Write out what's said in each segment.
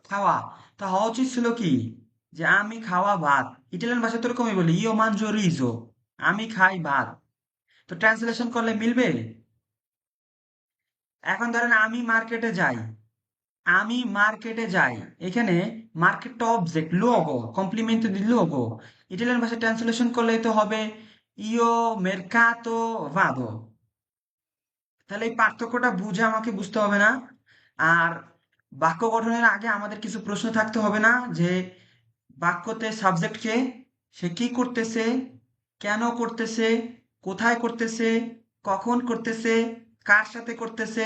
খাওয়া। তা হওয়া উচিত ছিল কি, যে আমি খাওয়া ভাত। ইটালিয়ান ভাষায় তো এরকমই বলি, ইও মানজো রিজো, আমি খাই ভাত। তো ট্রান্সলেশন করলে মিলবে? এখন ধরেন আমি মার্কেটে যাই। এখানে মার্কেটটা অবজেক্ট, লোগো, কমপ্লিমেন্ট দি লোগো। ইটালিয়ান ভাষায় ট্রান্সলেশন করলে তো হবে ইও মেরকাতো ভাদো। তাহলে এই পার্থক্যটা বুঝে আমাকে বুঝতে হবে না? আর বাক্য গঠনের আগে আমাদের কিছু প্রশ্ন থাকতে হবে না, যে বাক্যতে সাবজেক্ট কে, সে কি করতেছে, কেন করতেছে, কোথায় করতেছে, কখন করতেছে, কার সাথে করতেছে।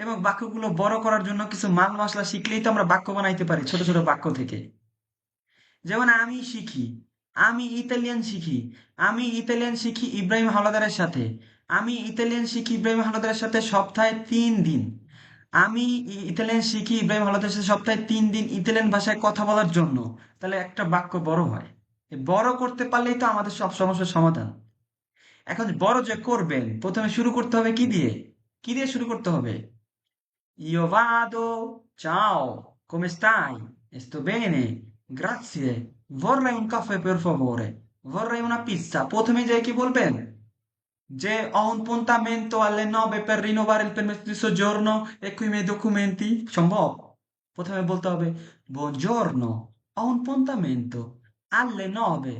এবং বাক্যগুলো বড় করার জন্য কিছু মাল মশলা শিখলেই তো আমরা বাক্য বানাইতে পারি ছোট ছোট বাক্য থেকে। যেমন আমি ইতালিয়ান শিখি ইব্রাহিম হাওলাদারের সাথে। আমি ইতালিয়ান শিখি ইব্রাহিম হাওলাদারের সাথে সপ্তাহে 3 দিন। আমি ইতালিয়ান শিখি ইব্রাহিম হাওলাদারের সাথে সপ্তাহে 3 দিন ইতালিয়ান ভাষায় কথা বলার জন্য। তাহলে একটা বাক্য বড় হয়। এই বড় করতে পারলেই তো আমাদের সব সমস্যার সমাধান। এখন বড় যে করবেন, প্রথমে শুরু করতে হবে কি দিয়ে? কি দিয়ে শুরু করতে হবে? Io vado, ciao, come stai? Sto bene, grazie. Vorrei un caffè per favore. Vorrei una pizza. প্রথমে যে কি বলবেন? যে ho un appuntamento alle 9 per rinnovare il permesso di soggiorno e qui i miei documenti? সম্ভব? প্রথমে বলতে হবে buongiorno, ho un appuntamento alle 9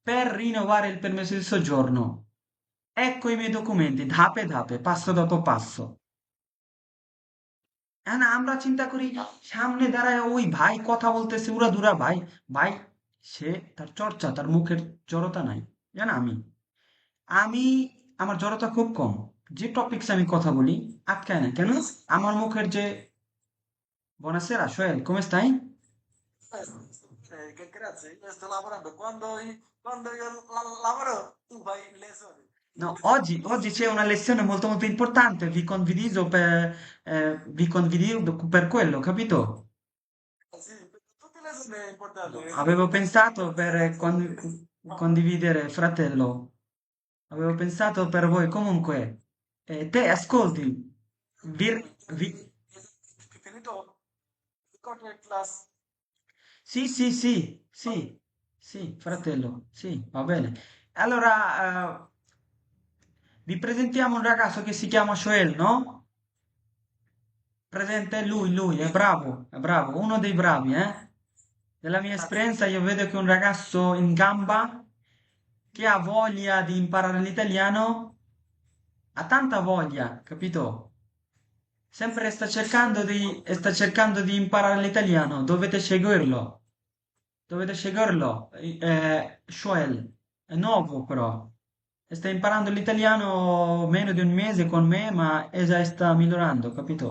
per rinnovare il permesso di soggiorno. Ecco i miei documenti, ধাপে ধাপে, passo dopo passo. হ্যাঁ না, আমরা চিন্তা করি সামনে দাঁড়ায় ওই ভাই কথা বলতেছে উড়াধুরা ভাই। ভাই, সে তার চর্চা, তার মুখের জড়তা নাই। জানো, আমি আমি আমার জড়তা খুব কম। যে টপিকস আমি কথা বলি আটকায় না কেন? আমার মুখের যে Buonasera Joel, come stai? Che grazie, io sto lavorando. Quando io lavoro, tu fai lezioni. No, oggi c'è una lezione molto molto importante, vi condivido per quello, capito? Sì, tutte le lezioni è importante. No, avevo pensato per condividere, fratello. Avevo pensato per voi. Comunque, te ascolti. Finito il corso di classe. Sì, sì, sì, sì, sì, fratello, sì, va bene. Allora, vi presentiamo un ragazzo che si chiama Joel, no? Presente lui, è bravo, uno dei bravi, eh? Nella mia Grazie. esperienza io vedo che è un ragazzo in gamba che ha voglia di imparare l'italiano, ha tanta voglia, capito? Sempre sta cercando di imparare l'italiano, dovete seguirlo, Joel, è nuovo però, e sta imparando l'italiano meno di un mese con me, ma già sta migliorando, capito?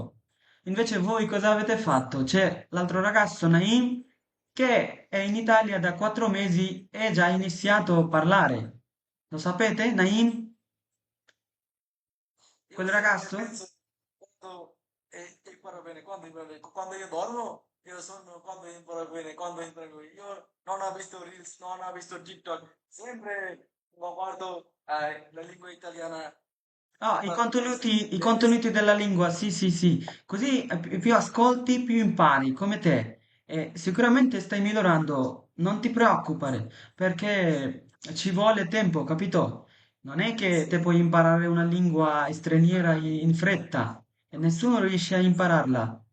Invece voi cosa avete fatto? C'è l'altro ragazzo, Naim, che è in Italia da 4 mesi e già ha iniziato a parlare. Lo sapete, Naim? Io Quel sì, io ragazzo? penso quando imparo bene, quando imparo bene. Quando io dormo, io sono quando imparo bene, quando imparo bene. Io non ho visto Reels, non ho visto TikTok, sempre guardo la lingua italiana No, i parlata contenuti, i benissimo. contenuti della lingua, sì, sì, sì, così più ascolti, più impari, come te. E sicuramente stai migliorando, non ti preoccupare, perché ci vuole tempo, capito? Non è che te Sì, puoi imparare una lingua straniera in fretta e nessuno riesce a impararla.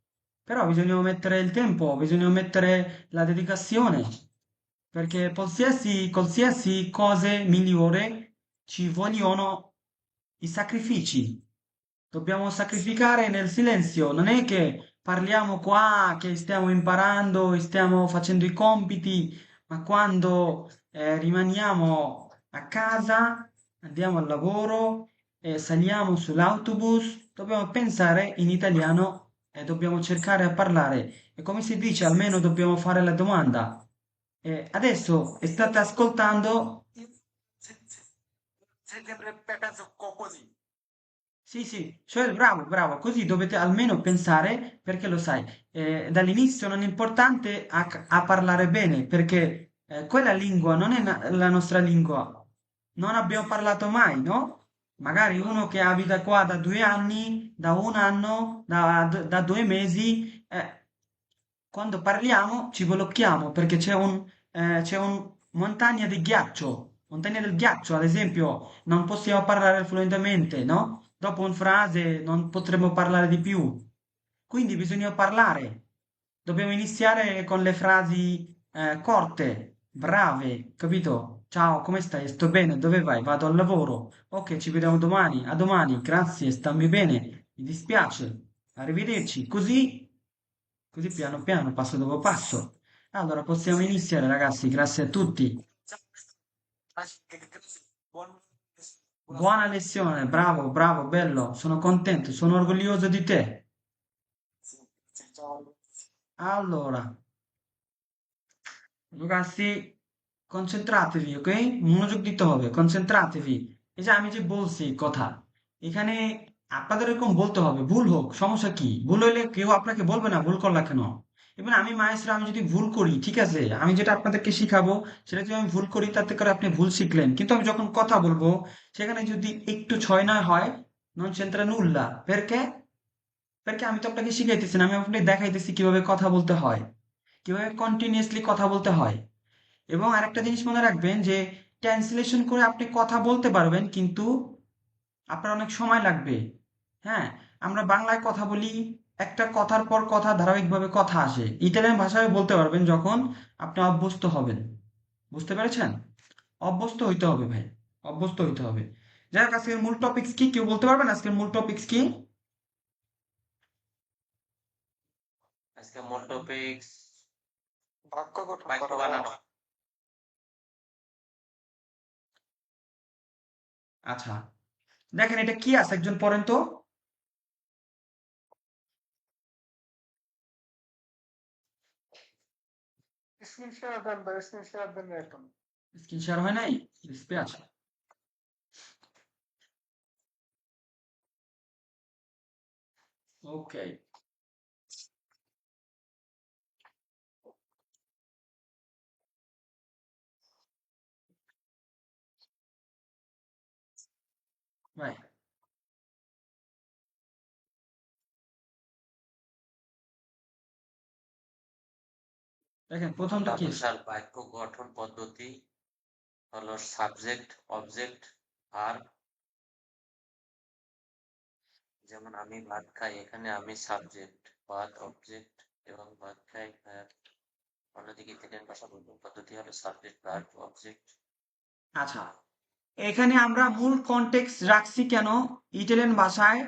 Però bisogna mettere il tempo, bisogna mettere la dedicazione, perché qualsiasi cosa migliore ci vogliono i sacrifici. Dobbiamo sacrificare nel silenzio, non è che parliamo qua, che stiamo imparando, e stiamo facendo i compiti, ma quando rimaniamo a casa, andiamo al lavoro, saliamo sull'autobus, dobbiamo pensare in italiano e dobbiamo cercare a parlare. E come si dice, sì, almeno sì. dobbiamo fare la domanda. Adesso state ascoltando. Io sempre penso così. Sì, sì, cioè bravo, bravo, così dovete almeno pensare, perché lo sai, dall'inizio non è importante a parlare bene, perché quella lingua non è la nostra lingua, non abbiamo Sì, parlato mai, no? Magari uno che abita qua da 2 anni, da un anno, da 2 mesi, quando parliamo ci blocchiamo perché c'è un montagna di ghiaccio, montagna del ghiaccio, ad esempio, non possiamo parlare fluentemente, no? Dopo una frase non potremo parlare di più. Quindi bisogna parlare. Dobbiamo iniziare con le frasi corte, brave, capito? Ciao, come stai? Sto bene, dove vai? Vado al lavoro. Ok, ci vediamo domani. A domani, grazie, stammi bene. Mi dispiace. Arrivederci. Così piano piano, passo dopo passo. Allora possiamo iniziare, ragazzi. Grazie a tutti. Ciao, grazie. Buona Buonasera. lezione, bravo, bravo, bello. Sono contento, sono orgoglioso di te. Sì, sì, ciao. Allora, ragazzi, concentratevi, ok? মনোযোগ দিতে হবে, concentratevi। এই যে আমি যে বলছি কথা, এখানে আপনাদের এরকম বলতে হবে, ভুল হোক, সমস্যা কি? ভুল হইলে কেউ আপনাকে বলবে না ভুল করলা কেন। এবার আমি মায়েরা আমি যদি ভুল করি, ঠিক আছে, আমি যেটা আপনাদেরকে শিখাবো সেটা যদি আমি ভুল করি তাতে করে আপনি ভুল শিখলেন, কিন্তু আমি যখন কথা বলবো সেখানে যদি একটু ছয় নয় হয়, non c'entra nulla, perché? Perché আমি তো আপনাকে শিখাইতেছি না, আমি আপনাকে দেখাইতেছি কিভাবে কথা বলতে হয়, কিভাবে কন্টিনিউয়াসলি কথা বলতে হয়। এবং আরেকটা জিনিস মনে রাখবেন যে ট্রান্সলেশন করে আপনি কথা বলতে পারবেন, কিন্তু আপনার অনেক সময় লাগবে। হ্যাঁ, আমরা বাংলায় কথা বলি, একটা কথার পর কথা ধারাবাহিকভাবে কথা আসে। ইটালিয়ান ভাষায় বলতে পারবেন যখন আপনি অভ্যস্ত হবেন। বুঝতে পেরেছেন? অভ্যস্ত হইতে হবে ভাই, অভ্যস্ত হইতে হবে। যাই হোক, আজকের মূল টপিকস কি কেউ বলতে পারবেন? আজকের মূল টপিকস কি? আজকে মোট টপিকস বাক্য গঠন বাক্য করা বানানো। আচ্ছা, দেখেন এটা কি আছে, একজন পড়েন তো। স্ক্রিন শেয়ার দেন বা স্ক্রিন শেয়ার দেন এখন। স্ক্রিন শেয়ার হয় নাই, ডিসপ্লে আছে। ওকে, ভাই দেখেন প্রথমটা বাংলা কি? ভাষার বাক্য গঠন পদ্ধতি হলো সাবজেক্ট, অবজেক্ট, ভার্ব। যেমন আমি ভাত খাই, এখানে আমি সাবজেক্ট, ভাত অবজেক্ট এবং ভাত খাই ভার্ব। অন্যদিকে ইতালিয়ান ভাষা গঠন পদ্ধতি হলো সাবজেক্ট, ভার্ব, অবজেক্ট। আচ্ছা, এখানে আমরা মূল কনটেক্সট রাখছি কেন? ইটালিয়ান ভাষায়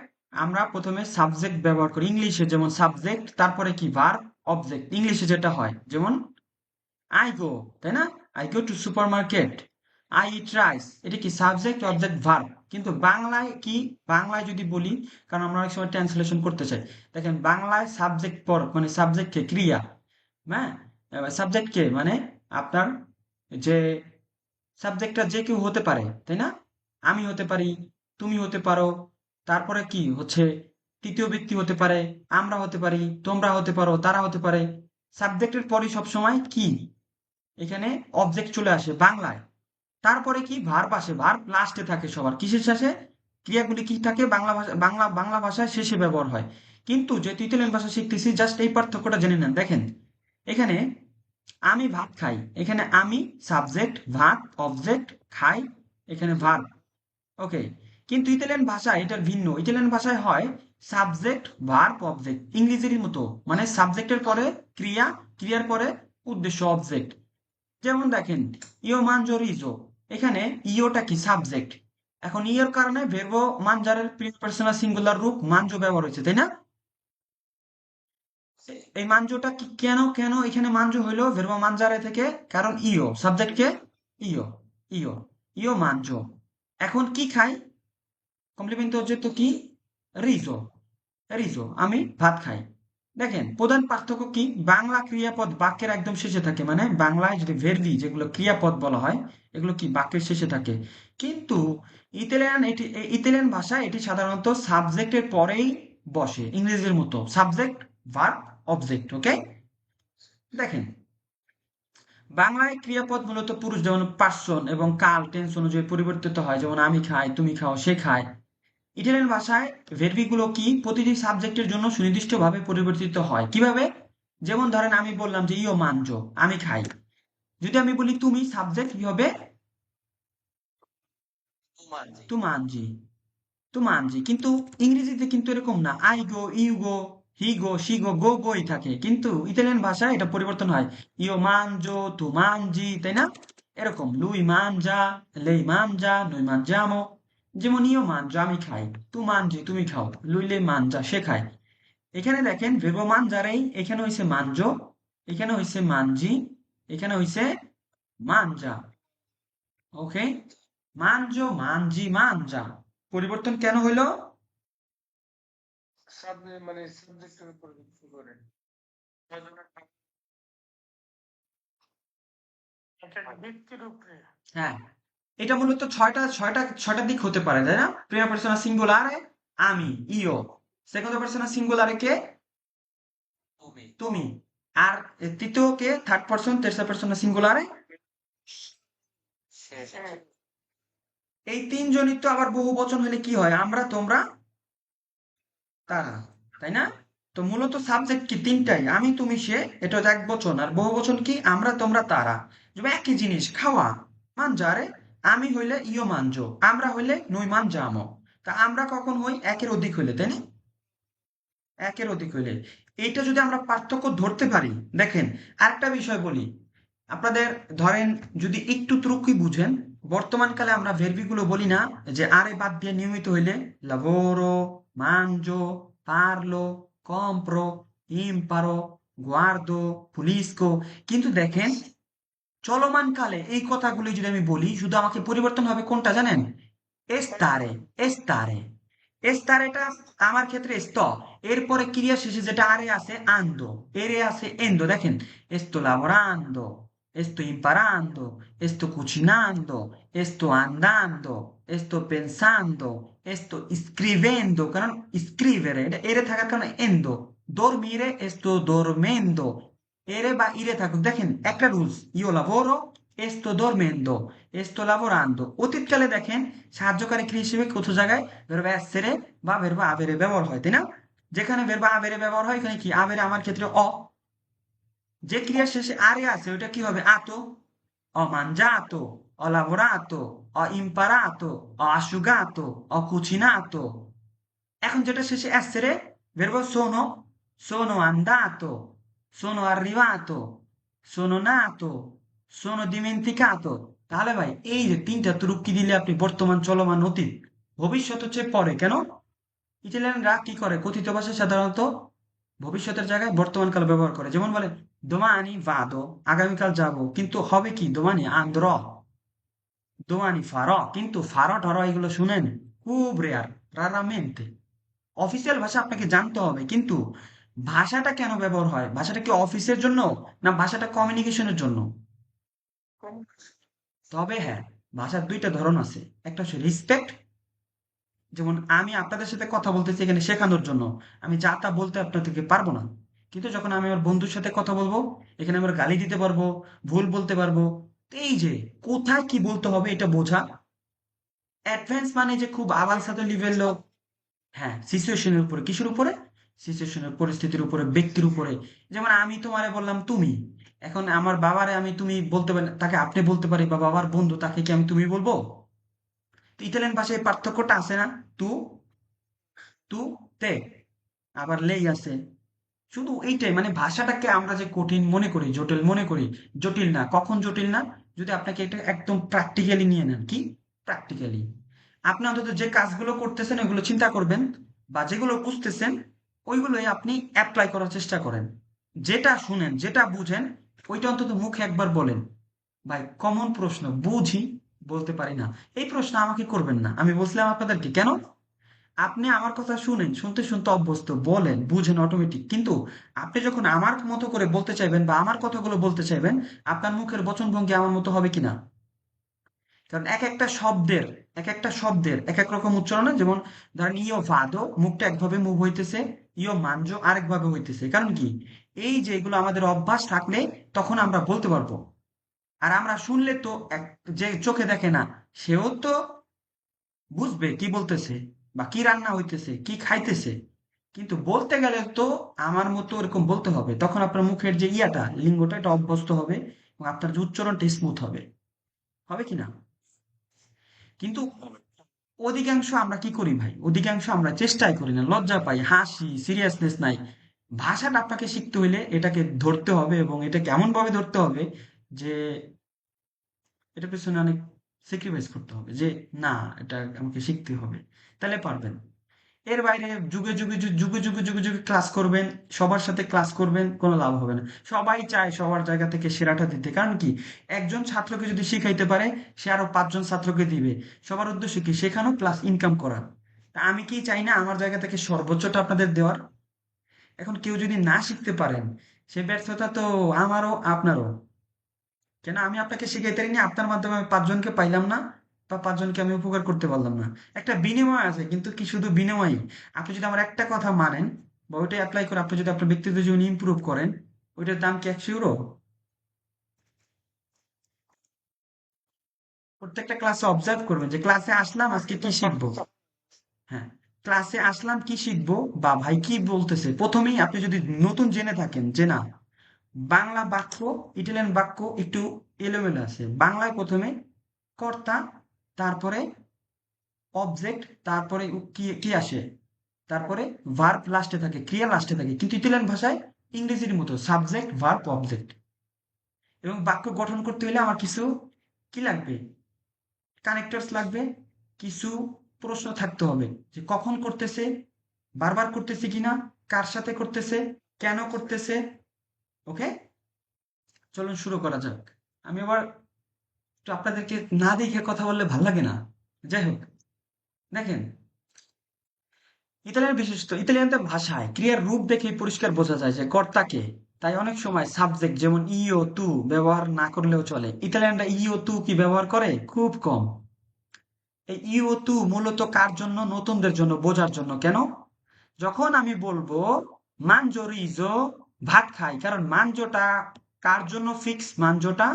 আমরা প্রথমে সাবজেক্ট ব্যবহার করি, ইংলিশে যেমন সাবজেক্ট, তারপরে কি ভার্ব, অবজেক্ট। ইংলিশে যেটা হয় যেমন আই গো, তাই না? I go to super market, I eat rice, এটা কি সাবজেক্ট, অবজেক্ট, ভার্ব। কিন্তু বাংলায় কি? বাংলায় যদি বলি, কারণ আমরা অনেক সময় ট্রান্সলেশন করতে চাই, দেখেন বাংলায় সাবজেক্ট পর মানে সাবজেক্টকে ক্রিয়া, হ্যাঁ, সাবজেক্টকে মানে আপনার যে সাবজেক্টটা যে কেউ হতে পারে, তাই না? আমি হতে পারি, তুমি হতে পারো, তারপরে কি হচ্ছে তৃতীয় ব্যক্তি হতে পারে, আমরা হতে পারি, তোমরা হতে পারো, তারা হতে পারে। সাবজেক্টের পরই সবসময় কি এখানে অবজেক্ট চলে আসে বাংলায়। তারপরে কি ভার্ব আসে, ভার্ব লাস্টে থাকে সবার, কিসের শেষে? ক্রিয়াগুলি কি থাকে বাংলা ভাষা, বাংলা ভাষায় শেষে ব্যবহার হয়। কিন্তু যেহেতু ইতালিয়ান ভাষা শিখতেছি, জাস্ট এই পার্থক্যটা জেনে নেন। দেখেন এখানে আমি ভাত খাই, এখানে আমি সাবজেক্ট, ভাত অবজেক্ট, খাই এখানে ভার্ব, ওকে। কিন্তু ইতালিয়ান ভাষা এটার ভিন্ন, ইতালিয়ান ভাষায় হয় সাবজেক্ট, ভার্ব, অবজেক্ট, ইংরেজির মতো, মানে সাবজেক্টের পরে ক্রিয়া, ক্রিয়ার পরে উদ্দেশ্য, অবজেক্ট। যেমন দেখেন ইও মানজো রিজো, এখানে ইওটা কি সাবজেক্ট, এখন ইওর কারণে ভের্বো মানজারের পার্সোনাল সিঙ্গুলার রূপ মানজো ব্যবহার হয়েছে, তাই না? এই মানজোটা কি কেন কেন এখানে মানজো হইলো ভের্বো মানজারে থেকে? কারণ ইও সাবজেক্টকে, ইও, ইও, ইও মানজো। এখন কি খাই? কমপ্লিমেন্ট অবজেক্ট তো কি? রিজো, রিজো, আমি ভাত খাই। দেখেন প্রধান পার্থক্য কি? বাংলা ক্রিয়াপদ বাক্যের একদম শেষে থাকে, মানে বাংলায় যদি ভেরবি যেগুলো ক্রিয়াপদ বলা হয় এগুলো কি বাক্যের শেষে থাকে। কিন্তু ইতালিয়ান ভাষায় এটি সাধারণত সাবজেক্টের পরেই বসে, ইংরেজির মতো সাবজেক্ট, ভার্ব, অবজেক্ট, ওকে। দেখেন বাংলায় ক্রিয়াপদ মূলত পুরুষ, যেমন পার্সন এবং কাল টেন্স অনুযায়ী পরিবর্তিত হয়, যেমন আমি খাই, তুমি খাও, সে খায়। ইটালিয়ান ভাষায় ভের্বিগুলো কি প্রতিটি সাবজেক্টের জন্য সুনির্দিষ্টভাবে পরিবর্তিত হয়, কিভাবে? যেমন ধরেন আমি বললাম যে ইয়ো মানজো, আমি খাই। যদি আমি বলি তুমি, সাবজেক্ট কি হবে? তুমানজি। তু মানজি, তু মানজি। কিন্তু ইংরেজিতে কিন্তু এরকম না, I go, you go, he go, she go, go গোই থাকে। কিন্তু ইতালিয়ান ভাষায় এটা পরিবর্তন হয়, ইয়ো মানজো, তু মানজি, তাই না? এরকম লুই মানজা, লেই মানজা, নই মানজামো। যেমন ইয়ো মানজো, আমি খাই, তু মানজি, তুমি খাও, লুই লে মানজা, সে খায়। এখানে দেখেন ভের্ব মানজারেই, এখানে হইছে মানজো, এখানে হইছে মানজি, এখানে হইছে মানজা। ওকে, মানজো, মানজি, মানজা। পরিবর্তন কেন হইলো? মানে সাবজেক্টের উপর ভিত্তি করে একটা ব্যক্তির উপরে। হ্যাঁ, এটা মূলত ছয়টা দিক হতে পারে, তাই না? প্রিয়া পার্সোনা সিঙ্গুলারে আমি, ইও। সেকেন্ড পার্সোনা সিঙ্গুলারে কে? তুমি। তুমি। আর তৃতীয় কে? থার্ড পার্সন, তেরসা পার্সোনা সিঙ্গুলারে সে। এই তিনজনই তো আবার বহু বচন হলে কি হয়? আমরা, তোমরা, তারা, তাই না? তো মূলত সাবজেক্ট কি? তিনটাই, আমি, তুমি, সে। এটা হচ্ছে এক বচন। আর বহু বচন কি? আমরা, তোমরা, তারা। যেমন একই জিনিস, খাওয়া, মানজারে। আমি হইলে ইয়ো মানজো, আমরা হইলে নই মানজামো। তা আমরা কখন হই? একের অধিক হইলে, তাই না? একের অধিক হইলে। এইটা যদি আমরা পার্থক্য ধরতে পারি, দেখেন আরেকটা বিষয় বলি আপনাদের। ধরেন যদি একটু ত্রুকি বুঝেন, বর্তমান কালে আমরা ভের্বিগুলো বলি না যে আরে বাদ দিয়ে নিয়মিত হইলে, লাভোরো, মানজো, পারলো, কম্প্রো, ইম্পারো, গুয়ার্দো, পুলিসকো। কিন্তু দেখেন চলমান কালে এই কথাগুলি যদি আমি বলি, শুধু আমাকে পরিবর্তন হবে কোনটা জানেন? এস্তারে, এস্তারে। এস্তারেটা আমার ক্ষেত্রে স্ত, এরপরে ক্রিয়া শেষে যেটা আরে আছে আন্দো, এরে আছে এন্দো। দেখেন, esto lavorando, esto imparando, esto cucinando, esto andando, esto pensando, esto scrivendo। কারণ scrivere এটা এরে থাকার কারণে এন্দো। dormire, esto dormendo। এরে বা ইরে থাকুক, দেখেন একটা rules, io lavoro, esto dormendo, esto lavorando। অতীতকালে দেখেন সাহায্যকারী ক্রিয়া হিসেবে কোথাও জায়গায় ভার্ব essere বা ভার্ব avere ব্যবহার হয়, তাই না? যেখানে ভার্ব avere ব্যবহার হয়, এখানে কি avere আমার ক্ষেত্রে অ। যে ক্রিয়ার শেষে আরে আছে ওটা কি হবে? আতো। ho mangiato, ho lavorato, ho imparato, ho asciugato, ho cucinato। এখন যেটা শেষে essere, verbo sono, sono andato, sono arrivato, sono nato, sono dimenticato। তাহলে ভাই এই যে তিনটা তুরুক্কি দিলে আপনি বর্তমান, চলমান, অতীত, ভবিষ্যৎ হচ্ছে পরে। কেন? ইটালিয়ানরা কি করে? কথিত ভাষায় সাধারণত ভবিষ্যতের জায়গায় বর্তমান কাল ব্যবহার করে। যেমন বলে দোমানি ভাদো, আগামীকাল যাব, কিন্তু হবে কি? Domani André, Domani fur. কিন্তু ফার টর এগুলো শুনেন খুব রেয়ার, রারামেন্তে। অফিসিয়াল ভাষা আপনাকে জানতে হবে, কিন্তু ভাষাটা কেন ব্যবহার হয়? ভাষাটা কি অফিসের জন্য, না ভাষাটা কমিউনিকেশনের জন্য? তবে হ্যাঁ, ভাষার দুইটা ধরন আছে। একটা হচ্ছে রেসপেক্ট, যেমন আমি আপনাদের সাথে কথা বলতেছি এখানে শেখানোর জন্য, আমি যা তা বলতে আপনাদেরকে পারবো না। কিন্তু যখন আমি আমার বন্ধুর সাথে কথা বলবো, এখানে আমরা গালি দিতে পারবো, ভুল বলতে পারবো। তো এই যে কোথায় কি বলতে হবে এটা বোঝা। অ্যাডভান্স মানে যে খুব আভান্সাদ লেভেল লোক। হ্যাঁ, সিচুয়েশনের উপরে। কিসের উপরে? সিচুয়েশনের, পরিস্থিতির উপরে, ব্যক্তির উপরে। যেমন আমি তোমারে বললাম তুমি, এখন আমার বাবারে আমি তুমি বলতে পারি, তাকে আপনি বলতে পারি, বা বাবার বন্ধু তাকে কি আমি তুমি বলবো? তো ইতালিয়ান ভাষায় এই পার্থক্যটা আছে না? তু, তু, তে। আবার লেই আছে। শুধু এইটাই, মানে ভাষাটাকে আমরা যে কঠিন মনে করি, জটিল মনে করি। জটিল না, কখন জটিল না? যদি আপনাকে এটা একদম প্র্যাকটিক্যালি নিয়ে নেন। কি প্র্যাকটিক্যালি? আপনি অন্তত যে কাজগুলো করতেছেন ওইগুলো চিন্তা করবেন, বা যেগুলো বুঝতেছেন ওইগুলোই আপনি অ্যাপ্লাই করার চেষ্টা করেন। যেটা শুনেন, যেটা বুঝেন, ওইটা অন্তত মুখে একবার বলেন। ভাই কমন প্রশ্ন, বুঝি, বলতে পারি না, এই প্রশ্ন আমাকে করবেন না। আমি বলছিলাম আপনাদেরকে কেন? আপনি আমার কথা শুনেন, শুনতে শুনতে অভ্যস্ত, বলেন, বুঝেন অটোমেটিক। কিন্তু আপনি যখন আমার মতো করে বলতে চাইবেন বা আমার কথাগুলো বলতে চাইবেন, আপনার মুখের বচনভঙ্গি আমার মতো হবে কিনা? কারণ এক একটা শব্দের এক এক রকম উচ্চারণ হয়। যেমন ধরেন ইয়ো ভাদো, মুখটা একভাবে মুভ হইতেছে, ইয়ো মানজো আরেকভাবে হইতেছে। কারণ কি? এই যে এগুলো আমাদের অভ্যাস থাকলে তখন আমরা বলতে পারবো। আর আমরা শুনলে তো যে চোখে দেখে না, সেও তো বুঝবে কি বলতেছে, বা কি রান্না হইতেছে, কি খাইতেছে। কিন্তু বলতে গেলে তো আমার মতো এরকম বলতে হবে, তখন আপনার মুখের যে ইয়াটা লিঙ্গটা এটা অভ্যস্ত হবে এবং আপনার যে উচ্চারণটা স্মুথ হবে, হবে কি না? কিন্তু অধিকাংশ আমরা কি করি ভাই, অধিকাংশ আমরা চেষ্টাই করি না, লজ্জা পাই, হাসি, সিরিয়াসনেস নাই। ভাষাটা আপনাকে শিখতে হইলে এটাকে ধরতে হবে এবং এটাকে এমন ভাবে ধরতে হবে যে এটার পেছনে অনেক স্যাক্রিফাইস করতে হবে, যে না, এটা আমাকে শিখতে হবে, তাহলে পারবেন। এর বাইরে যুগে যুগে ক্লাস করবেন, সবার সাথে ক্লাস করবেন, কোনো লাভ হবে না। সবাই চায় সবার জায়গা থেকে সেরাটা দিতে, কারণ কি, একজন ছাত্রকে যদি শিখাইতে পারে সে আরো 5 জন ছাত্রকে দিবে। সবার উদ্দেশ্য কি, শেখানো প্লাস ইনকাম করা। তা আমি কি চাই না আমার জায়গা থেকে সর্বোচ্চটা আপনাদের দেওয়ার? এখন কেউ যদি না শিখতে পারেন, সে ব্যর্থতা তো আমারও আপনারও। কেন আমি আপনাকে শিখাইতে পারিনি, আপনার মাধ্যমে আমি 5 জনকে পাইলাম না, বা 5 জনকে আমি উপকার করতে পারলাম না। একটা বিনিময় আছে, কিন্তু কি শুধু বিনিময়ই? আপনি যদি আমার একটা কথা মানেন বা ওইটা অ্যাপ্লাই করে আপনি যদি আপনার ব্যক্তিগত জীবনে ইমপ্রুভ করেন, ওইটার দাম কি 100 ইউরো? প্রত্যেকটা ক্লাসে অবজার্ভ করবেন যে ক্লাসে আসলাম আজকে কি শিখবো। হ্যাঁ, ক্লাসে আসলাম কি শিখবো, বা ভাই কি বলতেছে। প্রথমেই আপনি যদি নতুন জেনে থাকেন যে না, বাংলা বাক্য, ইটালিয়ান বাক্য একটু এলোমেলো আছে। বাংলায় প্রথমে কর্তা, তারপরে অবজেক্ট, তারপরে কি কি আসে, তারপরে ভার্ব লাস্টে থাকে, ক্রিয়া লাস্টে থাকে। কিন্তু ইতালিয়ান ভাষায় ইংরেজির মতো সাবজেক্ট, ভার্ব, অবজেক্ট। এবং বাক্য গঠন করতে হলে আমার কিছু কি লাগবে, কানেক্টরস লাগবে, কিছু প্রশ্ন থাকতে হবে, যে কখন করতেছে, বারবার করতেছে কিনা, কার সাথে করতেছে, কেন করতেছে। ওকে, চলুন শুরু করা যাক। আমি আবার একটু আপনাদেরকে না দেখে কথা বললে ভাল লাগে না। যাই হোক, দেখেন, ইতালিয়ান বিশেষত ইতালিয়ানদের ভাষায় ক্রিয়ার রূপ দেখেই পরিষ্কার বোঝা যায় যে কর্তা কে। তাই অনেক সময় সাবজেক্ট যেমন ইও তু ব্যবহার না করলেও চলে। ইতালিয়ানরা ইও তু কি ব্যবহার করে? খুব কম। এই ইও তু মূলত কার জন্য? নতুনদের জন্য, বোঝার জন্য। কেন? যখন আমি বলবো মানজো রিজো, ভাত খাই, কারণ মানজোটা কার জন্য ফিক্স? মানজোটা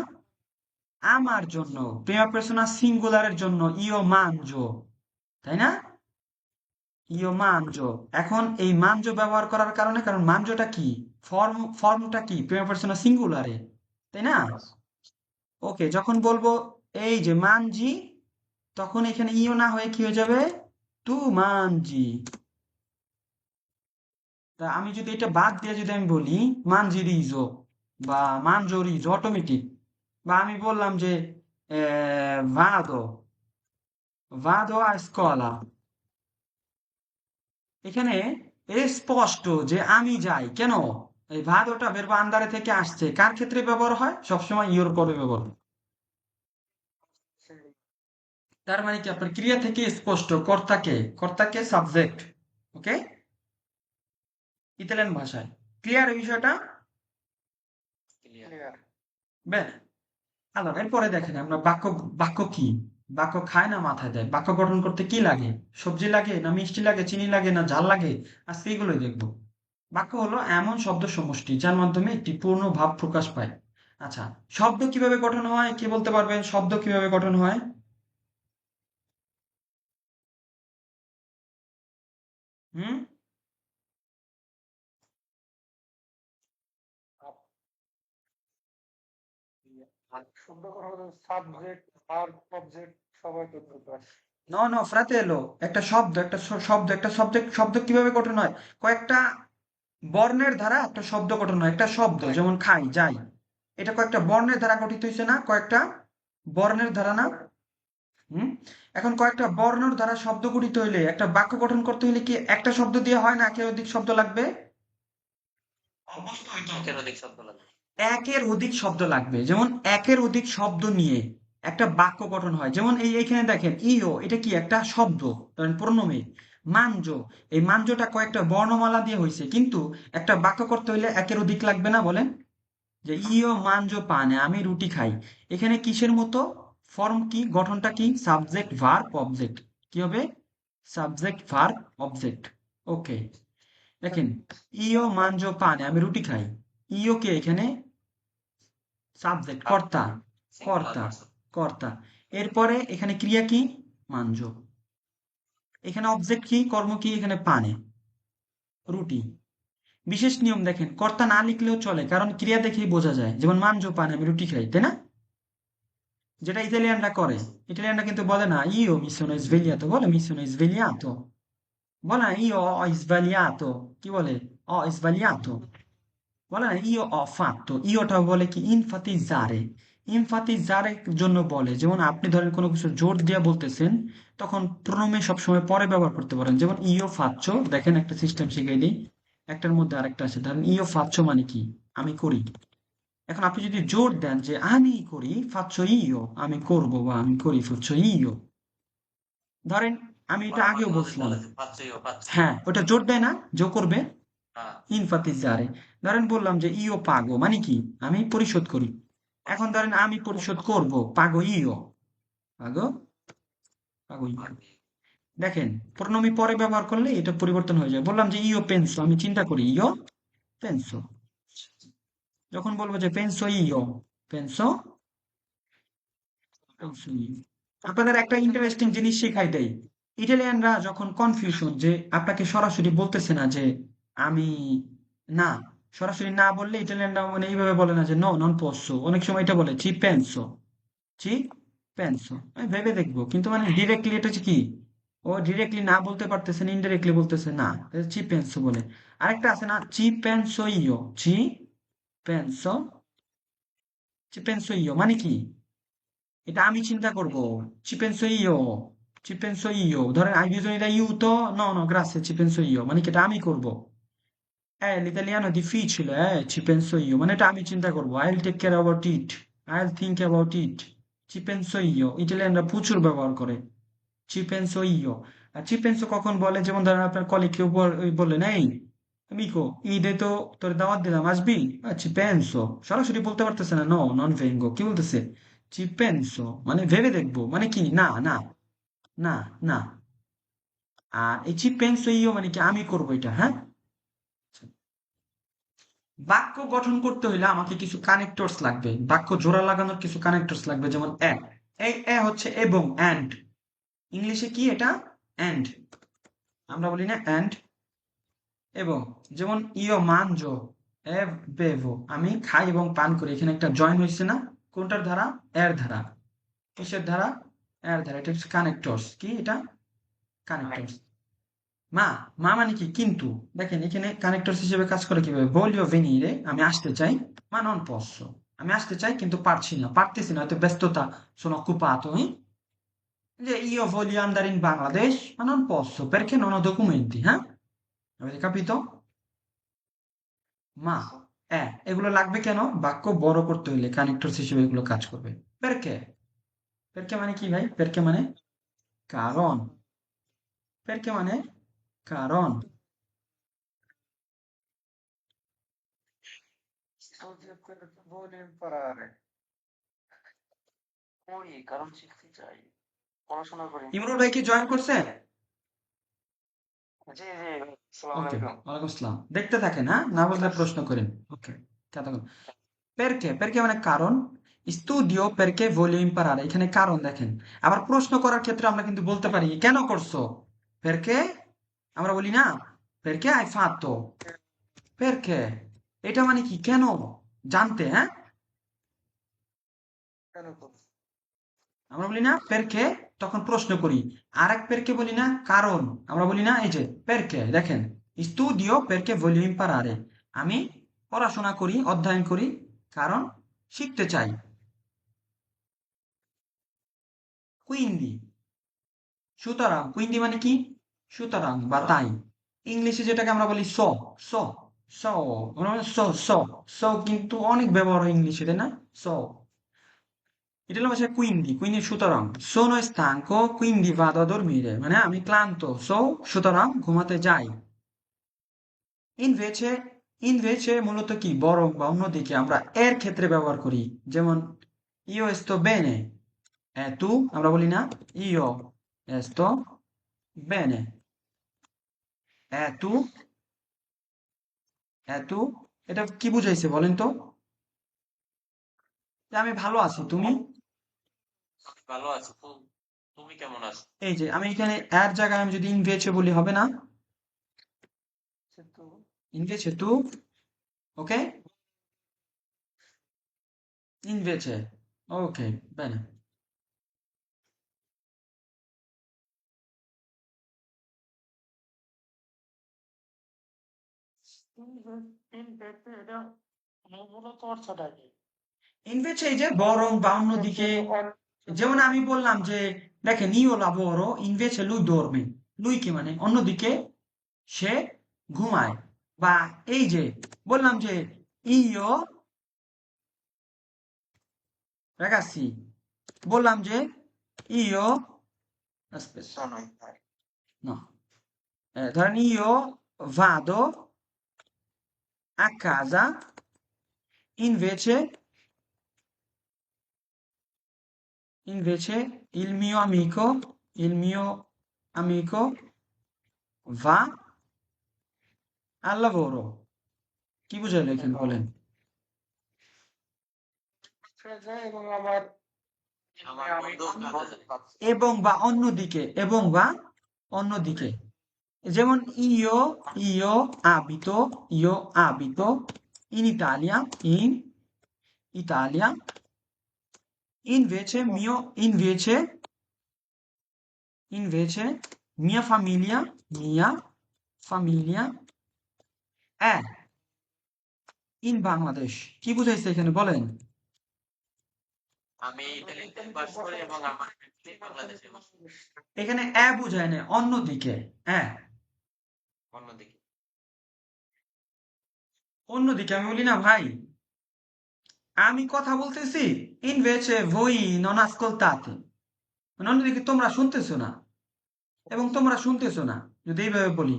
আমার জন্য, প্রিমা পার্সোনা সিঙ্গুলারের জন্য ইও মানজো, তাই না? ইও মানজো। এখন এই মানজো ব্যবহার করার কারণে, কারণ মানজোটা কি, ফর্মটা কি, প্রিমা পার্সোনা সিঙ্গুলারে, তাই না? ওকে, যখন বলবো এই যে মানজি, তখন এখানে ইও না হয়ে কি হয়ে যাবে? তু মানজি। তা আমি যদি এটা বাদ দিয়ে যদি আমি বলি মানজি রিজো বা মানজো রিজো, অটোমেটিক। বা আমি বললাম যে ভাদো ভাদো আ স্কলা, এখানে স্পষ্ট যে আমি যাই। কেন? এই ভাদোটা বেরবা আন্দারে থেকে আসছে, কার ক্ষেত্রে ব্যবহার হয়? সবসময় ইওর পরে ব্যবহার হয়। তার মানে কি, আপনার ক্রিয়া থেকে স্পষ্ট, কর্তাকে, কর্তাকে সাবজেক্ট। ওকে, ইতালিয়ান ভাষায় ক্লিয়ার এই বিষয়টা? ক্লিয়ার। বেশ, আলো এরপরে দেখেন আমরা বাক্য, বাক্য কি, বাক্য খায় না মাথায় দেয়? বাক্য গঠন করতে কি লাগে? সবজি লাগে না মিষ্টি লাগে, চিনি লাগে না ঝাল লাগে? আজকে এগুলোই দেখবো। বাক্য হলো এমন শব্দ সমষ্টি যার মাধ্যমে একটি পূর্ণ ভাব প্রকাশ পায়। আচ্ছা, শব্দ কিভাবে গঠন হয়, কে বলতে পারবেন শব্দ কিভাবে গঠন হয়? হুম, সুন্দর কথা বলে সাবজেক্ট ভার্ব অবজেক্ট সবাই করতে পারে। নো নো ফ্রাতেলো, একটা শব্দ, একটা শব্দ, একটা সাবজেক্ট, শব্দ কিভাবে গঠন হয়? কয়েকটা বর্ণের দ্বারা একটা শব্দ গঠন হয়। একটা শব্দ যেমন খাই, যাই, এটা কয়েকটা বর্ণের দ্বারা গঠিত হয়েছে না? কয়েকটা বর্ণের দ্বারা না? হুম, এখন কয়েকটা বর্ণের দ্বারা শব্দ গঠিত হইলে একটা বাক্য গঠন করতে হলে কি একটা শব্দ দিয়ে হয় না, একের অধিক শব্দ লাগবে? অভ্যস্ত হইতে হবে। একের অধিক শব্দ লাগবে। একের অধিক শব্দ লাগবে। যেমন একের অধিক শব্দ নিয়ে একটা বাক্য গঠন হয়। যেমন এইখানে দেখেন ইও, এটা কি একটা শব্দ, ধরেন প্রণমে। মানজো, এই মানজোটা কয়েকটা বর্ণমালা দিয়ে হয়েছে, কিন্তু একটা বাক্য করতে হইলে একের অধিক লাগবে না? বলেন, যে ইও মানজো পানে, আমি রুটি খাই। এখানে কিসের মতো? ফর্ম কি, গঠনটা কি? Subject verb object. কি হবে? Subject verb object. ওকে, দেখেন, ইও মানজো পানে, আমি রুটি খাই। ইও কে এখানে? সাবজেক্ট, কর্তা, সিঙ্গুলার কর্তা, পার্সন। কর্তা। এরপরে এখানে ক্রিয়া কি? মানজো। এখানে অবজেক্ট কি, কর্ম কি? এখানে পানে। রুটি। বিশেষ নিয়ম দেখেন, কর্তা না লিখলেও চলে, কারণ ক্রিয়া দেখেই বোঝা যায়। যেমন মানজো পান, আমি রুটি খাই, তাই না? যেটা ইতালিয়ানরা করে। ইতালিয়ানরা কিন্তু বলে না ইও মি সোনো svegliato, বলে মি সোনো svegliato, বলে না ইও ho sbagliato, কি বলে ho sbagliato, বলে না ইও ho fatto, ইওটা বলে কি ইনফাতিজারে, ইনফাতিজারের জন্য বলে। যেমন আপনি ধরেন কোনো কিছু জোর দিয়ে বলতেছেন, তখন প্রণমে সবসময় পরে ব্যবহার করতে পারেন। যেমন ইও ফাচ্ছো, দেখেন একটা সিস্টেম শিখিয়ে দিই, একটার মধ্যে আরেকটা আছে। ধরেন ইও ফাচ্ছো মানে কি, আমি করি। এখন আপনি যদি জোর দেন যে আমি করি, ফাচ্ছো ইও, আমি করব বা আমি করি, ফাচ্ছো ইও। ধরেন আমি এটা আগেও বাংলায় বলছিলাম, বলে যে পাচ্ছইও পাচ্ছইও। হ্যাঁ ওটা জোর দেয় না, জো করবে, হ্যাঁ, ইনফাতিজারে। ধরেন বললাম যে ইও পাগো মানে কি, আমি পরিশোধ করি। এখন ধরেন আমি পরিশোধ করব, পাগো ইও, পাগো, পাগো ইও। আমি দেখেন প্রণমী পরে ব্যবহার করলে এটা পরিবর্তন হয়ে যায়। বললাম যে ইও পেনসো, আমি চিন্তা করি, ইও পেনসো। যখন বলবো যে পেনসো ইও, পেনসো, পেনসো ইও। আপনাদের একটা ইন্টারেস্টিং জিনিস শেখাই দেই। ইটালিয়ানরা যখন কনফিউশন, যে আপনাকে সরাসরি বলতেছে না যে আমি, না, সরাসরি না বললে ইটালিয়ানরা মানে এইভাবে বলে না যে নো নন পোসো, অনেক সময় এটা বলে চি পেনসো, চি পেনসো, আমি ভেবে দেখবো। কিন্তু মানে ডিরেক্টলি এটা হচ্ছে কি, ও ডিরেক্টলি না বলতে পারতেছে না, ইনডিরেক্টলি বলতেছে না, চি পেনসো বলে। আরেকটা আছে না, চি পেনসো ইও, চি পেনসো, চি পেনসো ইও মানে কি, এটা আমি চিন্তা করব, ci penso io, ci penso io, ধরেন hai bisogno di aiuto, no no grazie ci penso io, মানে কি এটা আমি করব। l'italiano è difficile, ci penso io, মানে এটা আমি চিন্তা করব, I'll take care about it, I'll think about it, ci penso io। ইটালিয়ানরা প্রচুর ব্যবহার করে ci penso io। আর ci penso কখন বলে, যেমন ধরেন আপনার কলিগকে বললেন এই amico ঈদে তো তোর দাওয়াত দিলাম, আসবি? ci penso, সরাসরি বলতে পারতেছে না no non vengo, কি বলতেছে ci penso, মানে ভেবে দেখবো, মানে কি না না না না। আর এই ci penso io মানে কি আমি করবো এটা, হ্যাঁ। বাক্য গঠন করতে হইলে আমাকে কিছু কানেক্টরস লাগবে, বাক্য জোড়া লাগানোর কিছু কানেক্টরস লাগবে। যেমন এই হচ্ছে এবং, অ্যান্ড, ইংলিশে কি এটা, অ্যান্ড, আমরা বলি না অ্যান্ড, এবং। যেমন ইও মানজো এ বেভো, আমি খাই এবং পান করি, এখানে একটা জয়েন হয়েছে না, কোনটার ধারা, এর ধারা, কিসের ধারা, এর ধারা। এটা হচ্ছে কানেক্টরস, কি এটা, কানেক্টরস। মা, মা মানে কি কিন্তু, দেখেন এখানে কানেক্টরস হিসেবে কাজ করে কিভাবে, voglio venire, আমি আসতে চাই, মা non posso, আমি আসতে চাই কিন্তু পারছি না, পারতেছি না, হয়তো ব্যস্ততা, sono occupato, যে io voglio andare in Bangladesh ma non posso perché non ho documenti, avete capito? মা, এগুলো লাগবে কেন, বাক্য বড় করতে হইলে কানেক্টরস হিসেবে এগুলো কাজ করবে। পেরকে, পেরকে মানে কি ভাই, পেরকে মানে কারণ, পেরকে মানে কারণ। studio quello che voglio imparare। ওই কারণ শিখতে চাই, পড়াশোনা করি। ইমরুল ভাই কি জয়েন করছে? জি জি, আসসালামু ওকে, আলাইকুম। ওয়ালাইকুম আসসালাম। দেখতে থাকেন, না বুঝলে প্রশ্ন করেন। ওকে, কথা বল। পেরকে, পেরকে মানে কারণ। স্টুডিও পেরকে ভলিও ইম্পারারে, এখানে কারণ দেখেন। আবার প্রশ্ন করার ক্ষেত্রে আমরা কিন্তু বলতে পারি কেন করছো, পেরকে, আমরা বলি না পেরকে আই ফাত্তো, পেরকে, এটা মানে কি কেন, জানতে, হ্যাঁ। কেন করছো? আমরা বলি না পেরকে, তখন প্রশ্ন করি। আর এক পেরকে বলি না কারণ, আমরা বলি না এই যে পেরকে, দেখেন স্টুডিও পেরকে ভলিও ইম্পারারে, আমি পড়াশোনা করি, অধ্যয়ন করি, কারণ শিখতে চাই। কুইন্দি, সুতরাং, কুইন্দি মানে কি, সুতরাং বা তাই। ইংলিশে যেটাকে আমরা বলি সো, সো, সো, আমরা বলি সো, সো, সো কিন্তু অনেক ব্যবহার হয় ইংলিশে, তাই না, সো। ইটালিয়ান ভাষায় কুইন্দি, কুইন্দি সুতরাং, sono stanco quindi vado a dormire, মানে আমি ক্লান্ত, সো সুতরাং ঘুমাতে যাই। ইনভেচে, ইনভেচে মূলত কি, বরং বা অন্যদিকে আমরা এর ক্ষেত্রে ব্যবহার করি। যেমন io sto bene, tu, আমরা বলি না io sto bene, tu, tu, এটা কি বুঝাইছে বলেন তো, যে আমি ভালো আছি, তুমি, ভালো আছো তো, তুমি কেমন আছো? এই যে আমি এখানে এর জায়গায় আমি যদি ইনভেচে বলি হবে না, Invece tu, ok? Invece, ok, bene. মূলত অর্থটা কি? Invece এই যে বরং বা অন্যদিকে, যেমন আমি বললাম যে দেখেন io lavoro invece lui dorme, lui কি মানে অন্যদিকে সে ঘুমায়, বা এই যে বললাম যে io, ragazzi, বললাম যে io, aspetta, শোনো no, ধরেন io vado a casa invece il mio amico va al lavoro, কি বুঝাইলো এখানে বলেন? এবং আমার আমার আমি বন্ধু কাজে যায়। এবং বা অন্যদিকে, এবং বা অন্যদিকে, যেমন io abito in Italia, invece mia famiglia è in Bangladesh, কি বুঝাইছে এখানে বলেন? আমি ইতালিতে বাস করি এবং আমার ফ্যামিলি বাংলাদেশে বাস করে। এখানে বুঝায় না, অন্যদিকে অন্যদিকে অন্যদিকে আমি বলি না ভাই, আমি কথা বলতেছি invece voi non ascoltate, মানে অন্যদিকে তোমরা শুনতেছো না, এবং তোমরা শুনতেছো না, যদি এইভাবে বলি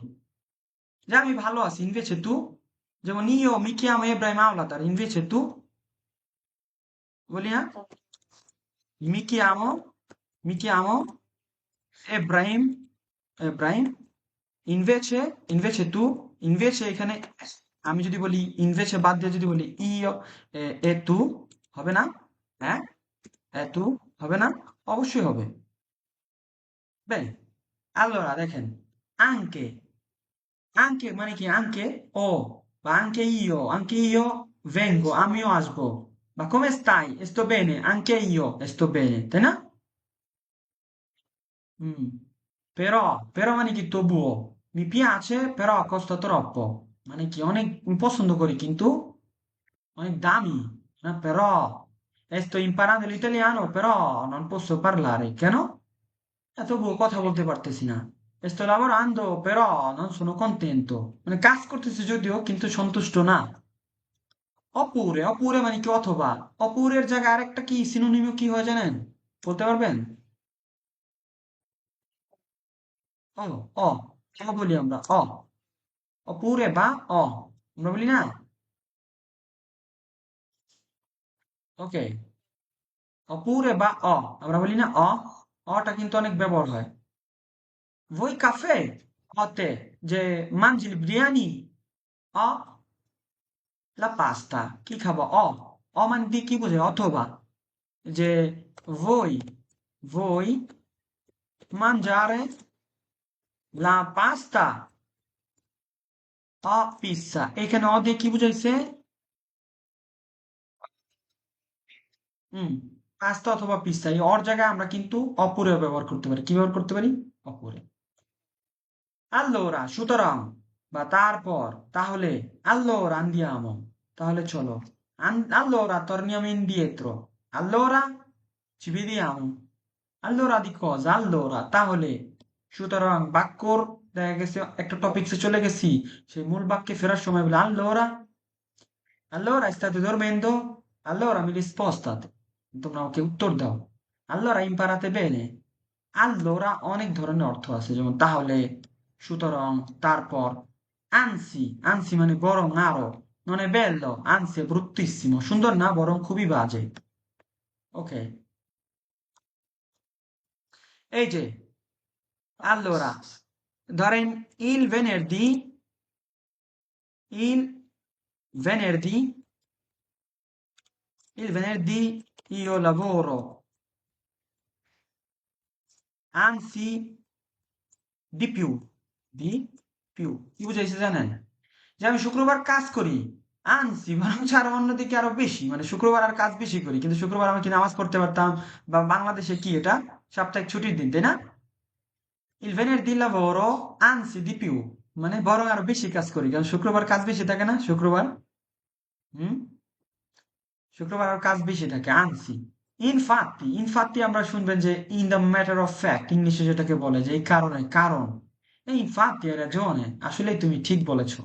যে আমি ভালো আছি invece tu, যেমন io mi chiamo Ebrahim Avlatar invece tu, বলি না mi chiamo mi chiamo Ebrahim Ebrahim invece tu, invece এখানে আমি যদি বলি invece বাদ দিয়ে যদি বলি io e tu, হবে না? হ্যাঁ, e tu হবে না? অবশ্যই হবে। Bene, allora দেখেন anche, anche মানে কি anche o, বা anche io vengo, আমিও আসবো, বা come stai? E sto bene, anche io e sto bene, তাই না? Mm. Però মানে কি তবুও, mi piace però costa troppo, মানে কি অনেক পছন্দ করি কিন্তু অনেক দামি, না però, e sto imparando l'italiano però non posso parlare, কেন? তবুও কথা বলতে পারতেছি না, e sto lavorando però non sono contento, মানে কাজ করতেছি যদিও কিন্তু সন্তুষ্ট না। অপুরে মানে কি অথবা, অপুরের জায়গায় আরেকটা কি সিনোনিমে কি হয় জানেন, বলতে পারবেন? ও, অ, বলি আমরা অপুরে বা আমরা বলি না, ওকে, অপুরে বা আমরা বলি না অটা কিন্তু অনেক ব্যবহার হয়। voi caffè, te যে mangi il biryani, o la pasta, কি খাবো? মানে দিয়ে কি বোঝায়? অথবা, যে voi mangiare la pasta o pizza, এখানে দিয়ে কি বুঝাইছে? হুম, পাস্তা অথবা পিৎজা, এই ওর জায়গায় আমরা কিন্তু অপরে ব্যবহার করতে পারি, কি ব্যবহার করতে পারি? অপরে। allora সুতরাং, বা তারপর, তাহলে allora andiamo, তাহলে চলো, allora torniamo indietro, allora ci vediamo, allora di cosa? allora তাহলে, সুতরাং বাক্যর, দেখা গেছে একটা টপিকসে চলে গেছি, সেই মূল বাক্যে ফেরার সময় বলে allora state dormendo, allora mi rispostate, তোমরা আমাকে উত্তর দাও, allora imparate bene, allora অনেক ধরনের অর্থ আছে, যেমন তাহলে, সুতরাং, তারপর, anzi মানে বরং আরো, non è bello, anzi è bruttissimo, সুন্দর না বরং খুবই বাজে, ওকে। এই যে, allora ধরেন il venerdì il venerdì io lavoro, anzi di più, কি বুঝাইছে জানেন? যে আমি শুক্রবার কাজ করি, আনছি, বরঞ্চ আরো অন্যদিকে আরো বেশি, মানে শুক্রবার আর কাজ বেশি করি, কিন্তু শুক্রবার আমি কি নামাজ পড়তে পারতাম? বা বাংলাদেশে কি এটা সাপ্তাহিক ছুটির দিন, তাই না? Il venerdì lavoro, anzi di più, মানে বরং আরো বেশি কাজ করি, কারণ শুক্রবার কাজ বেশি থাকে না শুক্রবার। হুম, শুক্রবার আর কাজ বেশি থাকে, আনছি। ইনফাক্টি আমরা শুনবেন যে in the matter of fact, ইংলিশে যেটাকে বলে যে এই কারণে, কারণ এই ইনফাক্টি এর রাgione, আসলেই তুমি ঠিক বলেছো।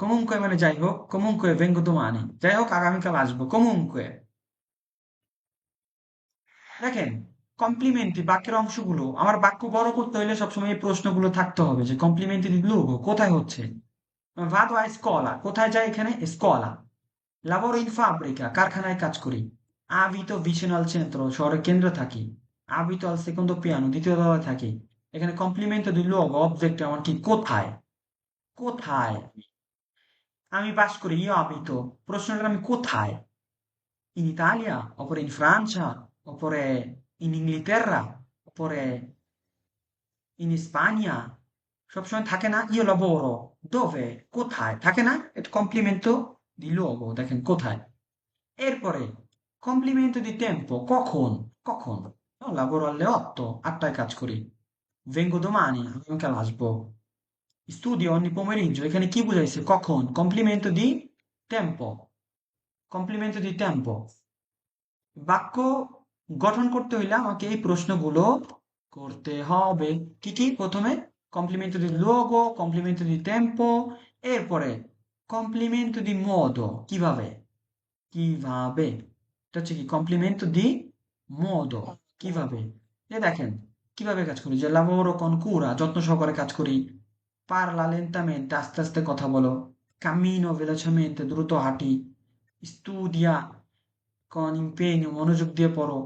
comunque মানে যাই হোক, comunque vengo domani, যাই হোক আগামীকাল আসবো, comunque। দেখেন, কমপ্লিমেন্টারি বাক্যের অংশগুলো, আমার বাক্য বড় করতে হলে সবসময় এই প্রশ্নগুলো থাকতে হবে যে কমপ্লিমেন্টারি লোগো কোথায় হচ্ছে। vado a scuola, কোথায় যায় এখানে? scuola। lavoro in fabbrica, কারখানায় কাজ করি। abito vicino al centro, শহরের কেন্দ্রে থাকি। abito al secondo piano, দ্বিতীয় তলায় থাকি। এখানে কমপ্লিমেন্ট দি luogo, অবজেক্ট আমার কি? কোথায়। কোথায় আমি বাস করি, io abito, প্রশ্নটা আমি কোথায়? in Italia, oppure in Francia, oppure in Inghilterra, oppure in Spagna, সবসময় থাকে না io lavoro, dove, কোথায় থাকে না, এটা কমপ্লিমেন্টো দি luogo, দেখেন কোথায়। এরপরে কমপ্লিমেন্টো দি tempo, কখন, কখন lavoro alle 8, 8টায় কাজ করি। vengo domani, আগামীকাল আসবো। studio ogni pomeriggio, এখানে কি বুঝাইছে? কখন, কমপ্লিমেন্টো দি tempo, কমপ্লিমেন্টো দি tempo। বাক্য গঠন করতে হইলে আমাকে এই প্রশ্নগুলো করতে হবে। কি কি? প্রথমে কমপ্লিমেন্টো দি luogo, কমপ্লিমেন্টো দি tempo, এরপরে কমপ্লিমেন্টো দি modo, কিভাবে, কিভাবে, এটা হচ্ছে কি কমপ্লিমেন্টো দি modo, কিভাবে। এ দেখেন কিভাবে কাজ করি, যে lavoro con cura, যত্ন সহকারে কাজ করি। parla lentamente, আস্তে আস্তে কথা বলো। cammino velocemente, দ্রুত হাঁটি। studia con impegno, মনোযোগ দিয়ে পড়ো।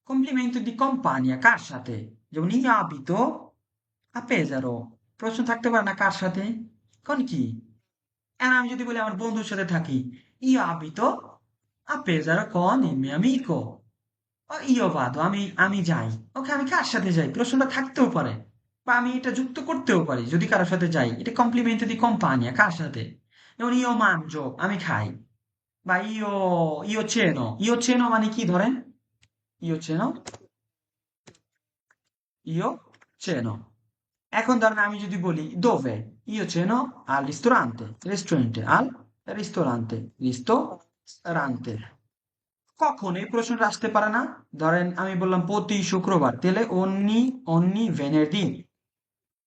কমপ্লিমেন্ট দি কোম্পানিয়া, কার সাথে? যেমন io abito a Pesaro, প্রশ্ন থাকতে পারে না কার সাথে, কোন কি। আর আমি যদি বলি আমার বন্ধুর সাথে থাকি, io abito a Pesaro con il mio amico, O io vado, আমি যাই। ওকে, আমি কার সাথে যাই, প্রশ্নটা থাকতেও পারে, বা আমি এটা যুক্ত করতেও পারি যদি কারোর সাথে যাই, এটা কমপ্লিমেন্ট দি কোম্পানিয়া, কার সাথে। যেমন io mangio, আমি খাই, বা io ceno মানে কি ধরেন, io ceno, io ceno। এখন ধরেন আমি যদি বলি dove, io ceno al ristorante, রেস্টুরেন্টে, al ristorante, ristorante। কখন, এই প্রশ্নটা আসতে পারে না? ধরেন আমি বললাম প্রতি শুক্রবার, তাহলে ogni venerdì,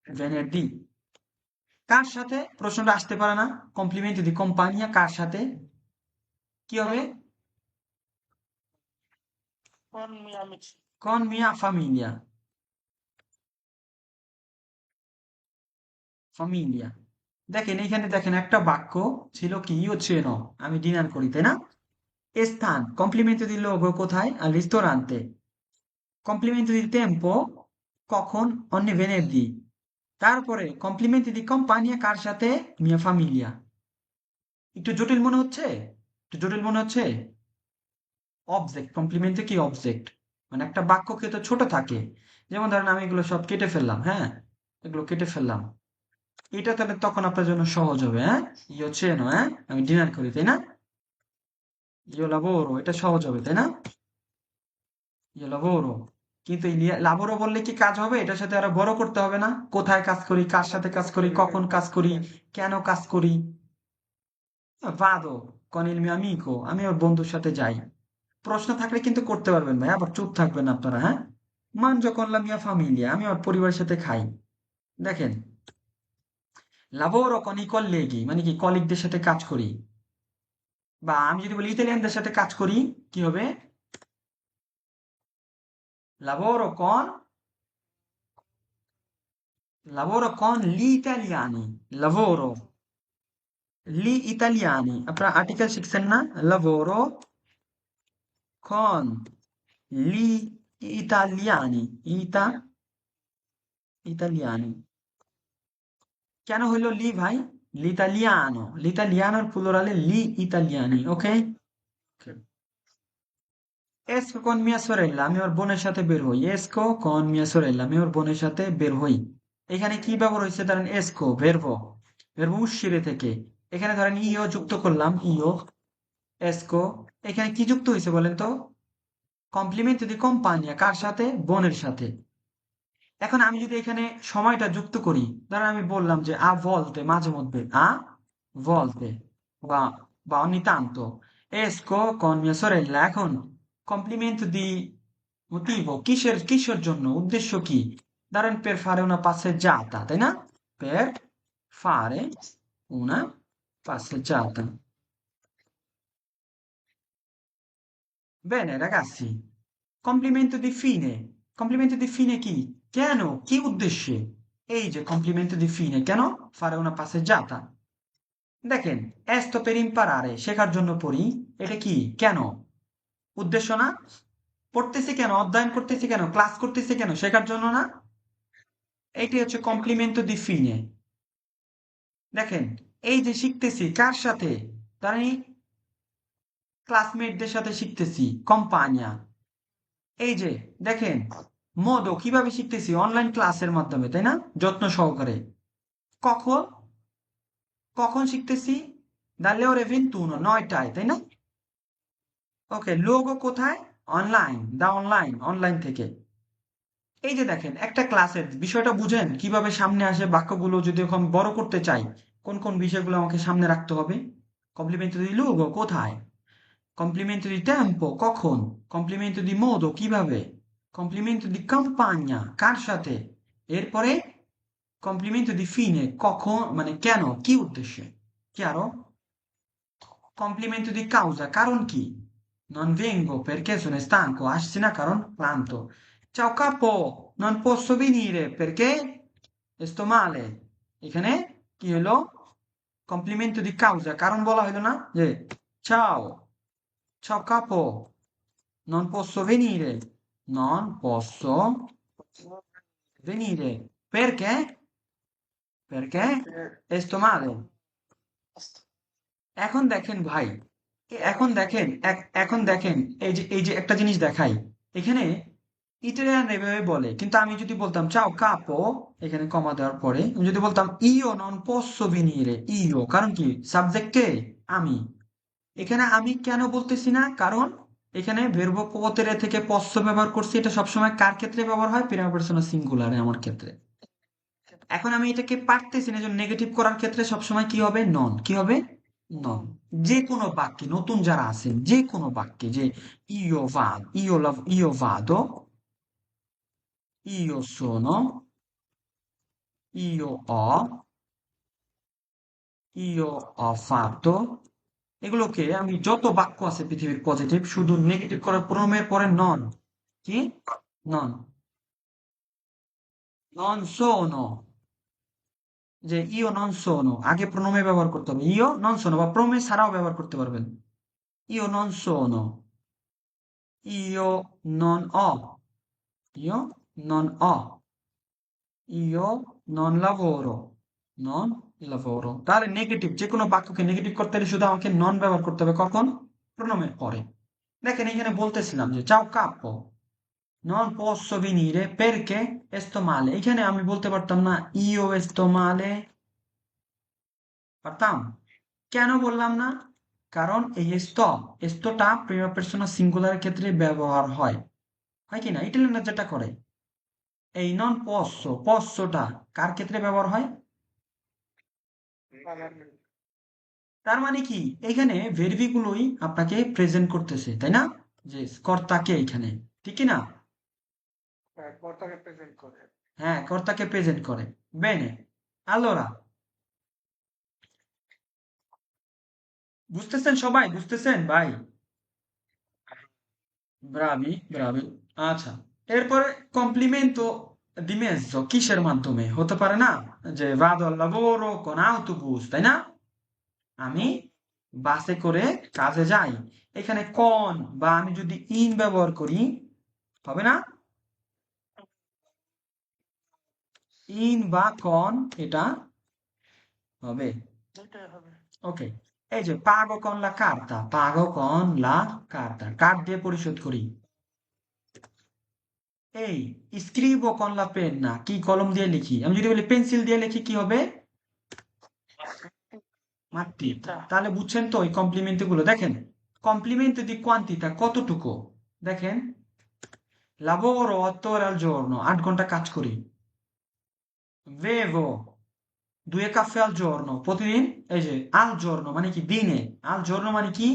venerdì। কার সাথে, প্রশ্নটা আসতে পারে না, কমপ্লিমেন্ট দি কোম্পানিয়া, কার সাথে, কি হবে? con mia famiglia, famiglia। দেখেন এখানে, দেখেন একটা বাক্য ছিল কি io ceno, আমি ডিনার করি, তাই না? স্থান, কমপ্লিমেন্ট di luogo, কোথায়? al ristorante। Complement di tempo, কখন? ogni venerdì। তারপরে কমপ্লিমেন্ট দি কোম্পানিয়া, কার সাথে? mia famiglia। একটু জটিল মনে হচ্ছে? একটু জটিল মনে হচ্ছে? অবজেক্ট, কমপ্লিমেন্টে কি অবজেক্ট, মানে একটা বাক্য তো ছোট থাকে। যেমন ধরেন আমি এগুলো সব কেটে ফেললাম, হ্যাঁ, এগুলো কেটে ফেললাম, এটা তাহলে তখন আপনার জন্য সহজ হবে। হ্যাঁ, io ceno, হ্যাঁ, আমি ডিনার করি, তাই না? io lavoro, এটা সহজ হবে, তাই না? io lavoro। কিন্তু এই লাবোরও বললে কি কাজ হবে? এটার সাথে আরো বড় করতে হবে না? কোথায় কাজ করি, কার সাথে কাজ করি, কখন কাজ করি, কেন কাজ করি। vado con il mio amico, আমি ওর বন্ধুর সাথে যাই। প্রশ্ন থাকলে কিন্তু করতে পারবেন ভাই, আবার চুপ থাকবেন আপনারা, হ্যাঁ। mangio con la mia famiglia, আমি আমার পরিবারের সাথে খাই। দেখেন, lavoro con i colleghi, মানে কি কলিগদের সাথে কাজ করি। বা আমি যদি বলি ইতালিয়ানদের সাথে কাজ করি, কি হবে? lavoro con, lavoro con gli italiani, lavoro gli italiani, আপনারা আর্টিকেল শিখছেন না? lavoro con gli italiani, italiani। কেন হইলো লি ভাই? l'italiano, l'italianoর প্লুরালে লি ইতালিয়ানি, ওকে। esco con mia sorella, আমি ওর বোনের সাথে বের হই, esco con mia sorella, আমি ওর বোনের সাথে বের হই। এখানে কি ব্যবহার হয়েছে ধরেন এসকো ভেরবো উসিরে থেকে এখানে ধরেন ইও যুক্ত করলাম ইও এসকো এখানে কি যুক্ত হয়েছে বলেন তো কমপ্লিমেন্ট দি কোম্পানিয়া কার সাথে বোনের সাথে এখন আমি যদি এখানে সময়টা যুক্ত করি ধরেন আমি বললাম যে আ ভলতে মাঝে মধ্যে আ ভলতে বা বা ogni tanto esco con mia sorella এখন কমপ্লিমেন্ট দি মোটিভো কিসের জন্য উদ্দেশ্য কি ধরেন per fare una passeggiata তাই না per fare una passeggiata bene ragazzi কমপ্লিমেন্ট দি ফিনে কমপ্লিমেন্ট দি ফিনে কি কেন কি উদ্দেশ্যে এই যে কমপ্লিমেন্ট দি ফিনে কেন fare una passeggiata দেখেন esto per imparare শেখার জন্য পড়ি এটা কি কেন উদ্দেশ্য না পড়তেছি কেন অধ্যয়ন করতেছি কেন ক্লাস করতেছি কেন শেখার জন্য না এটি হচ্ছে কমপ্লিমেন্ট দি ফিনে দেখেন এই যে শিখতেছি কার সাথে তার ক্লাসমেটদের সাথে শিখতেছি কোম্পানিয়া এই যে দেখেন মোদো কিভাবে শিখতেছি অনলাইন ক্লাসের মাধ্যমে তাই না যত্ন সহকারে কখন কখন শিখতেছি dalle ore 21 9টায় তাই না ওকে লোগো কোথায় অনলাইন অনলাইন থেকে এই যে দেখেন একটা ক্লাসের বিষয়টা বুঝেন কিভাবে সামনে আসে বাক্যগুলো যদি এখন বড় করতে চাই কোন কোন বিষয়গুলো আমাকে সামনে রাখতে হবে কমপ্লিমেন্ট দি লোগো কোথায় কমপ্লিমেন্ট দি টেম্পো কখন কমপ্লিমেন্ট দি মোদো কিভাবে কমপ্লিমেন্ট দি কাম্পাগনা কার সাথে এরপরে কমপ্লিমেন্ট দি ফিনে কখন মানে কেন কি উদ্দেশ্যে chiaro কমপ্লিমেন্ট দি কাউজা কারণ কি non vengo perché sono stanco আসছি না কারণ ক্লান্ত ciao capo non posso venire perché sto male এখানে কি হলো কমপ্লিমেন্ট দি কাউজা কারণ বলা হলো না যে ciao ciao capo non posso venire non posso venire perché perché sto male এখন দেখেন ভাই এখন দেখেন এই যে একটা জিনিস দেখাই এখানে ইটালিয়ান এভাবে বলে কিন্তু আমি যদি বলতাম চাও কাপো এখানে কমা দেওয়ার পরে আমি যদি বলতাম ইও নন পোsso venire ইও কারণ কি সাবজেক্ট কে আমি এখানে আমি কেন বলতেছি না কারণ এখানে ভের্ব পোতেরে থেকে posso ব্যবহার করছি এটা সবসময় কার ক্ষেত্রে ব্যবহার হয় প্রিমা পার্সোনা সিঙ্গুলারে আমার ক্ষেত্রে এখন আমি এটাকে পারতেছি না যে নেগেটিভ করার ক্ষেত্রে সবসময় কি হবে নন কি হবে নন যে কোনো বাক্যে নতুন যারা আছেন যে কোনো বাক্যে যে io vado io sono io ho io ho fatto এগুলোকে আমি যত বাক্য আছে পৃথিবীর পজিটিভ শুধু নেগেটিভ করার প্রোনোমের পরে নন কি নন নন sono যে ইও নন সোনো আগে প্রণমে ব্যবহার করতে হবে ইও নন সোনো বা প্রণমে ছাড়াও ব্যবহার করতে পারবেন ইও নন সোনো ইও নন ho io non ho io non lavoro non lavoro তাহলে নেগেটিভ যে কোনো বাক্যকে নেগেটিভ করতে হলে শুধু আমাকে নন ব্যবহার করতে হবে কখন প্রণমের পরে দেখেন এখানে বলতেছিলাম যে ciao capo non posso venire perché sto male এখানে আমি বলতে পারতাম না io sto male পারতাম কেন বললাম না কারণ এই স্তটা প্রিমা পার্সোনা সিঙ্গুলারের ক্ষেত্রে ব্যবহার হয় হয় কি না ইটালিয়ানরা যেটা করে এই নন পস্সটা কার ক্ষেত্রে ব্যবহার হয় তার মানে কি এখানে ভেরবিগুলোই আপনাকে প্রেজেন্ট করতেছে তাই না যে কর্তাকে এখানে ঠিক কি না কর্তাকে প্রেজেন্ট করে হ্যাঁ কর্তাকে প্রেজেন্ট করে বেনে allora বুঝতেছেন সবাই বুঝতেছেন ভাই ব্রাভি আচ্ছা এরপরে কমপ্লিমেন্টো di mezzo কিসের মাধ্যমে হতে পারে না যে vado al lavoro con autobus তাই না আমি বাসে করে কাজে যাই এখানে কোন বা আমি যদি ইন ব্যবহার করি হবে না ইন বা কোন এটা হবে ওকে এই যে pago con la carta pago con la carta card দিয়ে পরিশোধ করি এই স্ক্রিবো con la penna কি কলম দিয়ে লিখি, আমি যদি বলি পেন্সিল দিয়ে লিখি কি হবে? মাত্রি। তাহলে বুঝছেন তো এই কমপ্লিমেন্ট গুলো দেখেন, কমপ্লিমেন্ট দি কোয়ান্টিটা কতটুকু দেখেন, lavoro 8 ore al giorno 8 ঘন্টা কাজ করি, bevo 2 caffè al giorno প্রতিদিন, এই যে al giorno মানে কি দিনে, al giorno মানে কি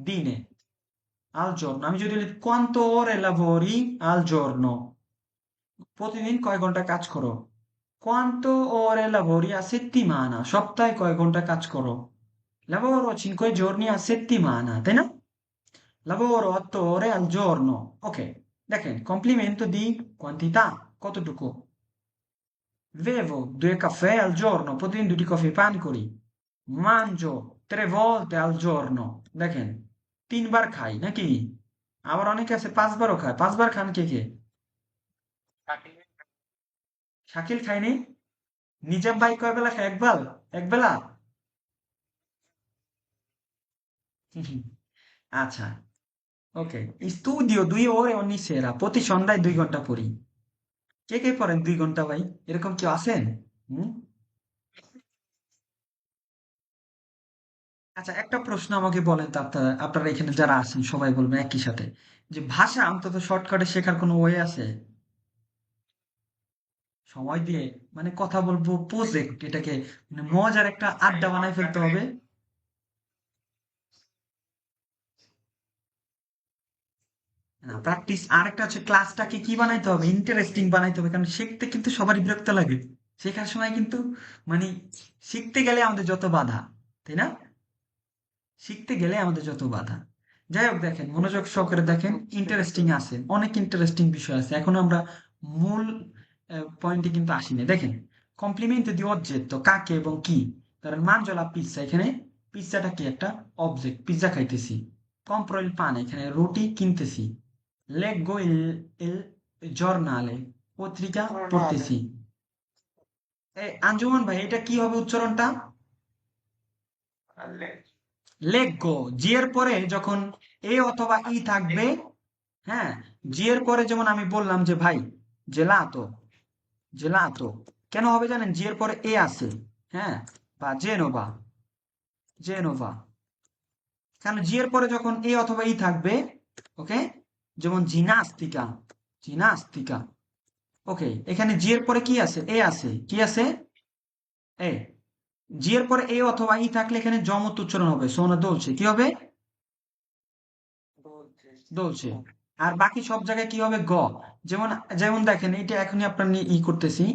দিনে, al giorno আমি যদি বলি quanto ore lavori al giorno প্রতিদিন কয় ঘন্টা কাজ করো, quanto ore lavori a settimana সপ্তাহে কয় ঘন্টা কাজ করো, lavoro 5 giorni a settimana, তাই না? lavoro 8 ore al giorno, ok, দেখেন কমপ্লিমেন্ট দি quantità কতটুকু, bevo 2 caffè al giorno প্রতিদিন 2টি কফি পান করি, mangio 3 volte al giorno দেখেন 3 বার খাই নাকি, আবার অনেকে আছে 5বারও খায়, 5বার খান কে কে? শাকিল খায়নি? নিজাম ভাই কয় বেলা খায়? একবেলা? একবেলা? আচ্ছা, ওকে। স্টুডিও 2 ore ogni sera প্রতি সন্ধ্যায় 2 ঘন্টা পড়ি। কে কে পড়েন 2 ঘন্টা ভাই? এরকম কেউ আছেন? হুম? আচ্ছা, একটা প্রশ্ন আমাকে বলেন তো, আপনারা আপনারা এখানে যারা আছেন সবাই বলবেন একই সাথে, যে ভাষা অন্তত শর্টকাটে শেখার কোনো ওয়ে আছে? সময় দিয়ে মানে কথা বলবো, প্রজেক্ট এটাকে মানে মজার একটা আড্ডা বানায় ফেলতে হবে। না, প্র্যাকটিস। আরেকটা হচ্ছে ক্লাসটাকে কি বানাইতে হবে, ইন্টারেস্টিং বানাইতে হবে, কারণ শিখতে কিন্তু সবারই বিরক্ত লাগে, শেখার সময় কিন্তু মানে শিখতে গেলে আমাদের যত বাধা, তাই না? শিখতে গেলে আমাদের যত বাধা। যাই হোক, দেখেন মনোযোগ সহকারে দেখেন, ইন্টারেস্টিং আছে, অনেক ইন্টারেস্টিং বিষয় আছে, এখন আমরা মূল পয়েন্টে কিন্তু আসিনি। দেখেন কমপ্লিমেন্ট দি অবজেক্ট তো কাকে এবং কি, ধরেন মানজলা পিৎজা, এখানে পিৎজাটা কি একটা অবজেক্ট, পিৎজা খাইতেছি। compro il pane এখানে রুটি কিনতেছি। leggo il giornale পত্রিকা পড়তেছি। আঞ্জুমান ভাই এটা কি হবে উচ্চারণটা? লেগ্গো। জি এর পরে যখন এ অথবা ই থাকবে, হ্যাঁ, জি এর পরে যেমন আমি বললাম যে ভাই জেলাতো, জেলাতো কেন হবে জানেন? জি এর পরে এ আছে, হ্যাঁ, বা জেনোভা, জেনোভা, কারণ জি এর পরে যখন এ অথবা ই থাকবে, ওকে, যেমন জিনাস্তিকা, জিনাস্তিকা, ওকে, এখানে জি এর পরে কি আছে? এ আছে, কি আছে? এ। জি এর পরে এ অথবা ই থাকলে এখানে জমত উচ্চারণ হবে, সোনা দোলছে, কি হবে? দোলছে। আর বাকি সব জায়গায় কি হবে? গ। যেমন, যেমন দেখেন এটা এখনই আপনার নিয়ে ই করতেছি।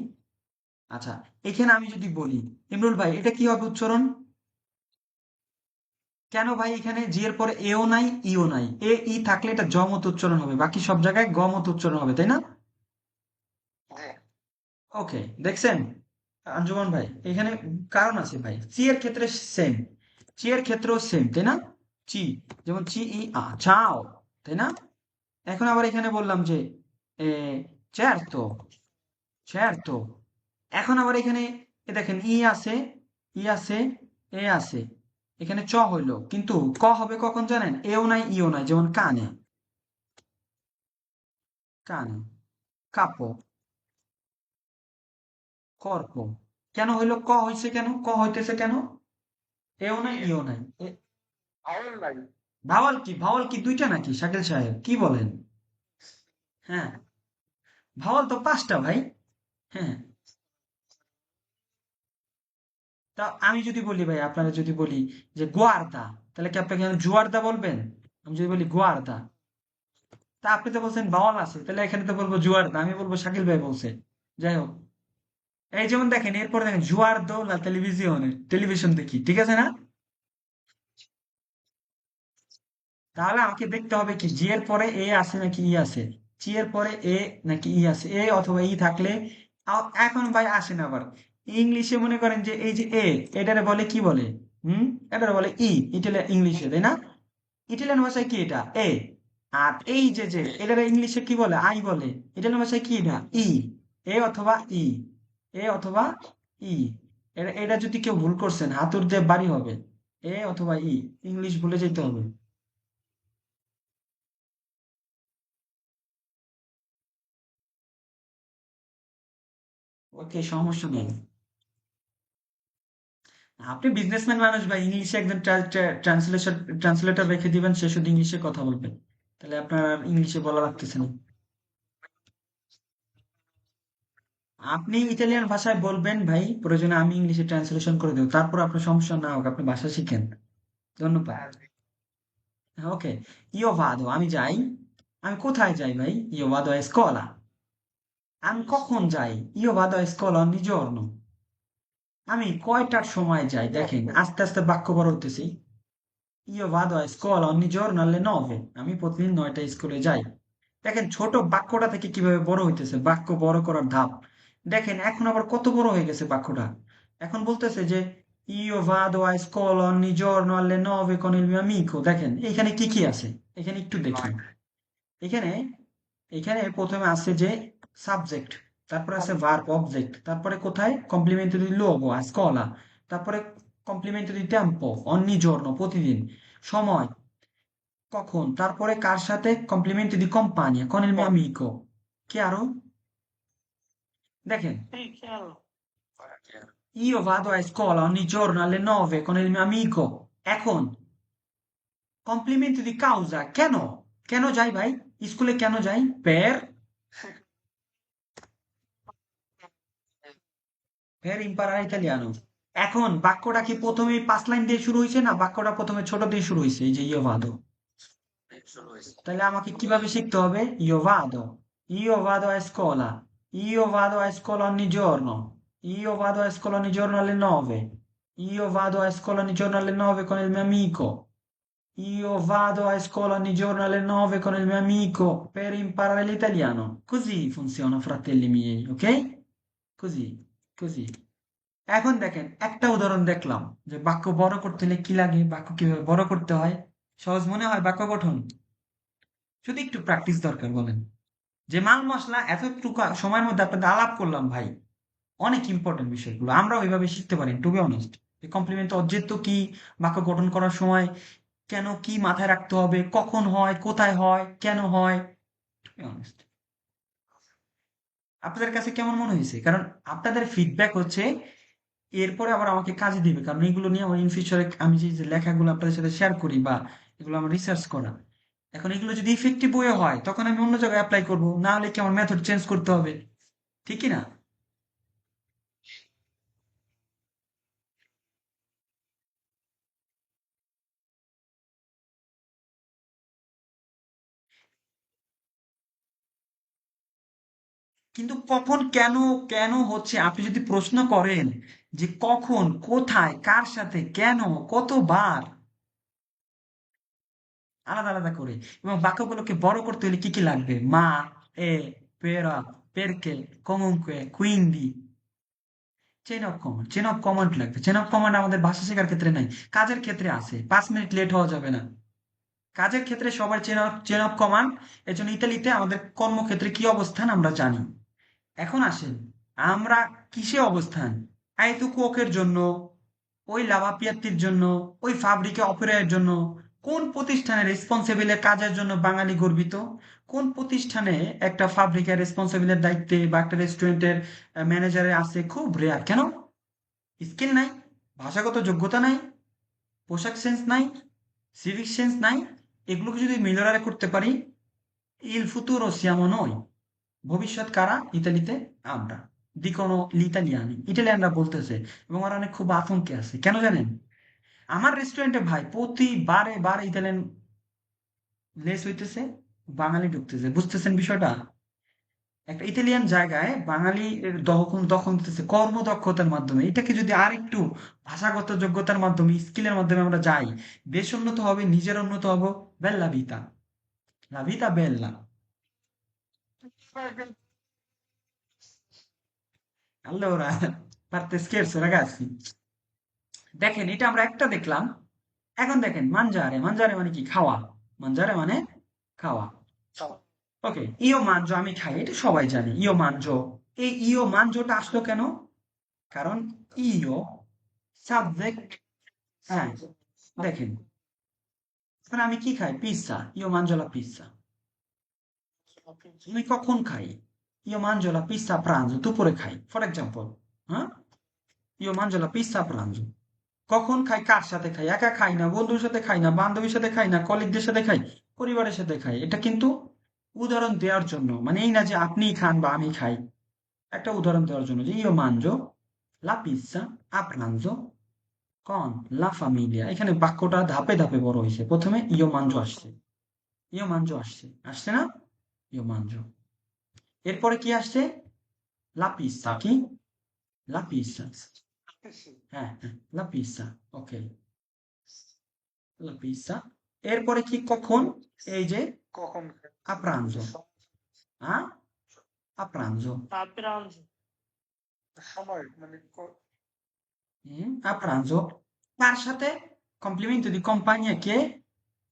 আচ্ছা, এখানে আমি যদি বলি ইমরুল ভাই এটা কি হবে উচ্চারণ? কেন ভাই? এখানে জি এর পরে এও নাই, ইও নাই, এ ই থাকলে এটা জ মত উচ্চারণ হবে, বাকি সব জায়গায় গ মত উচ্চারণ হবে, তাই না? ওকে, দেখছেন আঞ্জুমান ভাই, এখানে কারণ আছে ভাই, চি এর ক্ষেত্রে সেম, চি এর ক্ষেত্রেও সেম, তাই না? চি, যেমন চি ই আ চাও, তাই না? এখন আবার এখানে বললাম যে এ certo, certo, এখন আবার এখানে এ দেখেন ই আছে, ই আছে, এ আছে, এখানে চ হইলো, কিন্তু ক হবে কখন জানেন? এও নাই, ইও নাই, যেমন কানে, কানে, কাপো, কর্প, কেন হইলো? ক হইছে কেন? ক হইতেছে কেন? এও নাই, ইও নাই, ভাওয়াল কি, ভাওয়াল কি দুইটা নাকি শাকিল সাহেব, কি বলেন? হ্যাঁ, ভাওয়াল তো 5টা ভাই। হ্যাঁ, তা আমি যদি বলি ভাই, আপনারা যদি বলি যে গোয়ার্দা, তাহলে কি আপনাকে আমি জুয়ার্দা বলবেন? আমি যদি বলি গোয়ার্দা, তা আপনি তো বলছেন ভাওয়াল আছে, তাহলে এখানে তো বলবো জুয়ার্দা, আমি বলবো শাকিল ভাই বলছে। যাই হোক, এই যেমন দেখেন এরপরে দেখেন জুয়ার্দো লা টেলিভিশনে, টেলিভিশন দেখি, ঠিক আছে না? তাহলে আমাকে দেখতে হবে কি জি এর পরে এ আছে নাকি ই আছে, জি এর পরে এ নাকি ই আছে, এ অথবা ই থাকলে এখন ভাই আসেন আবার ইংলিশে, মনে করেন যে এই যে এ, এটারে বলে কি বলে? হুম, এটারে বলে ই, ইটালিয়ান ইংলিশে, তাই না? ইটালিয়ান ভাষায় কি এটা? এ। আর এই যে যে এটারে ইংলিশে কি বলে? আই বলে। ইটালিয়ান ভাষায় কি এটা? ই। এ অথবা ই, এ অথবা ই, এটা এটা যদি কেউ ভুল করছেন হাতুড় দিয়ে বাড়ি হবে, এ অথবা ই, ইংলিশ ভুলে যেতে হবে। ওকে, সমস্যা নেই। আপনি বিজনেসম্যান মানুষ ভাই, ইংলিশে একজন ট্রান্সলেটর রেখে দিবেন, সে শুধু ইংলিশে কথা বলবেন, তাহলে আপনার আর ইংলিশে বলা লাগতেছে না। আপনি ইতালিয়ান ভাষায় বলবেন ভাই, প্রয়োজনে আমি ইংলিশে ট্রান্সলেশন করে দেবো, তারপর আপনার সমস্যা না হোক, আপনি ভাষা শিখেন। ধন্যবাদ। ওকে, ইও ভাদো, আমি যাই। আমি কোথায় যাই ভাই? ইও ভাদো a scuola। আমি কখন যাই? ইও ভাদো a scuola ogni giorno। আমি কয়টার সময় যাই? দেখেন, আস্তে আস্তে বাক্য বড় হতেছি। ইও ভাদো a scuola ogni giorno alle 9। আমি প্রতিদিন 9টায় স্কুলে যাই। দেখেন ছোট বাক্যটা থেকে কিভাবে বড় হইতেছে, বাক্য বড় করার ধাপ। দেখেন এখন আবার কত বড় হয়ে গেছে বাক্যটা। এখন বলতেছে যে io vado a scuola ogni giorno alle 9 con il mio amico। দেখেন এখানে কি কি আছে, এখানে একটু দেখেন। এখানে এখানে প্রথমে আছে যে সাবজেক্ট, তারপরে আছে ভার্ব অবজেক্ট, তারপরে কোথায় কমপ্লিমেন্টো দি luogo a scuola, তারপরে কমপ্লিমেন্টো দি tempo ogni giorno প্রতিদিন, সময় কখন, তারপরে কার সাথে কমপ্লিমেন্টো দি compagnia con il mio amico। chiaro? দেখেন, io vado a scuola ogni giorno alle 9 con il mio amico। এখন কমপ্লিমেন্ট দি কাউজা, কেন, কেন যাই ভাই, স্কুলে কেন যাই? per imparare italiano। এখন বাক্যটা কি প্রথমেই 5 লাইন দিয়ে শুরু হয়েছে, না বাক্যটা প্রথমে ছোট দিয়ে শুরু হয়েছে, এই যে ইয়ো ভাদো? শুরু হয়েছে। তাহলে আমাকে কিভাবে শিখতে হবে? io vado a scuola, io vado a scuola ogni giorno, io vado a scuola ogni giorno alle 9, io vado a scuola ogni giorno alle 9 con il mio amico, io vado a scuola ogni giorno alle 9 con il mio amico per imparare l'italiano। Così funziona, fratelli miei, ok? così così। এখন দেখেন একটা উদাহরণ দেখলাম যে বাক্য বড় করতে হলে কি লাগে, বাক্য কিভাবে বড় করতে হয়। সহজ মনে হয় বাক্য গঠন? শুধু একটু প্র্যাকটিস দরকার। বলেন, যে মাল মশলা এতটুকু সময়ের মধ্যে আপনাদের আলাপ করলাম ভাই, অনেক ইম্পর্টেন্ট বিষয়গুলো আমরা ওইভাবে শিখতে পারি, to be honest. Complement object কি, বাক্য গঠন করার সময় কেন, কি মাথায় রাখতে হবে, কখন হয়, কোথায় হয়, কেন হয়, টু বি অনেস্ট। আপনাদের কাছে কেমন মনে হয়েছে? কারণ আপনাদের ফিডব্যাক হচ্ছে এরপরে আবার আমাকে কাজে দিবে, কারণ এগুলো নিয়ে আমার ইন ফিউচারে আমি যে লেখাগুলো আপনাদের সাথে শেয়ার করি বা এগুলো আমার রিসার্চ করা, এখন এগুলো যদি ইফেক্টিভ ওয়ে হয় তখন আমি অন্য জায়গায় অ্যাপ্লাই করবো, না হলে কি আমার মেথড চেঞ্জ করতে হবে, ঠিক কি না? কিন্তু কখন, কেন, কেন হচ্ছে, আপনি যদি প্রশ্ন করেন যে কখন, কোথায়, কার সাথে, কেন, কতবার, আলাদা আলাদা করে, এবং বাক্যগুলোকে বড় করতে হলে কি কি লাগবে? মা, এ, পেরা, পেরকে, comunque, quindi। Chain of command লাগবে। চেন অফ কমান্ড আমাদের ভাষা শেখার ক্ষেত্রে নাই, কাজের ক্ষেত্রে আছে। 5 মিনিট লেট হওয়া যাবে না। কাজের ক্ষেত্রে সবার চেন অফ কমান্ড। এর জন্য ইতালিতে আমাদের কর্মক্ষেত্রে কি অবস্থান আমরা জানি। এখন আসেন, আমরা কিসে অবস্থান? আইতু কুকের জন্য, ওই লাভাপিয়াত্তির জন্য, ওই ফাব্রিকে অপেরায়ের জন্য, কোন প্রতিষ্ঠানে রেসপন্সিবলের কাজের জন্য বাঙালি গর্বিত? কোন প্রতিষ্ঠানে একটা ফাব্রিকার রেসপন্সিবলের দায়িত্বে বা একটা রেস্টুরেন্টের ম্যানেজারে আছে? খুব রেয়ার। কেন? স্কিল নাই, ভাষাগত যোগ্যতা নাই, পোশাক সেন্স নাই, সিভিক সেন্স নাই। এগুলোকে যদি মিলিয়নারে করতে পারি, ইল ফুতুরো সিয়ামো noi। ভবিষ্যৎ কারা ইতালিতে? আমরা। দিকোনো লিতালিয়ানি, ইটালিয়ানরা বলতেছে, এবং ওরা অনেক খুব আতঙ্কে আছে। কেন জানেন? আমার রেস্টুরেন্টে ভাই প্রতিবারে বারে ইতালিয়ান লেস হইতেছে, বাঙালি ঢুকতেছে। বুঝতেছেন বিষয়টা? একটা ইতালিয়ান জায়গায় বাঙালি এর দখল দখল দিতেছে কর্মদক্ষতার মাধ্যমে। এটাকে যদি আর একটু ভাষাগত যোগ্যতার মাধ্যমে, স্কিলের মাধ্যমে আমরা যাই, দেশ উন্নত হবে, নিজের উন্নত হবো। বেল্লা ভিতা, লা Vita বেল্লা। Allora, parte scherzo ragazzi। দেখেন এটা আমরা একটা দেখলাম। এখন দেখেন মানজারে, মানজারে মানে কি? খাওয়া। মানজারে মানে খাওয়া। ওকে, ইও মানজো, আমি খাই, এটা সবাই জানে। ইও মানজো, এই ইও মানজোটা আসলো কেন? কারণ ইও সাবজেক্ট। হ্যাঁ, দেখেন, এখন আমি কি খাই? পিৎজা, ইও মানজো লা পিৎজা। আমি কখন খাই? io mangio la pizza a pranzo, দুপুরে খাই ফর এক্সাম্পল। হ্যাঁ, io mangio la pizza a pranzo, কখন খাই, কার সাথে খাই, একা খাই না, বন্ধুর সাথে খাই না, বান্ধবীর সাথে খাই না, কলিগদের সাথে খাই, পরিবারের সাথে খাই। এটা কিন্তু উদাহরণ দেওয়ার জন্য, মানে এই না যে আপনিই খান বা আমি খাই, একটা উদাহরণ দেওয়ার জন্য যে io mangio la pizza a pranzo con la famiglia। এখানে বাক্যটা ধাপে ধাপে বড় হয়েছে, প্রথমে io mangio আসছে, io mangio আসছে, আসছে না, io mangio, এরপরে কি আসছে, la pizza, কি, la pizza, হ্যাঁ হ্যাঁ, la pizza, ওকে, la pizza, এরপরে কি, কখন, এই যে কখন a pranzo, হ্যাঁ, a pranzo, সময় মানে a pranzo, কার সাথে, complemento di compagnia che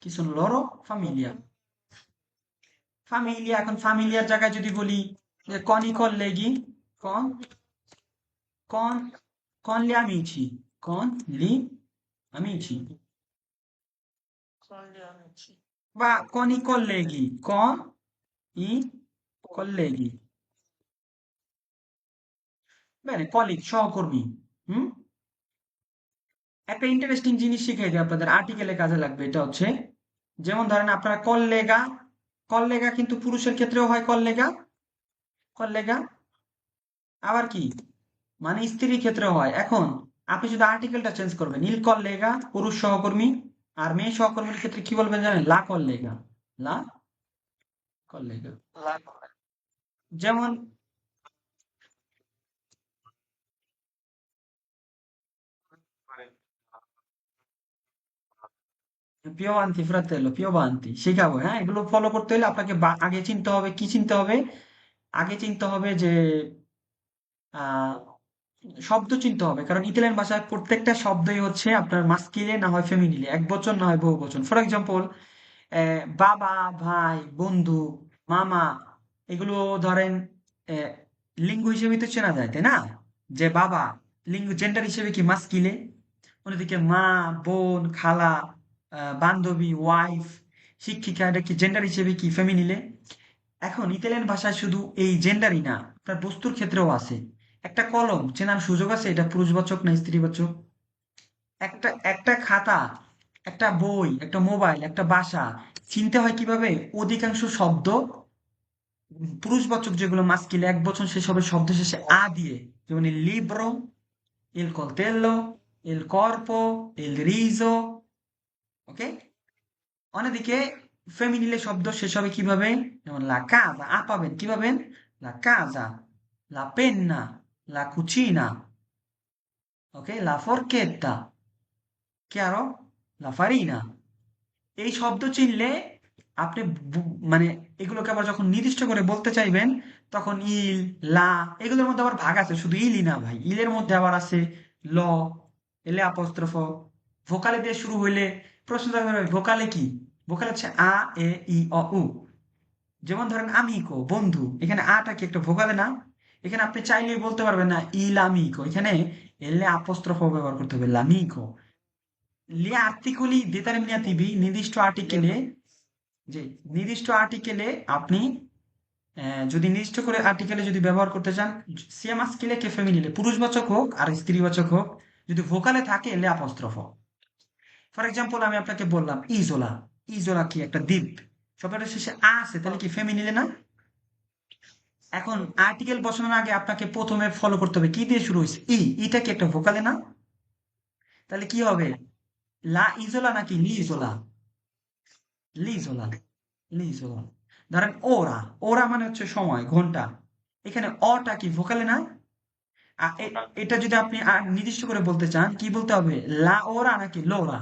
chi sono loro? Famiglia, famiglia, এখন familiar জায়গায় যদি বলি যে con i colleghi, con con con gli amici, con gli amici, বা con i colleghi, con i colleghi, bene, colleague, সহকর্মী। হুম, একটা interesting জিনিস শিখাই দিই আপনাদের, আর্টিকেলে কাজে লাগবে। এটা হচ্ছে, যেমন ধরেন আপনারা কল্লেগা, কল্লেগা কিন্তু পুরুষের ক্ষেত্রেও হয়, কল্লেগা, কল্লেগা, আবার কি, মানে স্ত্রীর ক্ষেত্রেও হয়। এখন আপনি শুধু আর্টিকেলটা চেঞ্জ করবেন, ইল কল্লেগা পুরুষ সহকর্মী, আর মেয়ে সহকর্মীর ক্ষেত্রে কি বলবেন জানেন, লা কল্লেগা, লা কল্লেগা। যেমন পিও আন্তি ফ্রাতেলো, পিও বান্তি শেখাবো, হ্যাঁ, এগুলো ফলো করতে হলে আপনাকে আগে চিনতে হবে, কি চিনতে হবে, আগে চিনতে হবে যে আহ শব্দ চিনতে হবে, কারণ ইতালিয়ান ভাষায় প্রত্যেকটা শব্দই হচ্ছে আপনার মাস্কিলে না হয় ফেমিনিলে, এক বচন না হয় বহু বচন। ফর এক্সাম্পল, বাবা, ভাই, বন্ধু, মামা, এগুলো ধরেন লিঙ্গ হিসেবে তো চেনা যায়, তাই না, যে বাবা লিঙ্গ জেন্ডার হিসেবে কি মাস্কিলে, অন্যদিকে মা, বোন, খালা, বান্ধবী, ওয়াইফ, শিক্ষিকা, এটা কি জেন্ডার হিসেবে কি ফেমিনিলে। এখন ইতালিয়ান ভাষায় শুধু এই জেন্ডারই না, তার বস্তুর ক্ষেত্রেও আছে। একটা কলম চেনার সুযোগ আছে, এটা পুরুষবাচক না স্ত্রীবাচক। একটা একটা খাতা, একটা বই, একটা মোবাইল, একটা বাসা চিনতে হয় কিভাবে, অধিকাংশ শব্দ পুরুষবাচক যেগুলো মাস্কিলে এক বচন সেসবের শব্দ শেষে আ দিয়ে, যেমন il libro, il coltello, il corpo, il riso, ওকে। অন্যদিকে ফেমিনিলে শব্দ শেষ হবে কিভাবে, যেমন la casa, আ পাবেন কিভাবে, la casa, la penna, la cucina, ওকে, la forchetta, chiaro, la farina। এই শব্দ চিনলে আপনি মানে এগুলোকে আবার যখন নির্দিষ্ট করে বলতে চাইবেন, তখন ইল, লা, এগুলোর মধ্যে আবার ভাগ আছে, শুধু ইলই না ভাই, ইলের মধ্যে আবার আছে ল, এলে অ্যাপোস্ট্রোফ, ভোকালে দিয়ে শুরু হইলে প্রশ্ন থাকবে ভাই, ভোকালে কি, ভোকাল হচ্ছে আ, এ, ই, অ, উ। যেমন ধরেন আমিকো, বন্ধু, এখানে আটা কি একটা ভোকালে না, এখানে আপনি চাইলেই বলতে পারবেন না ইল আমিকো, এখানে এলে অ্যাপোস্ট্রোফ ব্যবহার করতে হবে, লামিকো। লি আর্টিকলি ডিটারমিনেটিভি, নির্দিষ্ট আর্টিকেলে, যে নির্দিষ্ট আর্টিকেলে আপনি যদি নির্দিষ্ট করে আর্টিকেলে যদি ব্যবহার করতে চান, সিয়া মাস্কিলে কে ফেমিনিলে, পুরুষবাচক হোক আর স্ত্রীবাচক হোক, যদি ভোকালে থাকে এলে অ্যাপোস্ট্রোফ। ফর এক্সাম্পল আমি আপনাকে বললাম ইজোলা, ইজোলা কি একটা দ্বীপ, শব্দটা শেষে আ আছে, তাহলে কি ফেমিনিলে না। এখন আর্টিকেল বসানোর আগে আপনাকে প্রথমে ফলো করতে হবে কি দিয়ে শুরু হয়েছে, ইটা কি একটা ভোকালে না, তাহলে কি হবে, লা ইজোলা নাকি লি ইজোলা, লিজোলা, লিজোলা। ধরেন ওরা, ওরা মানে হচ্ছে সময়, ঘন্টা, এখানে অটা কি ভোকালে না। এটা যদি আপনি নির্দিষ্ট করে বলতে চান কি বলতে হবে, লা ওরা নাকি লোরা,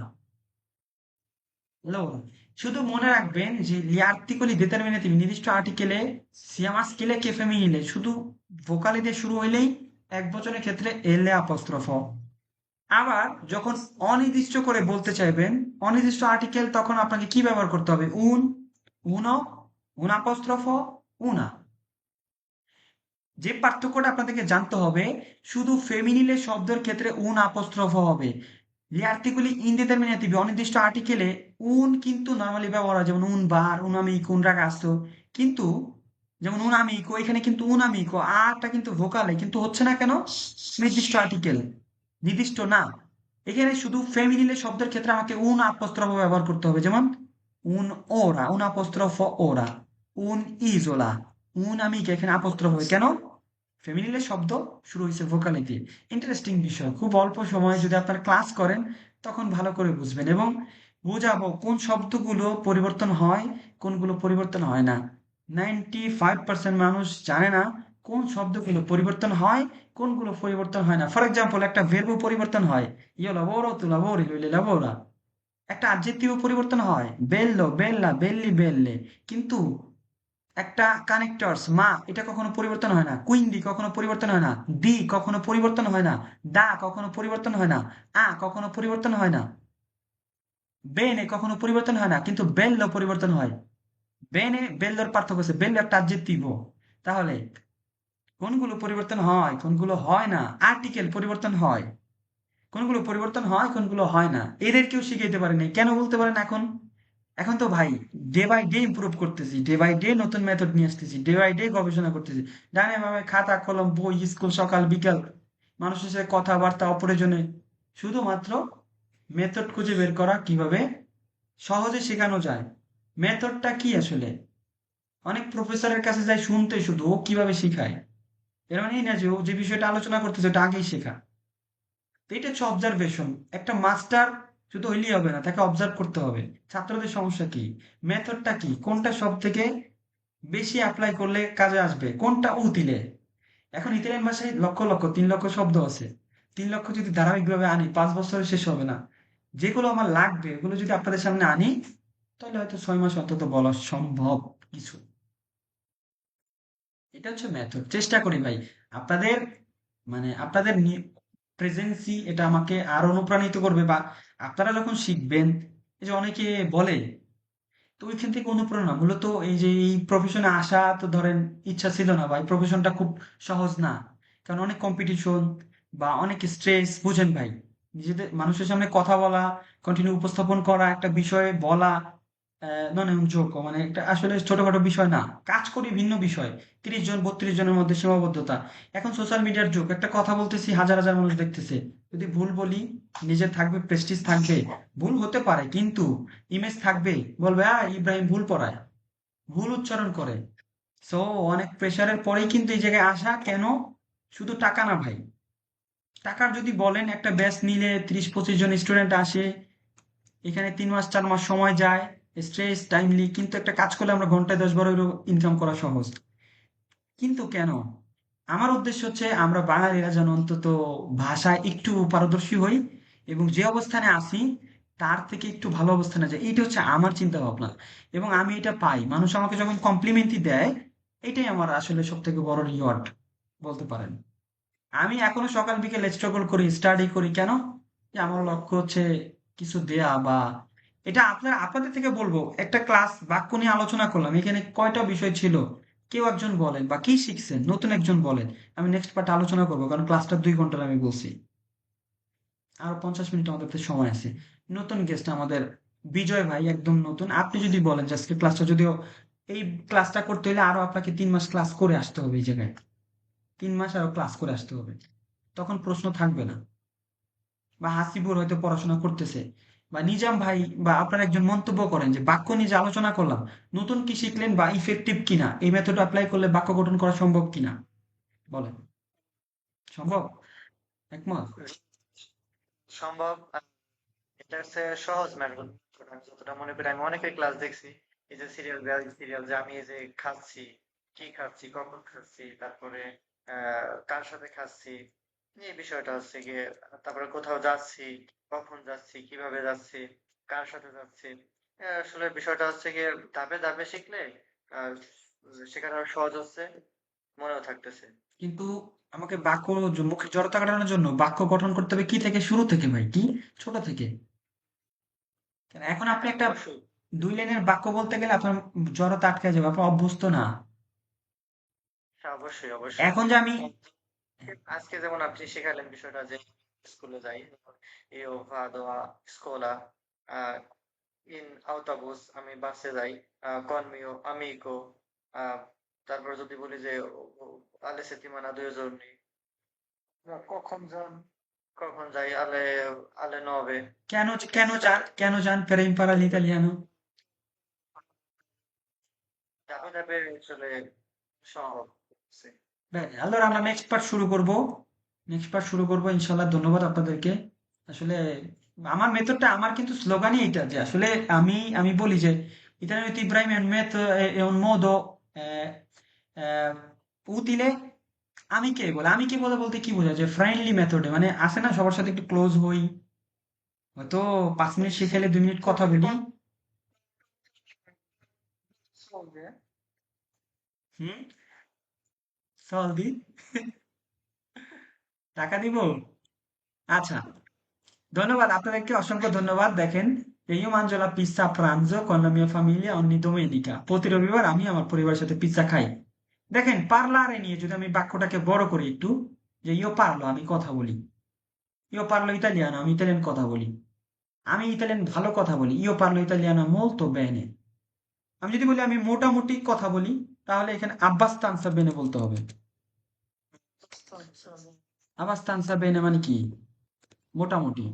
লোরা। শুধু মনে রাখবেন যে gli articoli determinativi নির্দিষ্ট আর্টিকেলে sia maschile che femminile শুধু ভোকালে দিয়ে শুরু হইলেই এক বচনের ক্ষেত্রে এলে অ্যাপোস্ট্রোফ। আবার যখন অনির্দিষ্ট করে বলতে চাইবেন, অনির্দিষ্ট আর্টিকেল, তখন আপনাকে কি ব্যবহার করতে হবে, উন, উনো, un apostrofo, una। যে পার্থক্যটা আপনাদেরকে জানতে হবে, শুধু ফেমিনিলে শব্দের ক্ষেত্রে উন আপস্ট্রফ হবে, gli articoli indeterminativi অনির্দিষ্ট আর্টিকেলে উন কিন্তু নরমালি ব্যবহার হয়, যেমন un bar, un amico, un ragazzo, কিন্তু যেমন un amico, এখানে কিন্তু un amico আটা কিন্তু ভোকালে, কিন্তু হচ্ছে না কেন? নির্দিষ্ট আর্টিকেল, নির্দিষ্ট না। এখানে শুধু ফেমিনিলে শব্দের ক্ষেত্রে আমাকে un apostrophe ব্যবহার করতে হবে, যেমন un ora, un apostrophe ora, un isola, un amica, এখানে apostrophe হবে কেন? ফেমিনিলে শব্দ শুরু হয়েছে ভোকালে দিয়ে। ইন্টারেস্টিং বিষয়, খুব অল্প সময়ে যদি আপনার ক্লাস করেন তখন ভালো করে বুঝবেন এবং বোঝাবো কোন শব্দগুলো পরিবর্তন হয়, কোনগুলো পরিবর্তন হয় না। 95% মানুষ জানে না কোন শব্দগুলো পরিবর্তন হয়, কোনগুলো পরিবর্তন হয় না। ফর এক্সাম্পল, একটা ভের্ব পরিবর্তন হয়, ইয়ো লাবোরো তু লাবোরি লইলে লাবোরা। একটা অ্যাডজেক্টিভ পরিবর্তন হয়, বেল্লো বেল্লা বেল্লি বেল্লে, কিন্তু একটা কানেক্টরস মা, এটা কখনো পরিবর্তন হয় না। কুইন্ডি কখনো পরিবর্তন হয় না। দি কখনো পরিবর্তন হয় না। দা কখনো পরিবর্তন হয় না। কখনো পরিবর্তন হয় না। বেনে কখনো পরিবর্তন হয় না, কিন্তু বেল্লো পরিবর্তন হয়। বেনে বেল্লোর পার্থক্য আছে, বেল্লো একটা অ্যাডজেক্টিভ। তাহলে কোনগুলো পরিবর্তন হয়, কোনগুলো হয় না? আর্টিকেল পরিবর্তন হয়, কোনগুলো পরিবর্তন হয়, কোনগুলো হয় না। এদের কেউ শিখাইতে পারেনি, কেন বলতে পারেন এখন? এখন তো ভাই ডে বাই ডে ইমপ্রুভ করতেছি, ডে বাই ডে নতুন মেথড নিয়ে আসতেছি, ডে বাই ডে গবেষণা করতেছি। ডানে বামে খাতা কলম বই, স্কুল সকাল বিকাল, মানুষের সাথে কথাবার্তা অপ্রয়োজনে, শুধুমাত্র মেথড খুঁজে বের করা কিভাবে সহজে শেখানো যায়। মেথডটা কি আসলে? অনেক প্রফেসরের কাছে যাই শুনতে, শুধু ও কিভাবে শেখায়, এর মানে এই না যে ও যে বিষয়টা আলোচনা করতেছে ওটা আগেই শেখা। তো এটা হচ্ছে অবজারভেশন। একটা মাস্টার শুধু হইলেই হবে না, তাকে অবজার্ভ করতে হবে ছাত্রদের সমস্যা কি, মেথডটা কি, কোনটা সব থেকে বেশি অ্যাপ্লাই করলে কাজে আসবে, কোনটা দিলে। এখন ইতালিয়ান ভাষায় লক্ষ লক্ষ 3 লক্ষ শব্দ আছে। 3 লক্ষ যদি ধারাবাহিকভাবে আনি 5 বছরে শেষ হবে না। যেগুলো আমার লাগবে ওগুলো যদি আপনাদের সামনে আনি, তাহলে হয়তো 6 মাস অন্তত বলা সম্ভব কিছু। এটা হচ্ছে মেথড। চেষ্টা করি ভাই আপনাদের, মানে আপনাদের প্রেজেন্সি এটা আমাকে আরো অনুপ্রাণিত করবে, বা আপনারা যখন শিখবেন, এই যে অনেকে বলে, তো ওইখান থেকে অনুপ্রেরণা মূলত এই যে এই প্রফেশনে আসা, তো ধরেন ইচ্ছা ছিল না, বা এই প্রফেশনটা খুব সহজ না, কারণ অনেক কম্পিটিশন বা অনেক স্ট্রেস, বুঝেন ভাই। নিজেদের মানুষের সামনে কথা বলা, কন্টিনিউ উপস্থাপন করা, একটা বিষয়ে বলা, নন এমন যোগ্য, মানে একটা আসলে ছোটখাটো বিষয় না। কাজ করি ভিন্ন বিষয়, 30 জন 32 জনের মধ্যে সীমাবদ্ধতা। এখন সোশ্যাল মিডিয়ার যুগ, একটা কথা বলতেছি হাজার হাজার মানুষ দেখতেছে, যদি ভুল বলি নিজের থাকবে প্রেস্টিজ থাকবে, ভুল হতে পারে কিন্তু ইমেজ থাকবে, বলবে ইব্রাহিম ভুল পড়ায়, ভুল উচ্চারণ করে। সো অনেক প্রেশারের পরেই কিন্তু এই জায়গায় আসা। কেন? শুধু টাকা না ভাই। টাকার যদি বলেন, একটা ব্যাচ নিলে 30-25 জন স্টুডেন্ট আসে, এখানে 3 মাস 4 মাস সময় যায়, স্ট্রেস টাইমলি, কিন্তু একটা কাজ করলে আমরা ঘন্টায় 10-12 ইউরো ইনকাম করা সহজ। কিন্তু কেন? আমার উদ্দেশ্য হচ্ছে আমরা বাঙালিরা যেন অন্তত ভাষায় একটু পারদর্শী হই, এবং যে অবস্থানে আছি তার থেকে একটু ভালো অবস্থানে যাই, এইটা হচ্ছে আমার চিন্তা ভাবনা। এবং আমি এটা পাই, মানুষ আমাকে যখন কমপ্লিমেন্টই দেয়, এটাই আমার আসলে সব থেকে বড় রিওয়ার্ড বলতে পারেন। আমি এখনো সকাল বিকেল স্ট্রাগল করি, স্টাডি করি, কেন? যে আমার লক্ষ্য হচ্ছে কিছু দেয়া, বা এটা আপনাদের থেকে বলবো, একটা ক্লাস বাক্য নিয়ে আলোচনা করলাম, এখানে কয়টা বিষয় ছিল, কেউ একজন বলেন, বা কি শিখছেন নতুন একজন বলেন। আমি নেক্সট পার্টে আলোচনা করবো, কারণ ক্লাসটা 2 ঘন্টার আমি বলছি। আরো 50 মিনিট আমাদের হাতে সময় আছে। নতুন গেস্ট আমাদের বিজয় ভাই, একদম নতুন। আপনি যদি বলেন যে আজকে ক্লাসটা, যদিও এই ক্লাসটা করতে হলে আরো আপনাকে 3 মাস ক্লাস করে আসতে হবে, এই জায়গায় 3 মাস আরো ক্লাস করে আসতে হবে, তখন প্রশ্ন থাকবে না। বা হাসিবুর হয়তো পড়াশোনা করতেছে, বা নিজাম ভাই, বা আপনারা একজন মন্তব্য করেন যে বাক্য নিয়ে যে আলোচনা করলাম, নতুন কি শিখলেন, বা ইফেক্টিভ কিনা, এই মেথড অ্যাপ্লাই করলে বাক্য গঠন করা সম্ভব কিনা, বলেন। সম্ভব? একমত? সম্ভব। এটা হচ্ছে সহজ ম্যাথড। আমি যতটা মনে করি, আমি অনেকের ক্লাস দেখছি, এই যে সিরিয়াল বাই সিরিয়াল, যে আমি এই যে খাচ্ছি, কি খাচ্ছি, কখন খাচ্ছি, তারপরে কার সাথে খাচ্ছি, এই বিষয়টা হচ্ছে গিয়ে, তারপরে কোথাও যাচ্ছি, কখন যাচ্ছি, কিভাবে যাচ্ছি, কার সাথে যাচ্ছি। আসলে বিষয়টা হচ্ছে গিয়ে ধাপে ধাপে শিখলে আহ শেখাটা আরো সহজ হচ্ছে, মনেও থাকতেছে। কিন্তু আমাকে বাক্য মুখে জড়তা কাটানোর জন্য বাক্য গঠন করতে হবে কি থেকে, শুরু থেকে ভাই, কি ছোট থেকে। কেন এখন আপনি হ্যাঁ, একটা অবশ্যই। 2 লাইনের বাক্য বলতে গেলে আপনার জড়তা আটকে যাবে, আপনি অভ্যস্ত না। হ্যাঁ, অবশ্যই অবশ্যই। এখন যে আমি, আজকে যেমন আপনি শেখালেন বিষয়টা যে স্কুলে যাই, ইও vado a scuola, ah, in autobus, আমি বাসে যাই, con mio amico, আহ, তারপর যদি বলি যে alle settimana 2 giorni, কখন যান? কখন যাই alle 9, কেন যান per imparare l'italiano? ধাপে ধাপে আসলে সম্ভব। Sì. Bene, allora আমরা নেক্সট পার্ট শুরু করবো ইনশাল্লাহ। ধন্যবাদ আপনাদেরকে। আসলে আমার মেথডটা, আমার কিন্তু স্লোগানই এটা, যে আসলে আমি বলি যে Italiano with Ibrahim è un metodo, è un modo eh, eh, utile। আমি কে বলে বলতে কি বোঝায়, যে ফ্রেন্ডলি মেথডে, মানে আসে না সবার সাথে একটু ক্লোজ হই, হয়তো 5 মিনিট শিখাইলে 2 মিনিট কথা বলি। Soldi, eh? হুম, সলদি টাকা দিব। আচ্ছা, ধন্যবাদ আপনাদেরকে, অসংখ্য ধন্যবাদ। দেখেন, io mangio la pizza a pranzo con la mia famiglia ogni domenica। প্রতি রবিবার আমি আমার পরিবারের সাথে পিৎজা খাই। দেখেন, পার্লারে নিয়ে যদি আমি বাক্যটাকে বড় করি একটু, যে io parlo, আমি কথা বলি, io parlo italiano, আমি ইতালিয়ান কথা বলি, আমি ইতালিয়ান ভালো কথা বলি, io parlo italiano molto bene। আমি যদি বলি আমি মোটামুটি কথা বলি, তাহলে এখানে abbastanza bene বলতে হবে। abbastanza bene মানে কি? মোটামুটি।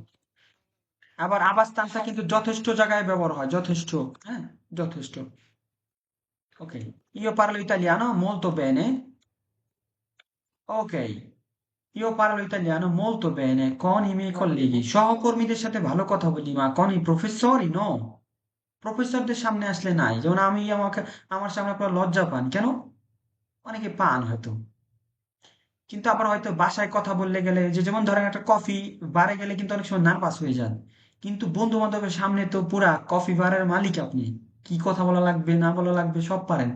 আবার abbastanza কিন্তু যথেষ্ট জায়গায় ব্যবহার হয়, যথেষ্ট। হ্যাঁ, যথেষ্ট। ওকে, io parlo italiano molto bene। Okay, io parlo italiano molto bene con i miei colleghi। সহকর্মীদের সাথে ভালো কথা বলি, মা con i professori no। প্রফেসরদের সামনে আসলে নাই। যেমন আমার সামনে আপনারা লজ্জা পান কেন? অনেকে পান হয়তো, কিন্তু আবার হয়তো বাসায় কথা বললে গেলে, যে যেমন ধরেন একটা কফি বারে গেলে কিন্তু অনেক সময় নার্ভাস হয়ে যান, কিন্তু বন্ধু বান্ধবের সামনে তো পুরা কফি বারের মালিক আপনি, কি কথা বলা লাগবে না বলা লাগবে সব পারেন।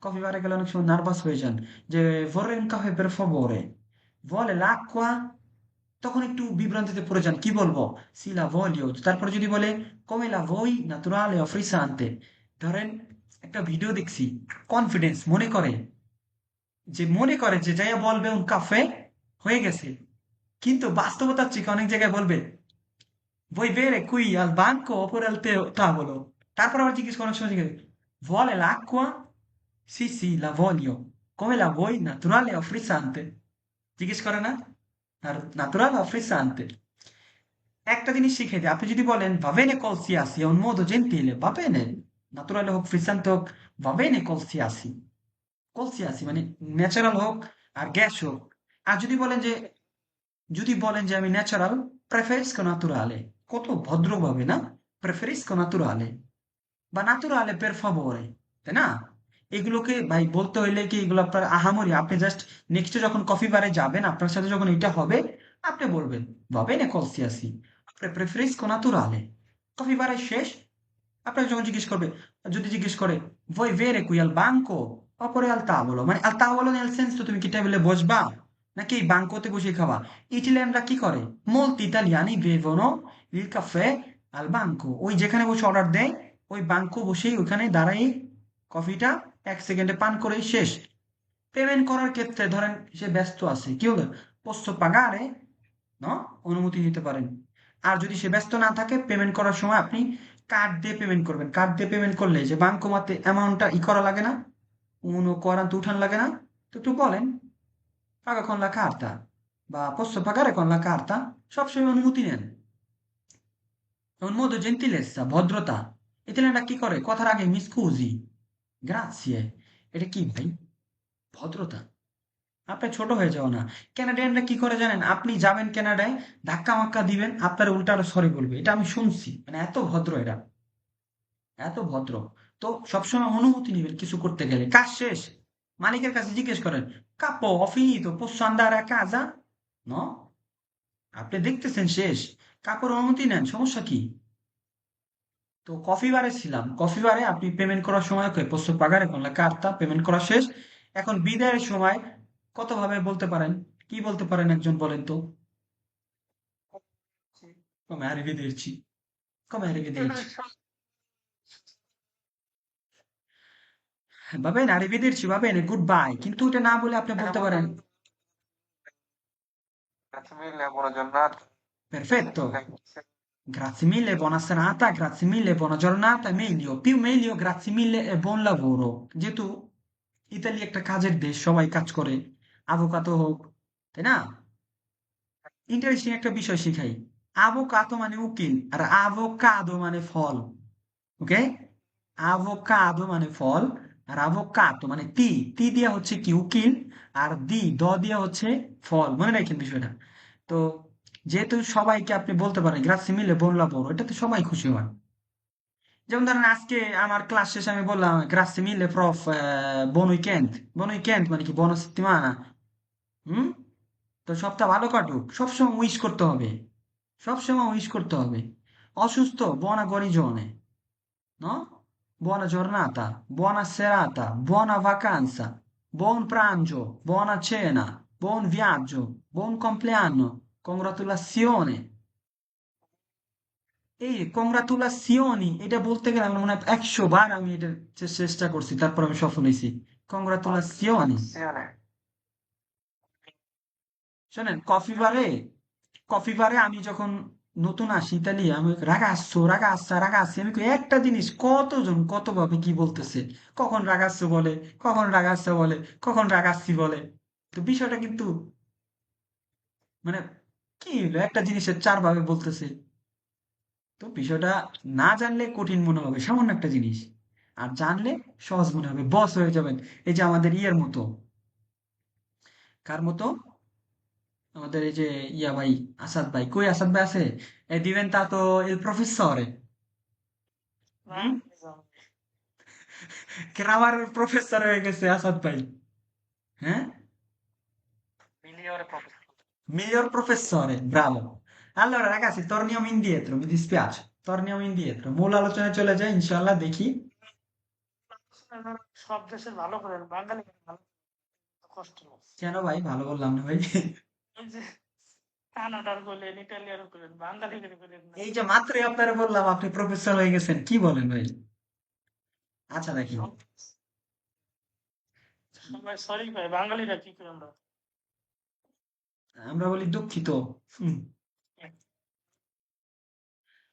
কফি বারে গেলে অনেক সময় নার্ভাস হয়ে যান, যে vorrei un caffè per favore, vuole l'acqua, তখন একটু বিভ্রান্তিতে পড়ে যান, কি বলবো, সি লা voglio। তারপরে যদি বলে come la vuoi, naturale o frizzante। ধরেন একটা ভিডিও দেখছি, কনফিডেন্স মনে করে যে যাইয়া বলবে un caffè, হয়ে গেছে। কিন্তু বাস্তবতার থেকে অনেক জায়গায় বলবে vuoi bere qui al banco oppure al tavolo। তারপর আবার জিজ্ঞেস করার সময় জিজ্ঞেস vuole l'acqua, sì sì la voglio, come la vuoi, naturale o frizzante। জিজ্ঞেস করে না, আর naturale o frizzante। একটা জিনিস শিখে দিই, আপনি যদি বলেন va bene qualsiasi, è un modo gentile, va bene, naturale হোক frizzante হোক, va bene qualsiasi। qualsiasi মানে ন্যাচারাল হোক আর গ্যাস হোক। আর যদি বলেন যে আমি ন্যাচারাল, preferisco naturale। কত ভদ্রভাবে না, preferisco naturale বা naturale per favore, তাই না? এগুলোকে ভাই বলতে হইলে কি এগুলো আপনার আহামরি? আপনি জাস্ট নেক্সটে যখন কফি বারে যাবেন, আপনার সাথে যখন এটা হবে, আপনি বলবেন va bene qualsiasi, preferisco naturale। Coffee বারে শেষ, আপনাকে যখন যদি জিজ্ঞেস করে vuoi bere qui al banco oppure al tavolo, মানে al tavolo nel senso তুমি কি টেবিলে বসবা নাকি এই বাঙ্কোতে বসে খাবা। ইটালিয়ানরা কি করে, molti italiani bevono il caffè al banco। ওই যেখানে বসে অর্ডার দেয়, ওই বাঙ্কো বসেই ওখানে দাঁড়াই কফিটা 1 সেকেন্ডে পান করেই শেষ। পেমেন্ট করার ক্ষেত্রে ধরেন সে ব্যস্ত আছে, কি হলো, posso pagare, no, অনুমতি নিতে পারেন। আর যদি সে ব্যস্ত না থাকে, পেমেন্ট করার সময় আপনি কার্ড দিয়ে পেমেন্ট করবেন। কার্ড দিয়ে পেমেন্ট করলে যে বাঙ্কোমাতে অ্যামাউন্টটা করা লাগে না, উনো কোয়ারান্তে উঠান লাগে না, তো একটু বলেন paga con la carta বা posso pagare con la carta, সবসময় অনুমতি নেন। è un modo gentilezza, ভদ্রতা। ইতালিয়ানরা কি করে, কথার আগে mi scusi, grazie। এটা কি ভাই, ভদ্রতা। আপনি ছোট হয়ে যাও না। ক্যানাডিয়ানরা কি করে জানেন, আপনি যাবেন কানাডায়, ধাক্কা মাক্কা দিবেন, আপনার উল্টা আরো সরি বলবে। এটা আমি শুনছি, মানে এত ভদ্র এরা, এত ভদ্র। তো সবসময় অনুমতি নেবেন কিছু করতে গেলে। কাজ শেষ, মালিকের কাছে জিজ্ঞেস করেন capo ho finito, posso andare a casa, no, আপনি দেখতেছেন শেষ, কাপড় অনুমতি নেন, সমস্যা কি? তো কফি বারে ছিলাম, কফি বারে আপনি পেমেন্ট করার সময় posso pagare con la carta, payment করা শেষ। এখন বিদায়ের সময় কত ভাবে বলতে পারেন, কি বলতে পারেন একজন বলেন তো? Sì. Come arrivederci, come arrivederci, va bene arrivederci, va bene goodbye, কিন্তু এটা না বলে আপনি বলতে পারেন Grazie mille, buona giornata. perfetto, grazie mille, buona serata, grazie mille, buona giornata, meglio, più meglio, grazie mille e buon lavoro। যেহেতু Italy একটা কাজের দেশ, সবাই কাজ করে, আভোকাতো হোক, তাই না? ইন্টারেস্টিং একটা বিষয় শিখাই। আভোকাতো মানে উকিল, আর আভোকাদো মানে ফল। ওকে, আভোকাদো মানে ফল, আর আভোকাতো মানে তি দিয়া হচ্ছে কি উকিল, আর দিয়া হচ্ছে ফল। মনে রাখেন বিষয়টা। তো যেহেতু সবাইকে আপনি বলতে পারেন গ্রাসি মিলে বুon lavoro, এটাতে সবাই খুশি হয়। যেমন ধরেন আজকে আমার ক্লাস শেষে আমি বললাম গ্রাসি মিলে proof, buon weekend। buon weekend মানে কি buona settimana। হুম, তো সপ্তাহ ভালো কাটুক, সবসময় উইশ করতে হবে, সবসময় উইশ করতে হবে। অসুস্থ buona guarigione, no? Buona giornata, buona serata, buona vacanza, buon pranzo, buona cena, buon viaggio, buon compleanno, congratulazione। এই কংগ্রাতুলাসিওনি এটা বলতে গেলে আমার মনে হয় 100 বার আমি এটা চেষ্টা করছি, তারপর আমি সফল হয়েছি। কংগ্রাতুলাসিওনি। Attenzione. শোনেন, কফি বারে আমি যখন নতুন আসি ইতালি, আমি রাগাচ্ছো রাগাচ্ছা রাগাচ্ছি, আমি কই একটা জিনিস, কতজন কতভাবে কি বলতেছে, কখন রাগাচ্ছো বলে, কখন রাগাচ্ছা বলে, কখন রাগাচ্ছি বলে। তো বিষয়টা কিন্তু মানে কি হলো, একটা জিনিসের 4 ভাবে বলতেছে। তো বিষয়টা না জানলে কঠিন মনে হবে সামান্য একটা জিনিস, আর জানলে সহজ মনে হবে, বস হয়ে যাবেন। এই যে আমাদের ইয়ের মতো, কার মতো, আমাদের এই যে ইয়া ভাই, আসাদ ভাই, কই আসাদ ভাই আছে? è diventato il professore, হুম? গ্রামারের প্রফেসর হয়ে গেছে আসাদ ভাই। হ্যাঁ, Migliore professore. miglior professore, bravo. Allora ragazzi, torniamo indietro, mi dispiace, torniamo indietro, মূল আলোচনায় চলে যাই ইনশাআল্লাহ, দেখি। সব দেশের ভালো করেন, বাঙালি ভালো কষ্ট হচ্ছে। কেন ভাই ভালো বললাম না ভাই? এই যে কানাডার বলেন, ইটালিয়ার বলেন, বাঙালি বলেন না। এই যে মাত্রই আপনারা বললাম আপনি প্রফেসর হয়ে গেছেন, কি বলেন ভাই? আচ্ছা দেখি, সব- সবাই সরি ভাই, বাঙালিরা কি করে আমরা? আমরা বলি দুঃখিত।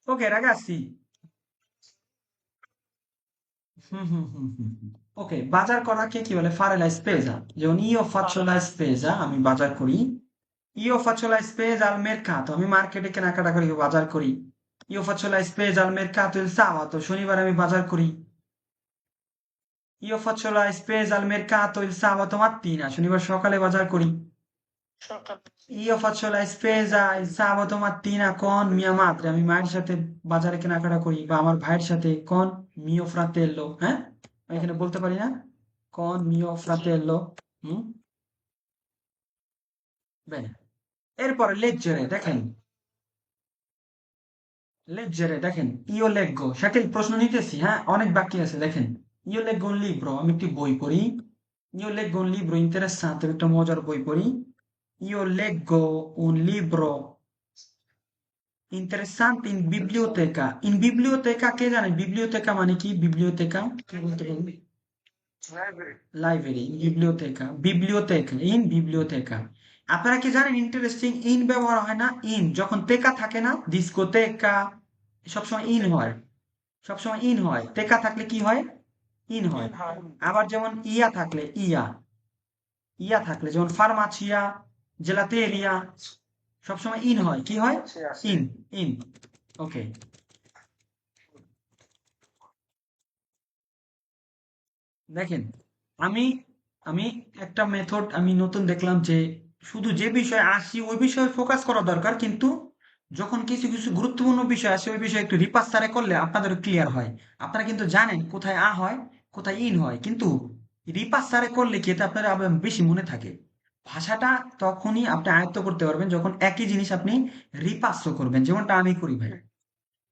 ওকে ragazzi, ওকে, বাজার করাকে কি বলে? ফারে লা স্পেসা। যেমন io faccio la spesa, আমি বাজার করি। io faccio la spesa al mercato, আমি মার্কেটে কেনাকাটা করি, বাজার করি। io faccio la spesa al mercato il sabato, শনিবার আমি বাজার করি। io faccio la spesa al mercato il sabato mattina, শনিবার সকালে বাজার করি। সরকার io faccio la spesa il sabato mattina con mia madre, আমি মায়ের সাথে বাজারে কেনাকাটা করি, বা আমার ভাইয়ের সাথে con mio fratello, হ্যাঁ? আমি এখানে বলতে পারি না? con mio fratello। হুম, bene। এরপরে leggere, দেখেন, leggere দেখেন, io leggo, শাকিল প্রশ্ন নিতেছি, হ্যাঁ, অনেক বাকি আছে, দেখেন। io leggo un libro, আমি একটি বই পড়ি। io leggo un libro interessante, আমি একটা মজার বই পড়ি। io leggo un libro interessante in biblioteca, in biblioteca কে জানে biblioteca মানে কি? biblioteca কি বলতে পারবেন? Library. লাইব্রেরি, বিবলিওতেকা, বিবলিওতেকা, ইন বিবলিওতেকা। আপনারা কি জানেন ইন্টারেস্টিং, ইন ব্যবহার হয় না, ইন যখন তেকা থাকে না, ডিস্কোতেকা, সবসময় ইন হয়, সবসময় ইন হয়। তেকা থাকলে কি হয়? ইন হয়। হয়। আবার যেমন ইয়া থাকলে, ইয়া, ইয়া থাকলে যেমন ফার্মাচিয়া, জেলাতেরিয়া, সবসময় ইন হয়, কি হয়? In, in. ওকে, দেখেন, আমি আমি একটা মেথড আমি নতুন দেখলাম যে শুধু যে বিষয়ে আসি ওই বিষয়ে ফোকাস করা দরকার, কিন্তু যখন কিছু কিছু গুরুত্বপূর্ণ বিষয় আসে ওই বিষয়ে একটু রিপাস সারে করলে আপনাদের ক্লিয়ার হয়। আপনারা কিন্তু জানেন কোথায় আ হয়, কোথায় ইন হয়, কিন্তু রিপাস সারে করলে কি এতে আপনার আবার বেশি মনে থাকে। ভাষাটা তখনই আপনি আয়ত্ত করতে পারবেন যখন একই জিনিস আপনি রিপাস্য করবেন, যেমনটা আমি করি ভাই।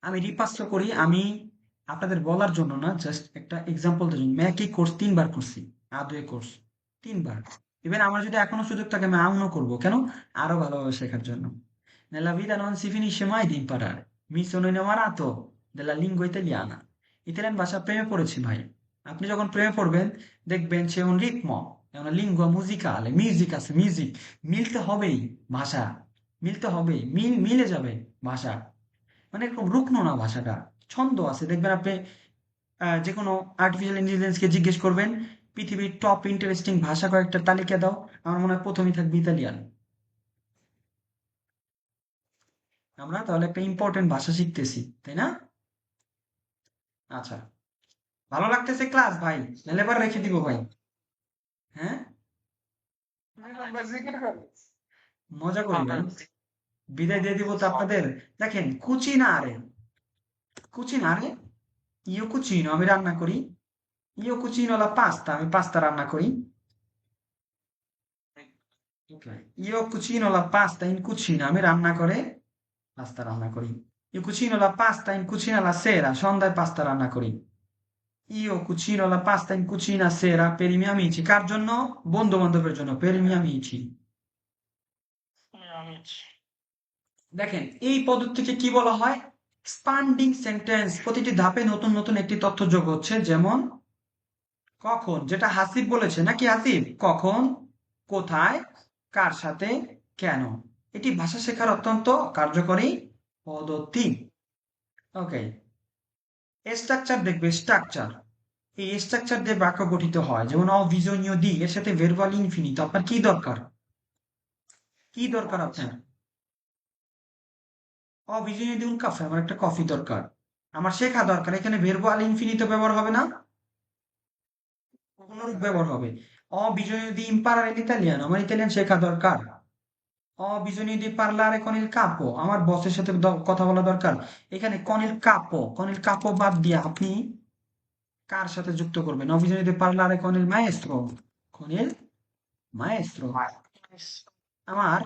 আমি রিপাস্য করি, আমি আপনাদের বলার জন্য না, জাস্ট একটা এক্সাম্পল দেওয়ার জন্য। আমি একই কোর্স 3 বার করছি, আদুয়ে কোর্স 3 বার। ইভেন আমার যদি এখনো সুযোগ থাকে আমি আউনও করবো, কেন? আরো ভালোভাবে শেখার জন্য। Nella vita non si finisce mai di imparare. Mi sono innamorato della lingua italiana. Italian ভাষা প্রেমে পড়েছি ভাই। আপনি যখন প্রেমে পড়বেন দেখবেন সে un ritmo, è una lingua musicale, music আছে, মিউজিক, মিলতে হবেই ভাষা, মিলতে হবেই, মিলে যাবে ভাষা। মানে এরকম রুগ্ন না ভাষাটা, ছন্দ আছে। দেখবেন আপনি যে কোনো আর্টিফিশিয়াল ইন্টেলিজেন্সকে জিজ্ঞেস করবেন পৃথিবীর টপ ইন্টারেস্টিং ভাষা কয়েকটা তালিকা দাও। আমার মনে হয় প্রথমেই থাকবে ইতালিয়ান। আমরা তাহলে একটা ইম্পর্টেন্ট ভাষা শিখতেছি, তাই না? আচ্ছা, ভালো লাগতেছে ক্লাস ভাই, নাহলে এবার রেখে দিব ভাই। হ্যাঁ, মজা করি ভাই, বিদায় দিয়ে দিব তো আপনাদের। দেখেন, কুচিনারে, কুচিনারে, ইও কুচিনো আমি রান্না করি, ইও কুচিনো লা পাস্তা আমি পাস্তা রান্না করি। ইও কুচিনো লা পাস্তা ইন কুচিনা আমি রান্না করে পাস্তা রান্না করি। ইও কুচিনো লা পাস্তা ইন কুচিনা লা সেরা সন্ধ্যায় পাস্তা রান্না করি। ইও cucino la pasta in cucina sera per i miei amici কার জন্য? বন্ধু বান্ধবের জন্য, per i miei amici। আমি দেখেন, এই পদ্ধতিকে কি বলা হয়? Expanding sentence. প্রতিটি ধাপে নতুন নতুন একটি তথ্য যোগ হচ্ছে। যেমন কখন, যেটা হাসিব বলেছে নাকি হাসিব, কখন, কোথায়, কার সাথে, কেন। এটি ভাষা শেখার অত্যন্ত কার্যকরী পদ্ধতি। ওকে, স্ট্রাকচার দেখবে, স্ট্রাকচার। এই স্ট্রাকচার দিয়ে বাক্য গঠিত হয়। যেমন অবিজনীয় দি, এর সাথে ভার্বাল ইনফিনিট। আপনার কি দরকার? কি দরকার আপনার? অবিজনীয় দি উন কাফে, আমার একটা কফি দরকার, আমার শেখা দরকার। এখানে ভার্বাল ইনফিনিট ব্যবহার হবে না, পুনরূপ ব্যবহার হবে। অবিজনীয় দি ইম্পারার ইতালিয়ান, আমার ইতালিয়ান শেখা দরকার। অবিজনীয় দি পার্লারে con il capo, আমার বসের সাথে কথা বলা দরকার। এখানে con il capo বাদ দিয়ে আপনি কার সাথে যুক্ত করবেন? অবিজনীয় দি পার্লারে con il maestro, con il maestro। আমার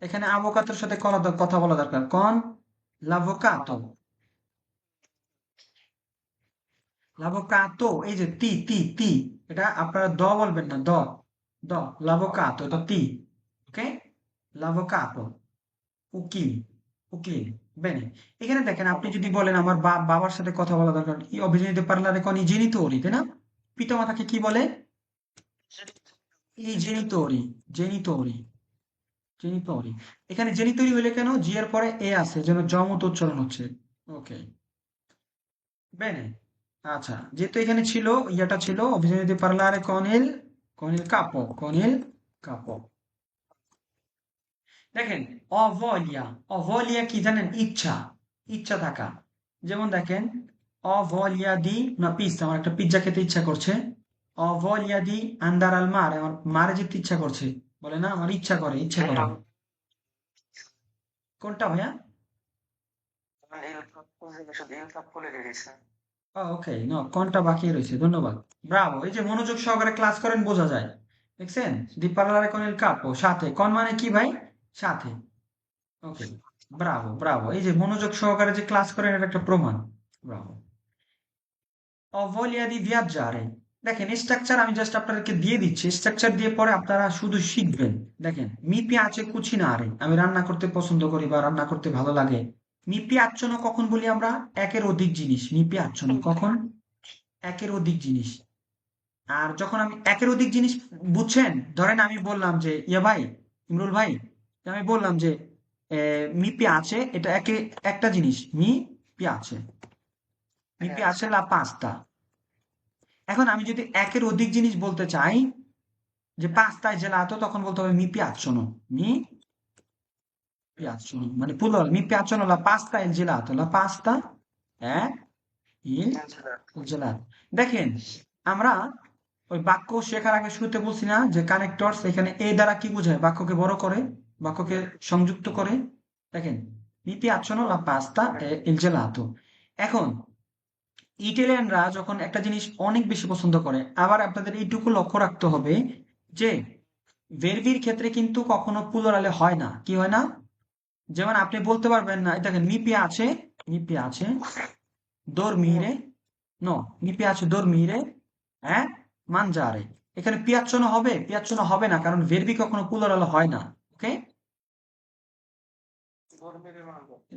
এখানে আভোকাতোর সাথে কথা বলা দরকার, con l'avvocato। l'avvocato, এই যে তি তি তি, এটা আপনারা দ বলবেন না, দ দ, l'avvocato এটা তি। ওকে, l'avvocato, উকিল, উকিল। বেনে, এখানে দেখেন, আপনি যদি বলেন আমার বাবার সাথে কথা বলা দরকার, ই অভিজনীতে পার্লারে con i genitori, তাই না? পিতামাতাকে কি বলে? i genitori, genitori, জেনিতরি। এখানে জেনিতরি হলে কেন? জি এর পরে এ আছে, যেন জমত উচ্চারণ হচ্ছে। ওকে, বেনে। আচ্ছা, যেহেতু এখানে ছিল, ইয়াটা ছিল অভিজনীতি di parlare con il capo, con il capo। দেখেন, অভলিয়া কি জানেন? ইচ্ছা, ইচ্ছা থাকা। যেমন দেখেন, অভলিয়া দি না পিজ্জা, আমার একটা পিজ্জা খেতে ইচ্ছা করছে। অভলিয়া দি আন্দার আল মারে, আমার মারে যেতে ইচ্ছা করছে, বলে না আমার ইচ্ছা করে, ইচ্ছা করে। কোনটা ভাইয়া? ওকে, না কোনটা বাকি রয়েছে, ধন্যবাদ। ব্রাভো, এই যে মনোযোগ সহকারে ক্লাস করেন বোঝা যায়। দেখছেন, দি পার্লারে con il capo, সাথে, কোন মানে কি ভাই? সাথে। ওকে, ব্রাভো ব্রাভো, এই যে মনোযোগ সহকারে যে ক্লাস করেন, এটা একটা প্রমাণ। Bravo. Ho voglia di viaggiare। দেখেন, স্ট্রাকচার আমি জাস্ট আপনাদেরকে দিয়ে দিচ্ছি, স্ট্রাকচার দিয়ে পরে আপনারা শুধু শিখবেন। দেখেন, মি পিয়াচে cucinare, আমি রান্না করতে পছন্দ করি বা রান্না করতে ভালো লাগে। মি piacciono কখন বলি আমরা? একের অধিক জিনিস। মি piacciono কখন? একের অধিক জিনিস। আর যখন আমি একের অধিক জিনিস, বুঝছেন? ধরেন আমি বললাম যে ইয়া ভাই, ইমরুল ভাই, আমি বললাম যে মি পিয়াচে, এটা একটা জিনিস, মি পিয়াচে, মি পিয়াচে লা পাস্তা। এখন আমি যদি একের অধিক জিনিস বলতে চাই, যে পাস্তায় জেলাতো, তখন বলতে হবে মি piacciono, মি piacciono, মানে plural, me piacciono la pasta e il gelato, la pasta e il gelato। দেখেন, আমরা ওই বাক্য শেখার আগে শুরুতে বলছি না যে কানেক্টরস, এখানে এ দ্বারা কি বোঝায়? বাক্যকে বড় করে, বাক্যকে সংযুক্ত করে। দেখেন, me piacciono la pasta e il gelato। এখন ইটালিয়ানরা যখন একটা জিনিস অনেক বেশি পছন্দ করে, আবার আপনাদের এইটুকু লক্ষ্য রাখতে হবে যে ভেরবির ক্ষেত্রে কিন্তু কখনো প্লুরালে হয় না। কি হয় না? যেমন আপনি বলতে পারবেন না, দেখেন, মি পিয়াছে dormire, নো, মি পিয়াছে dormire হ্যাঁ mangiare। এখানে পিয়াচ্ছনো হবে? পিয়াচ্ছনো হবে না, কারণ ভেরবি কখনো প্লুরালে হয় না। ওকে,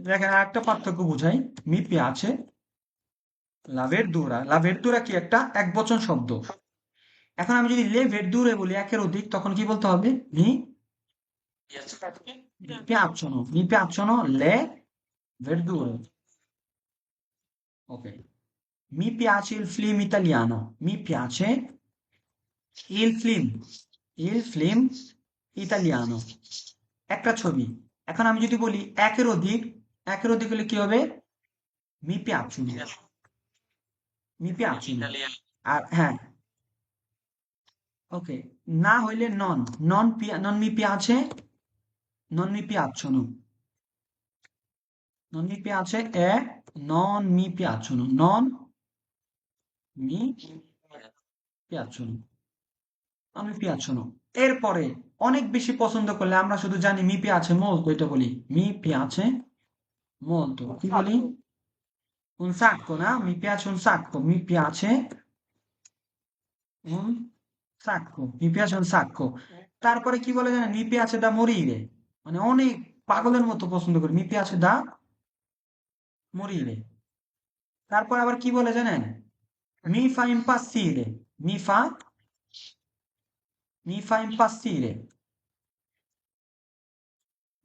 দেখেন আরেকটা পার্থক্য বুঝাই। মি পিয়াছে লা verdura কি? একটা একবচন শব্দ। এখন আমি যদি লে verdure বলি, একের অধিক, তখন কি বলতে হবে? mi piacciono le verdure। ওকে, mi piace il film italiano, mi piace il film italiano একটা ছবি। এখন আমি যদি বলি একের অধিক হলে কি হবে? mi piacciono mi piacciono ইটালিয়ান আর হ্যাঁ ওকে, না হইলে non mi piace non mi piacciono non mi piace e non mi piacciono non mi piacciono non mi piacciono এরপরে অনেক বেশি পছন্দ করলে আমরা শুধু জানি mi piace molto, এটা বলি mi piace molto, কি বলি? Un sacco, না? Mi piace un sacco, mi piace un sacco, mi piace un sacco। তারপরে কি বলে জানেন? Mi piace da morire, মানে অনেক পাগলের মতো পছন্দ করি। Mi piace da morire। তারপর আবার কি বলে জানেন? Mi fa impazzire, mi fa impazzire,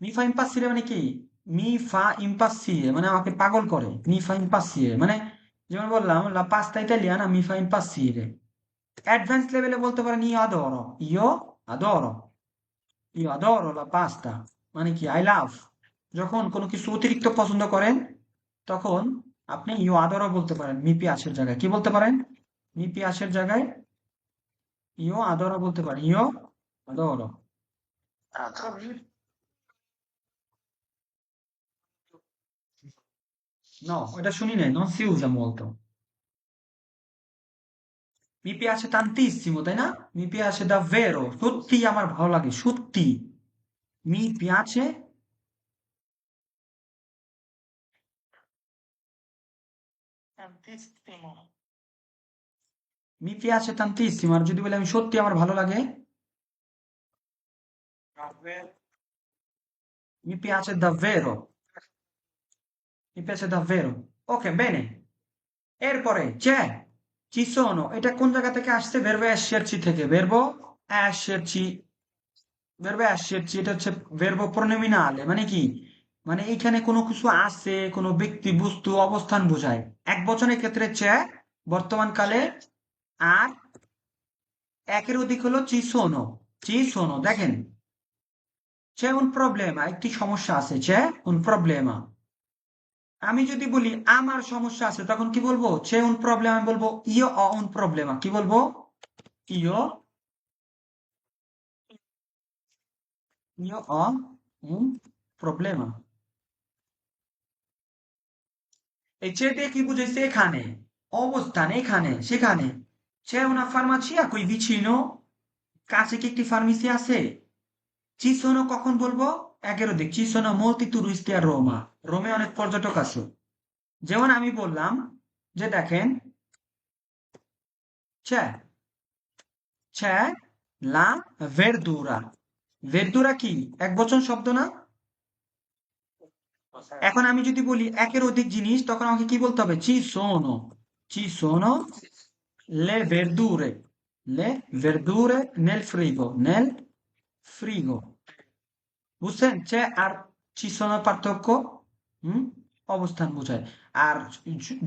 mi fa impazzire মানে কি? Mi fa impazzire মানে আমাকে পাগল করে। Mi fa impazzire মানে যেমন বললাম la pasta italiana mi fa impazzire। Advance লেভেলে বলতে পারেন adoro io adoro la pasta মানে কি আই লাভ। যখন কোনো কিছু অতিরিক্ত পছন্দ করেন তখন আপনি ইউ adoro বলতে পারেন মি পিয়াসের জায়গায়। কি বলতে পারেন? মি পিয়াসের জায়গায় ইউ adoro বলতে পারেন ইউ adoro। No, এটা শুনি নাই, non si usa molto। Mi piace tantissimo, তাই না? Mi piace davvero, সত্যি আমার ভালো লাগে, সত্যি। Mi piace tantissimo mi piace tantissimo আর যদি বলি আমি সত্যি আমার ভালো লাগে davvero mi piace davvero mi piace davvero। ওকে, bene। এরপরে ci sono, এটা কোন জায়গা থেকে আসছে? verbo esserci থেকে। esserci verbo esserci এটা হচ্ছে verbo pronominale মানে কি? মানে এইখানে কোনো কিছু আছে, কোনো ব্যক্তি বস্তু অবস্থান বোঝায়। এক বচনের ক্ষেত্রে বর্তমান কালে, আর একের অধিক হলো ci sono। দেখেন c'è un problema, একটি সমস্যা আছে, c'è un problema। আমি যদি বলি আমার সমস্যা আছে তখন কি বলবো? c'è un problema, আমি বলবো io ho un problema। কি বলবো? io ho un problema। এই c'è দিয়ে কি বুঝাইছে? এখানে, অবস্থান, এখানে, সেখানে। c'è una farmacia qui vicino, কাছে কি একটি ফার্মেসি আছে? ci sono কখন বলবো? একের অধিক, ci sono molti turisti a Roma, রোমে অনেক পর্যটক আছে। যেমন আমি বললাম যে দেখেন c'è la verdura। verdura কি এক বচন শব্দ না? এখন আমি যদি বলি একের অধিক জিনিস তখন আমাকে কি বলতে হবে? ci sono le verdure nel frigo। বুঝছেন? c'è আর ci sono পার্থক্য? হুম, অবস্থান বোঝায়। আর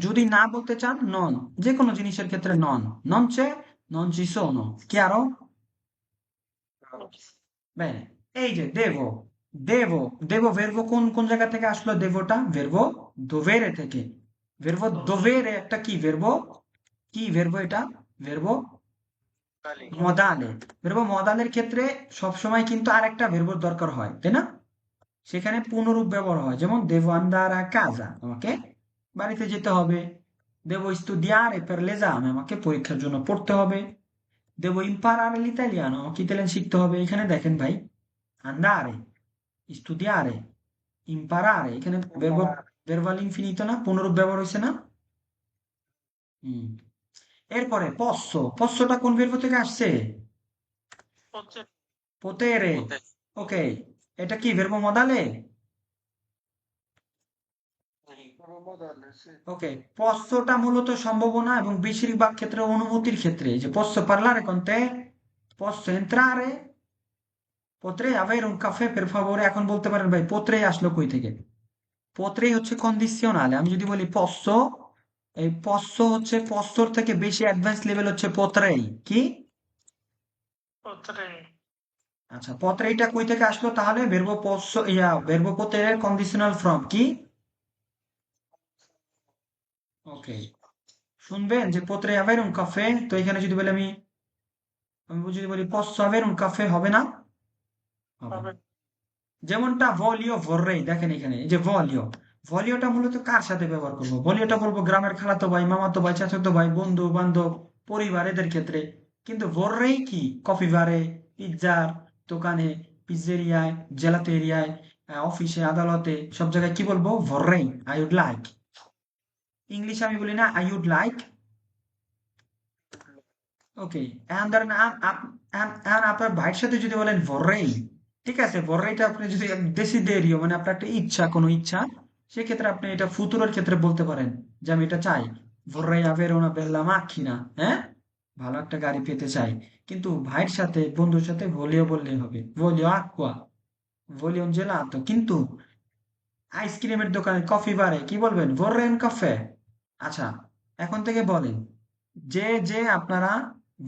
যদি না বলতে চান নন, যে কোনো জিনিসের ক্ষেত্রে non c'è non ci sono। chiaro? Bene, এই যে দেবো verbo কোন জায়গা থেকে আসলো? দেবোটা verbo dovere থেকে। verbo dovere একটা কি verbo? কি verbo এটা? verbo modale। verbo modaleর ক্ষেত্রে সবসময় কিন্তু আরেকটা verbo দরকার হয়, তাই না? সেখানে পুনরূপ ব্যবহার হয়। যেমন devo andare a casa, আমাকে বাড়িতে যেতে হবে। devo studiare per l'esame, আমাকে পরীক্ষার জন্য পড়তে হবে। devo imparare l'italiano, আমাকে ইতালিয়ান শিখতে হবে। এখানে দেখেন ভাই, andare, studiare, imparare, এখানে verbal infinito না, পুনরূপ ব্যবহার হয়েছে না? হুম। এরপরে পস্সটা কোন verbo থেকে আসছে? হচ্ছে potere। ওকে, এটা কি verbo modale? ওকে, পস্সটা মূলত সম্ভাবনা এবং বেশিরভাগ ক্ষেত্রে অনুমতির ক্ষেত্রে, যে posso parlare con te, posso entrare, potrei avere un caffè per favore। এখন বলতে পারেন ভাই potrei আসলো কই থেকে? potrei হচ্ছে কন্ডিশনালে। আমি যদি বলি posso, এই posso হচ্ছে possoর থেকে বেশি অ্যাডভান্স লেভেল হচ্ছে potrei। কি? potrei, আচ্ছা, পত্রেইটা কই থেকে আসলো তাহলে? verbo posso verbo potere conditional from কি? ওকে, শুনবেন যে potrei avere un caffè, তো এখানে যদি বলি আমি যদি বলি posso avere un caffè, হবে না? হবে না। vabbè, যেমনটা ভলিও vorrei, দেখেন এখানে এই যে ভলিওটা মূলত কার সাথে ব্যবহার করবো? ভলিওটা বলবো গ্রামের খালাতো ভাই, মামাতো ভাই, চাচাতো ভাই, বন্ধু বান্ধব, পরিবার, এদের ক্ষেত্রে। কিন্তু vorrei কি? কফি বারে, পিৎজার দোকানে, পিজ্জেরিয়ায়, জেলাতেরিয়ায়, অফিসে, আদালতে, সব জায়গায় কি বলবো? vorrei, I would like. ইংলিশে আমি বলি না আই উড লাইক। ওকে, এখন ধরেন এখন আপনার ভাইয়ের সাথে যদি বলেন vorrei, ঠিক আছে, vorreiটা আপনি যদি desiderio মানে আপনার একটা ইচ্ছা, কোনো ইচ্ছা, সেক্ষেত্রে আপনি এটা ফুতুরের ক্ষেত্রে বলতে পারেন যে আমি এটা চাই, vorrei avere una bella macchina, হ্যাঁ, ভালো একটা গাড়ি পেতে চাই। কিন্তু ভাইয়ের সাথে, বন্ধুর সাথে voglio বললেই হবে, voglio acqua, voglio un gelato। কিন্তু আইসক্রিমের দোকানে, কফি বারে কি বলবেন? vorrei un caffè। আচ্ছা, এখন থেকে বলেন যে আপনারা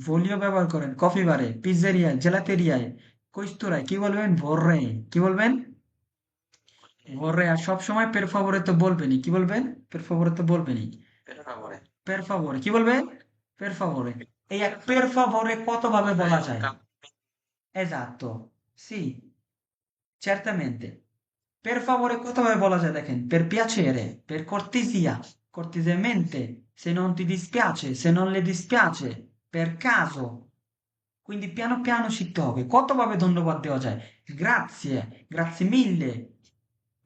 ভলিও ব্যবহার করেন কফি বারে, পিজ্জেরিয়ায়, জেলাতেরিয়ায়, কইস্তরায়, কি বলবেন? ভররে। কি বলবেন? ভররে। আর সবসময় পের ফাভরে তো বলবেনই। কি বলবেন? পের ফাভরে তো বলবেনই। per favore, পের ফাভরে কি বলবেন? পের ফাভরে। এই এক পের ফাভরে কত ভাবে বলা যায়? এজাক্তো, সি, certamente। Per favore কত ভাবে বলা যায় দেখেন? Per piacere, per cortesia, cortesemente, se non ti dispiace, se non le dispiace, per caso। quindi piano piano শিখতে হবে কতভাবে ধন্যবাদ দেওয়া যায়। grazie, grazie mille,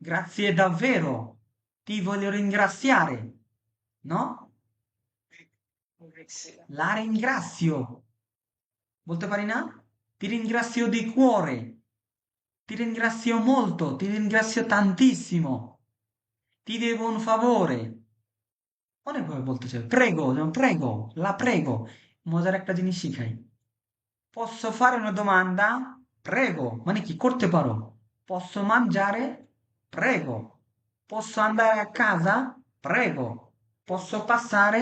grazie davvero, ti voglio ringraziare, no? la ringrazio, বলতে পারি না? ti ringrazio di cuore, ti ringrazio molto, ti ringrazio tantissimo, ti devo un favore। অনেকভাবে বলতে চাই। প্রেগো, যেমন প্রেগো, লা প্রেগো। মজার একটা জিনিস শিখাই। Posso fare una domanda? Prego, মানে কি? করতে পারো। Posso mangiare? Prego. Posso andare a casa? Prego. Posso passare?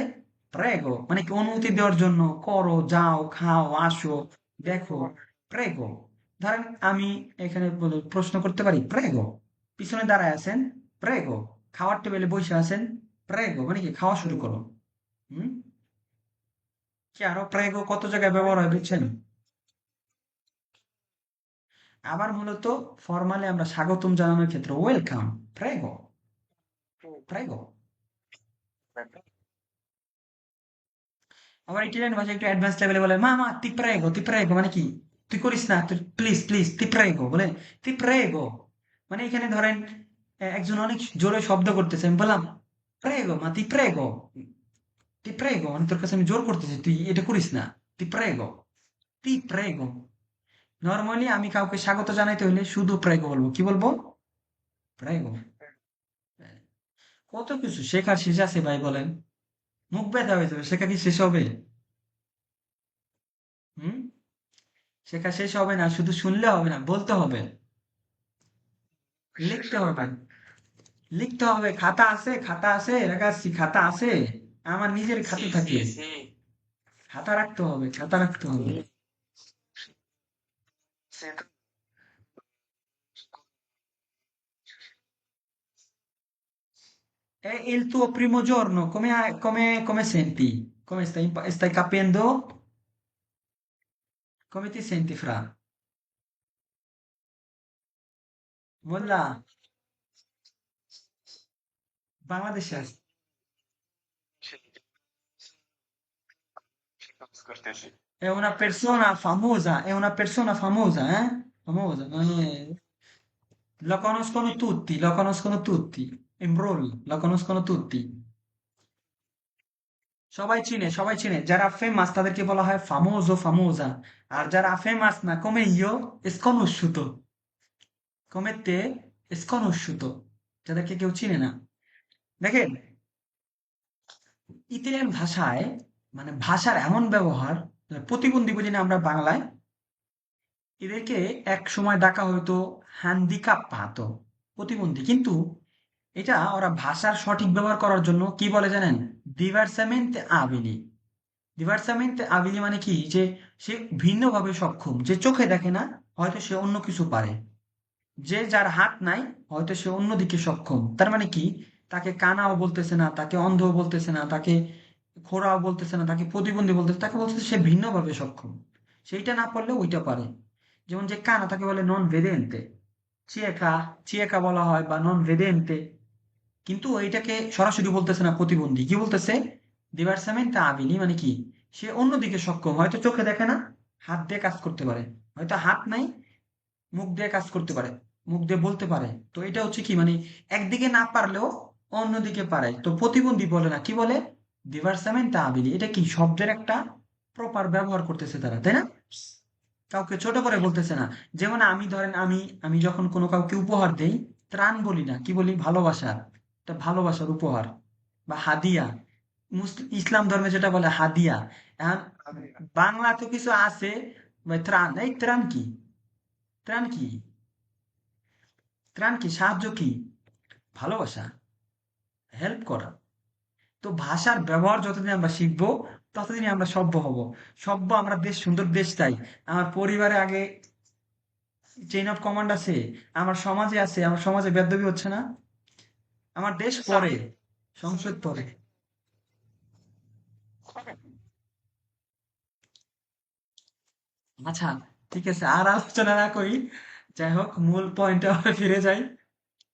Prego, মানে কি? অনুমতি দেওয়ার জন্য। করো, যাও, খাও, আসো, দেখো, প্রেগো। ধরেন আমি এখানে প্রশ্ন করতে পারি, প্রেগো। পিছনে দাঁড়ায় আছেন, প্রেগো। খাওয়ার টেবিলে বসে আছেন, প্রেগো, মানে কি? খাওয়া শুরু করো। হুম, কি আরো প্রেগো কত জায়গায় ব্যবহার হয় বুঝছেন? আবার মূলত ফরমালে আমরা স্বাগতম জানানোর ক্ষেত্রে ওয়েলকাম, প্রেগো, প্রেগো। আবার ইটালিয়ান ভাষায় একটু অ্যাডভান্স লেভেলে বলে মামা তি প্রেগো, মানে কি? তুই করিস না, তুই প্লিজ প্লিজ, তি প্রেগো বলে, তি প্রেগো। মানে এখানে ধরেন একজন অনেক জোরে শব্দ করতেছে, আমি বললাম প্রেগো, মা তি প্রেগো, মানে তোর কাছে আমি জোর করতেছি, তুই এটা করিস না, তি প্রেগো। নর্মালি আমি কাউকে স্বাগত জানাইতে হলে শুধু প্রেগো বলবো। কি বলবো? প্রেগো। কত কিছু শেখার শেষ আছে ভাই, বলেন? মুখ ব্যথা হয়ে যাবে, শেখা কি শেষ হবে? হুম, শেখা শেষ হবে না, শুধু শুনলে হবে না, বলতে হবে, লিখতে হবে, লিখতে হবে। খাতা আছে, খাতা আছে, রাখাচ্ছি, খাতা আছে, আমার নিজের খাতা sì, থাকে, sì, sì, খাতা রাখতে হবে, খাতা রাখতে হবে। সে তো È il tuo primo giorno, come senti? Come stai capendo? Come ti senti, Fra? মোল্লা, বাংলাদেশে আছে। করতেছি। È una persona famosa, eh? Famosa, non è... lo conoscono tutti. Imbrol, lo conoscono tutti. সবাই চিনে। যারা ফেমাস তাদেরকে বলা হয় ফামোজো, ফামোজা। আর যারা ফেমাস না, come io, sconosciuto। come te, sconosciuto। যাদেরকে কেউ চিনে না। দেখেন, ইতালিয়ান ভাষায় মানে ভাষার এমন ব্যবহার, প্রতিবন্ধী বুঝি না আমরা বাংলায়, এদেরকে এক সময় ডাকা হতো হ্যান্ডিক্যাপাতো, প্রতিবন্ধী। কিন্তু এটা ওরা ভাষার সঠিক ব্যবহার করার জন্য কি বলে জানেন? ডিভার্সামেন্ট আবিলি। diversamente abili মানে কি, যে সে ভিন্নভাবে সক্ষম, যে চোখে দেখে না হয়তো সে অন্য কিছু পারে, যে যার হাত নাই হয়তো সে অন্যদিকে সক্ষম। তার মানে কি, তাকে কানাও বলতেছে না, তাকে অন্ধও বলতেছে না, তাকে খোড়াও বলতেছে না, তাকে প্রতিবন্ধী বলতেছে, তাকে বলতেছে সে ভিন্নভাবে সক্ষম, সেইটা না পারলে ওইটা পারে। যেমন যে কানা তাকে বলে নন ভেদেন্তে, চিয়েকা চিয়েকা বলা হয় বা নন ভেদেন্তে, কিন্তু এইটাকে সরাসরি বলতেছে না প্রতিবন্ধী, কি বলতেছে, diversamente abili মানে কি, সে অন্যদিকে সক্ষম, হয়তো চোখে দেখে না, হাত দিয়ে কাজ করতে পারে, হয়তো হাত নাই, মুখ দিয়ে কাজ করতে পারে, মুখ দিয়ে বলতে পারে। তো এটা হচ্ছে কি মানে একদিকে না পারলেও অন্যদিকে পারে, তো প্রতিবন্ধী বলে না, কি বলে, diversamente abili। এটা কি শব্দের একটা প্রপার ব্যবহার করতেছে তারা, তাই না? কাউকে ছোট করে বলতেছে না। যেমন আমি ধরেন, আমি আমি যখন কোনো কাউকে উপহার দেই, ত্রাণ বলি না, কি বলি, ভালোবাসা, এটা ভালোবাসার উপহার বা হাদিয়া। ইসলাম ধর্মে যেটা বলে হাদিয়া। এখন বাংলা তো কিছু আছে, ভাই ত্রাণ, এই ত্রাণ কি, ত্রাণ কি, ত্রাণ কি, সাহায্য কি, ভালোবাসা, হেল্প করা। তো ভাষার ব্যবহার যতদিন আমরা শিখবো ততদিনই আমরা সভ্য হব। সভ্য, আমরা দেশ, সুন্দর দেশ চাই। আমার পরিবারে আগে চেইন অফ কমান্ড আছে, আমার সমাজে আছে, আমার সমাজে বেয়াদবি হচ্ছে না, আমার দেশ পরে, সংসদ পরে। আচ্ছা, ঠিক আছে, আর আলোচনা না করি। যাই হোক, মূল পয়েন্টে আবার ফিরে যাই,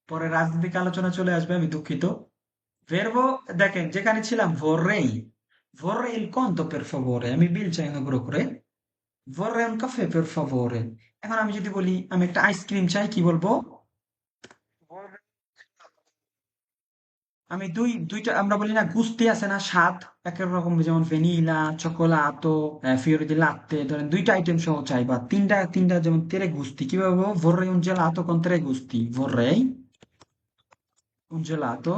পরে রাজনৈতিক আলোচনা চলে আসবে, আমি দুঃখিত। ভেরবো, দেখেন যেখানে ছিলাম, vorrei, vorrei il conto per favore, আমি বিল চাই অনুগ্রহ করে, vorrei un caffè per favore। এখন আমি যদি বলি আমি একটা আইসক্রিম চাই, কি বলবো, আমি দুইটা, আমরা বলি না গুস্তি আছে না, স্বাদ এক এক রকম, যেমন ভ্যানিলা, চকোলাতো, ফিওরি দি লাত্তে, ধরেন দুইটা আইটেম সহ চাই, বা তিনটা তিনটা, যেমন তেরে গুস্তি, কিভাবে বলবো, vorrei un gelato con tre gusti, vorrei un gelato,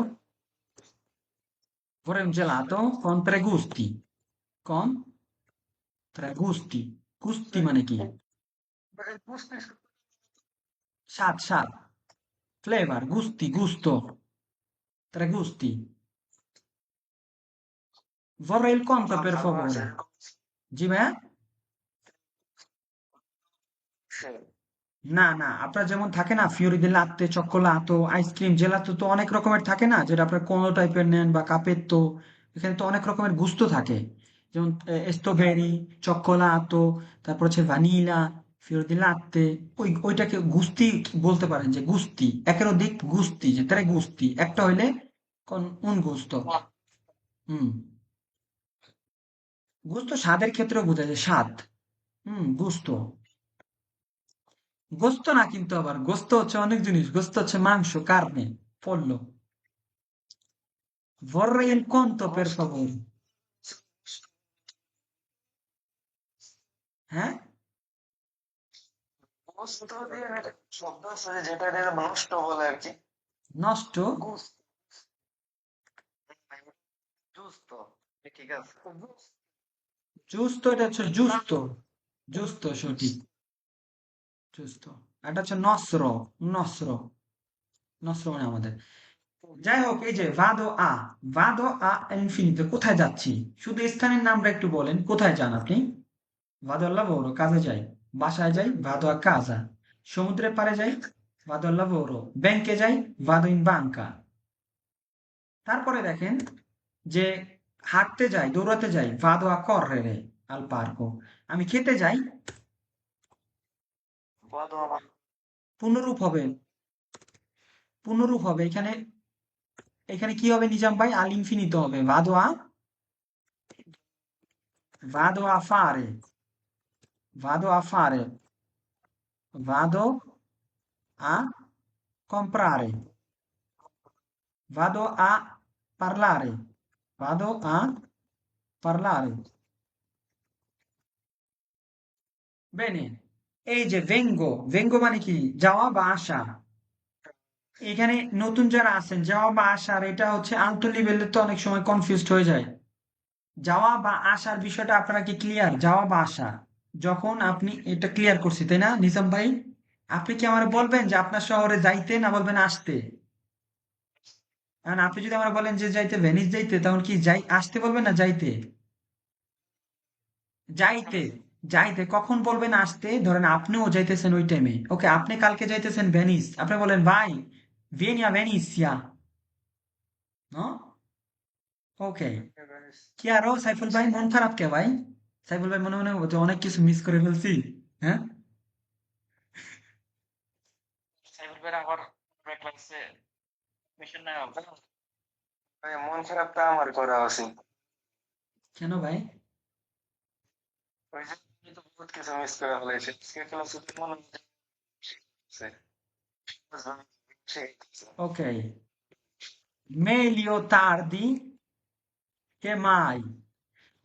vorrei un gelato con tre gusti, con tre gusti, gusti মানে কি, স্বাদ স্বাদ, ফ্লেভার, গুস্তি গুস্তো, tre gusti, vorrei il conto per favore। জি ভাইয়া। না না, আপনার যেমন থাকে না ফিওরি দি লাত্তে, চকোলাতো, আইসক্রিম, জেলাতো, তো অনেক রকমের থাকে না, যেটা আপনার কোনো টাইপের নেন বা কাপের, তো এখানে তো অনেক রকমের গুস্ত থাকে, যেমন স্ট্রবেরি, চকোলাতো, তারপর হচ্ছে ভ্যানিলা, ফিওরি দি লাত্তে, ওইটাকে গুস্তি বলতে পারেন, যে গুস্তি, একের অধিক গুস্তি, যে তারা গুস্তি, একটা হইলে কোন উন গুস্ত। হুম, গুস্ত স্বাদের ক্ষেত্রেও বোঝা যায়, স্বাদ। গুস্ত, গোস্ত না, কিন্তু আবার গোস্ত হচ্ছে অনেক জিনিস, গোস্ত হচ্ছে মাংস, কার্নে, pollo। Vorrei il conto per favore। হ্যাঁ, গোস্ত দিয়ে একটা শব্দ আছে যেটা দিয়ে নষ্ট বলে আর কি। নষ্ট, জুস্ত, ঠিক আছে। জুস্তো, এটা হচ্ছে জুস্তো, জুস্তো সঠিক, জুস্তো। এটা হচ্ছে নস্র, নস্র, নস্র মানে আমাদের। যাই হোক, এই যে ভাদো আ ইনফিনিতে, কোথায় যাচ্ছি, শুধু স্থানের নামটা একটু বলেন, কোথায় যান আপনি, ভাদো আল লাভোরো, কাজে যাই, বাসায় যাই, ভাদো আ কাজা, সমুদ্রের পাড়ে যাই, ভাদো আল লাভোরো, ব্যাংকে যাই, ভাদো ইন বাঙ্কা। তারপরে দেখেন যে হাঁটতে যাই, দৌড়াতে যাই, ভাদো আ correre al parco। আমি খেতে যাই, বলো আমার। পুনরূপ হবে, পুনরূপ হবে এখানে, এখানে কি হবে নিজাম ভাই, আল ইনফিনিটো হবে, vado a fare, vado a fare, vado a comprare, vado a parlare, vado a parlare। বেনে, এই যে ভেঙ্গো, ভেঙ্গো মানে কি, যাওয়া বা আসা। এখানে নতুন যারা আছেন, যাওয়া বা আসার, এটা হচ্ছে আলতো লেভেলে তো অনেক সময় কনফিউজড হয়ে যায়। যাওয়া বা আসার বিষয়টা আপনারা কি ক্লিয়ার, যাওয়া বা আসা, যখন আপনি এটা ক্লিয়ার করছি, তাই না নিজাম ভাই? আপনি কি আমার বলবেন যে আপনার শহরে যাইতে, না বলবেন আসতে? কারণ আপনি যদি আমার বলেন যে যাইতে, ভেনিস যাইতে, তখন কি যাই আসতে বলবেন না যাইতে? যাইতে যাইতে কখন বলবেন আসতে, ধরেন আপনিও যাইতেছেন ওই টাইমে, ওকে আপনি কালকে যাইতেছেন ভেনিস, আপনি বলেন ভাই vieni a Venezia, no? ওকে, কি আরো সাইফুল ভাই মন খারাপ কে ভাই? সাইফুল ভাই মনে মনে হচ্ছে অনেক কিছু মিস করে ফেলছি। হ্যাঁ, সাইফুল ভাই আবার ক্লাসে মিশন নাই হবে। ভাই মন খারাপটা আমার করা উচিত। কেন ভাই? ওই যে আমি তো বহুত কিছু মিস করে ফেলেছি। আজকে ক্লাসে তো মনে হচ্ছে ওকে, meglio tardi che mai,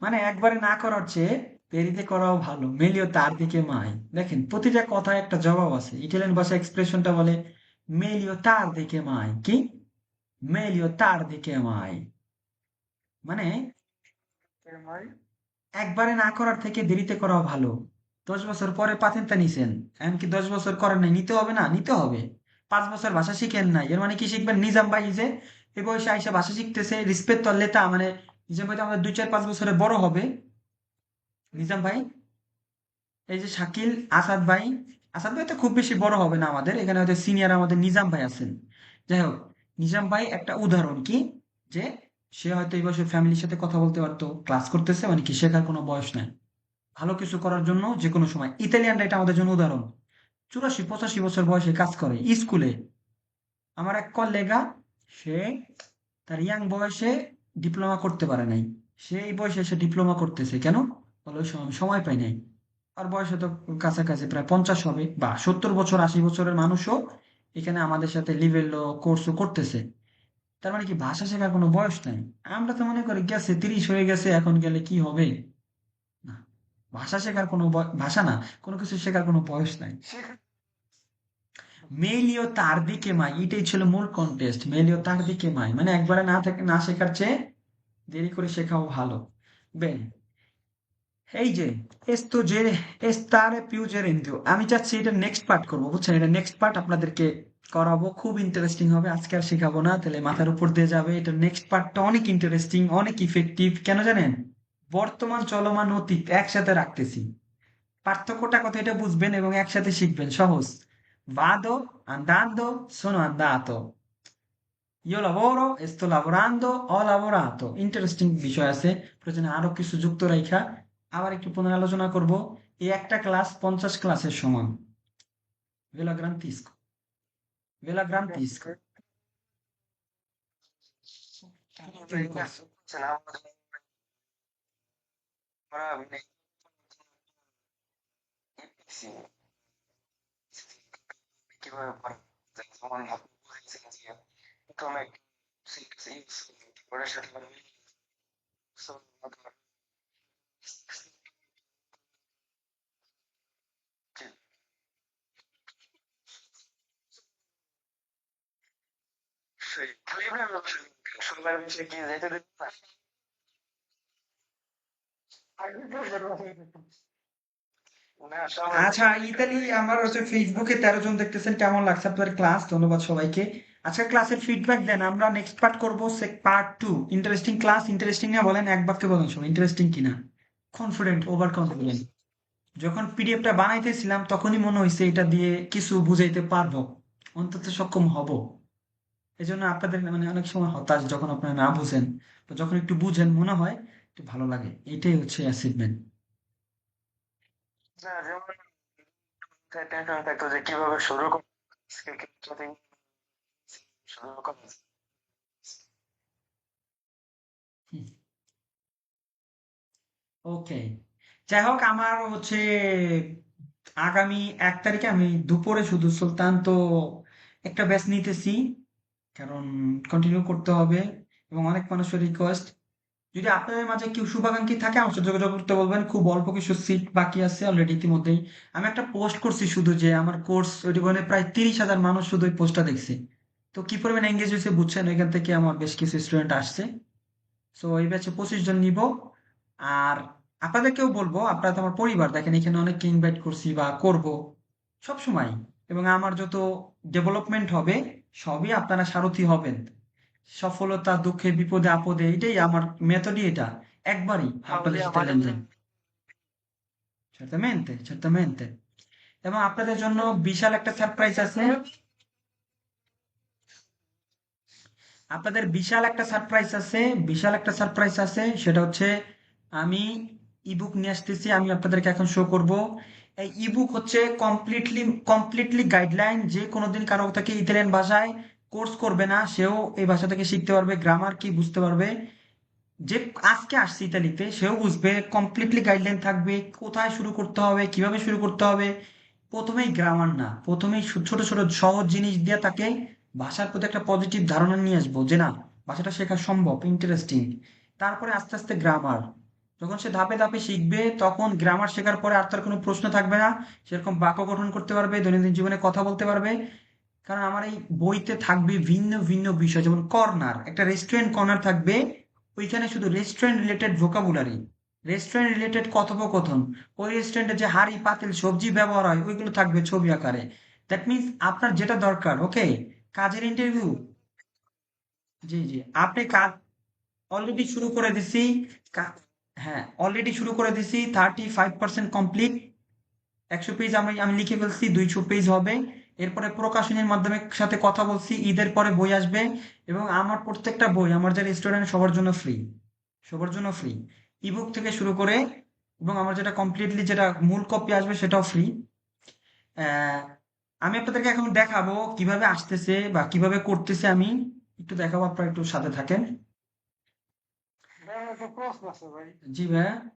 মানে একবারে না করার চেয়ে দেরিতে করাও ভালো, মেলিও তার দিকে মাই। দেখেন প্রতিটা কথায় একটা জবাব আছে। ইটালিয়ান ভাষা এক্সপ্রেশনটা বলে মেলিও তার দিকে মাই, কি মেলিও তার দিকে মাই, মানে একবারে না করার থেকে দেরিতে করাও ভালো। 10 বছর পরে পাতেনটা নিছেন, এমনকি 10 বছর করেন নাই, নিতে হবে না? নিতে হবে। 5 বছর ভাষা শিখেন নাই, এর মানে কি শিখবেন? নিজাম ভাই যে এই বয়সে আইসা ভাষা শিখতেছে, রিসপেক্ট তো লেতা, মানে নিজাম ভাই তো আমাদের 2 4 5 বছরে বড় হবে। নিজাম ভাই, এই যে শাকিল, আসাদ ভাই, আসাদ ভাই তো খুব বেশি বড় হবে না আমাদের এখানে, হয়তো সিনিয়র আমাদের নিজাম ভাই আছেন। যাই হোক, নিজাম ভাই একটা উদাহরণ, কি যে সে হয়তো এই বয়সে ফ্যামিলির সাথে কথা বলতে পারতো, ক্লাস করতেছে, মানে কি শেখার কোনো বয়স নাই, ভালো কিছু করার জন্য যে কোনো সময়। ইতালিয়ানরা এটা আমাদের জন্য উদাহরণ, 84 85 বছর বয়সে কাজ করে স্কুলে। আমার এক কলিগা, সে তার ইয়াং বয়সে ডিপ্লোমা করতে পারে নাই, সে এই বয়সে এসে ডিপ্লোমা করতেছে, কেন? বলে ওই সময় আমি সময় পাই নাই। আর বয়স হয়তো কাছাকাছি প্রায় 50 হবে, বা 70 বছর 80 বছরের মানুষও এখানে আমাদের সাথে লিভেল কোর্সও করতেছে। তার মানে কি ভাষা শেখার কোনো বয়স নাই? আমরা তো মনে করি গেছে 30 হয়ে গেছে, এখন গেলে কি হবে। না, ভাষা শেখার কোনো ভাষা না, কোনো কিছু শেখার কোনো বয়স নাই। মেলিও তার দিকে মাই, এটাই ছিল মূল কন্টেস্ট। মেলিও তার দিকে মাই মানে একবারে না থেকে না শেখার চেয়ে দেরি করে শেখাও ভালো। বেন, এই যে এস্তো যে এস্তারে পিউজেরেন্তিও, আমি চাচ্ছি এটা নেক্সট পার্ট করবো, বুঝছেন? এটা নেক্সট পার্ট আপনাদেরকে করাবো, খুব ইন্টারেস্টিং হবে। আজকে আর শেখাবো না, তাহলে মাথার উপর দিয়ে যাবে। এটা নেক্সট পার্টটা অনেক ইন্টারেস্টিং, অনেক ইফেক্টিভ। কেন জানেন? বর্তমান, চলমান, অতীত একসাথে রাখতেছি। পার্থক্যটা কথা এটা বুঝবেন এবং একসাথে শিখবেন, সহজ। Vado andando, sono andato, io lavoro e sto lavorando, ho lavorato। Interesting বিষয় আছে, প্রয়োজনে আরো কিছু যুক্ত রাইখা আবার একটু পুনরালোচনা করব। এই একটা ক্লাস 50 ক্লাসের সমান। ve lo garantisco, ve lo garantisco। তিন কোর্স। কিভাবে পারে যেমন আপনি বুঝেছেন যে প্রথমে ওটার সাথে সবার বিষয়ে কি যেতে দিতে না সবার আচ্ছা, ইতালি আমার হচ্ছে ফেসবুকে 13 জন দেখতেছেন, কেমন লাগছে আপনার ক্লাস? ধন্যবাদ সবাইকে। আজকে ক্লাসের ফিডব্যাক দেন, আমরা নেক্সট পার্ট করবো, পার্ট 2। ইন্টারেস্টিং ক্লাস, ইন্টারেস্টিং না বলেন, এক বাক্যে বলেন সবাই ইন্টারেস্টিং কিনা। Confident, over confident. যখন পিডিএফটা বানাইতেছিলাম তখনই মনে হয়েছে এটা দিয়ে কিছু বুঝাইতে পারবো, অন্তত সক্ষম হব। এই জন্য আপনাদের মানে অনেক সময় হতাশ যখন আপনারা না বুঝেন, তো যখন একটু বুঝেন মনে হয় একটু ভালো লাগে, এটাই হচ্ছে অ্যাচিভমেন্ট। না যেমন টেনশন থাকতো যে কিভাবে শুরু করবো শুরু করবো ওকে, যাই হোক, আমার হচ্ছে আগামী 1 তারিখে আমি দুপুরে শুধু সুলতান তো একটা ব্যাচ নিতেছি, কারণ কন্টিনিউ করতে হবে। এবং অনেক মানুষের রিকোয়েস্ট, যদি আপনাদের মাঝে কেউ শুভাকাঙ্ক্ষী থাকে আমার সাথে যোগাযোগ করতে বলবেন। খুব অল্প কিছু সিট বাকি আছে অলরেডি, ইতিমধ্যেই আমি একটা পোস্ট করছি শুধু যে আমার কোর্স, ওইটি মানে প্রায় 30,000 মানুষ শুধু ওই পোস্টটা দেখছে। তো কি পরিমাণ এঙ্গেজ হয়েছে বুঝছেন, ওইখান থেকে আমার বেশ কিছু স্টুডেন্ট আসছে। সো এই ব্যাচে 25 জন নিব। আর আপনাদেরকেও বলবো, আপনারা তো আমার পরিবার, দেখেন এখানে অনেককে ইনভাইট করছি বা করব সব সময়। এবং আমার যত ডেভেলপমেন্ট হবে সবই আপনারা সারথি হবেন। সফলতা, দুঃখে, বিপদে, আপদে, এটাই আমার মেথডই, এটা একবারই আমাদের আপনাদের সাথে আমাদের লেনদেন। certamente এবং আপনাদের জন্য বিশাল একটা সারপ্রাইজ আছে আপনাদের বিশাল একটা সারপ্রাইজ আছে সেটা হচ্ছে আমি ইবুক নিয়ে আসতেছি আমি আপনাদেরকে এখন শো করব এই ইবুক হচ্ছে কমপ্লিটলি গাইডলাইন যে কোনোদিন কারো থেকে ইতালিয়ান ভাষায় কোর্স করবে না সেও এই ভাষা থেকে শিখতে পারবে গ্রামার কি বুঝতে পারবে যে আজকে আসছে ইতালিতে সেও বুঝবে কমপ্লিটলি গাইডলাইন থাকবে কোথায় শুরু করতে হবে কিভাবে শুরু করতে হবে প্রথমেই গ্রামার না প্রথমেই ছোট ছোট সহজ জিনিস দিয়ে তাকে ভাষার প্রতি একটা পজিটিভ ধারণা নিয়ে আসবো যে না ভাষাটা শেখা সম্ভব ইন্টারেস্টিং তারপরে আস্তে আস্তে গ্রামার যখন সে ধাপে ধাপে শিখবে তখন গ্রামার শেখার পরে আর তার কোনো প্রশ্ন থাকবে না সেরকম বাক্য গঠন করতে পারবে দৈনন্দিন জীবনে কথা বলতে পারবে কারণ আমার এই বইতে থাকবে ভিন্ন ভিন্ন বিষয় যেমন কর্নার একটা রেস্টুরেন্ট কর্নার থাকবে ওইখানে শুধু restaurant related vocabulary restaurant related কথোপকথন ওই রেস্টুরেন্টে যে হাঁড়ি পাতিল সবজি ব্যবহার হয় ওইগুলো থাকবে ছবি আকারে দ্যাট মিনস আপনার যেটা দরকার ওকে কাজের ইন্টারভিউ জি জি আপনি কাজ অলরেডি শুরু করে দিছি হ্যাঁ অলরেডি শুরু করে দিছি 35% কমপ্লিট 100 পেজ আমি লিখে ফেলছি 200 পেজ হবে এরপরে প্রকাশনীর মাধ্যমে সাথে কথা বলছি ঈদের পরে বই আসবে এবং আমার প্রত্যেকটা বই আমার যে রেস্টুরেন্ট সবার জন্য ফ্রি ইবুক থেকে শুরু করে এবং আমার যেটা কমপ্লিটলি যেটা মূল কপি আসবে সেটাও ফ্রি আমি আপনাদেরকে এখন দেখাবো কিভাবে আসতেছে বা কিভাবে করতেছে আমি একটু দেখাবো আপনারা একটু সাথে থাকেন একটা প্রশ্ন আছে ভাই জি ভাইয়া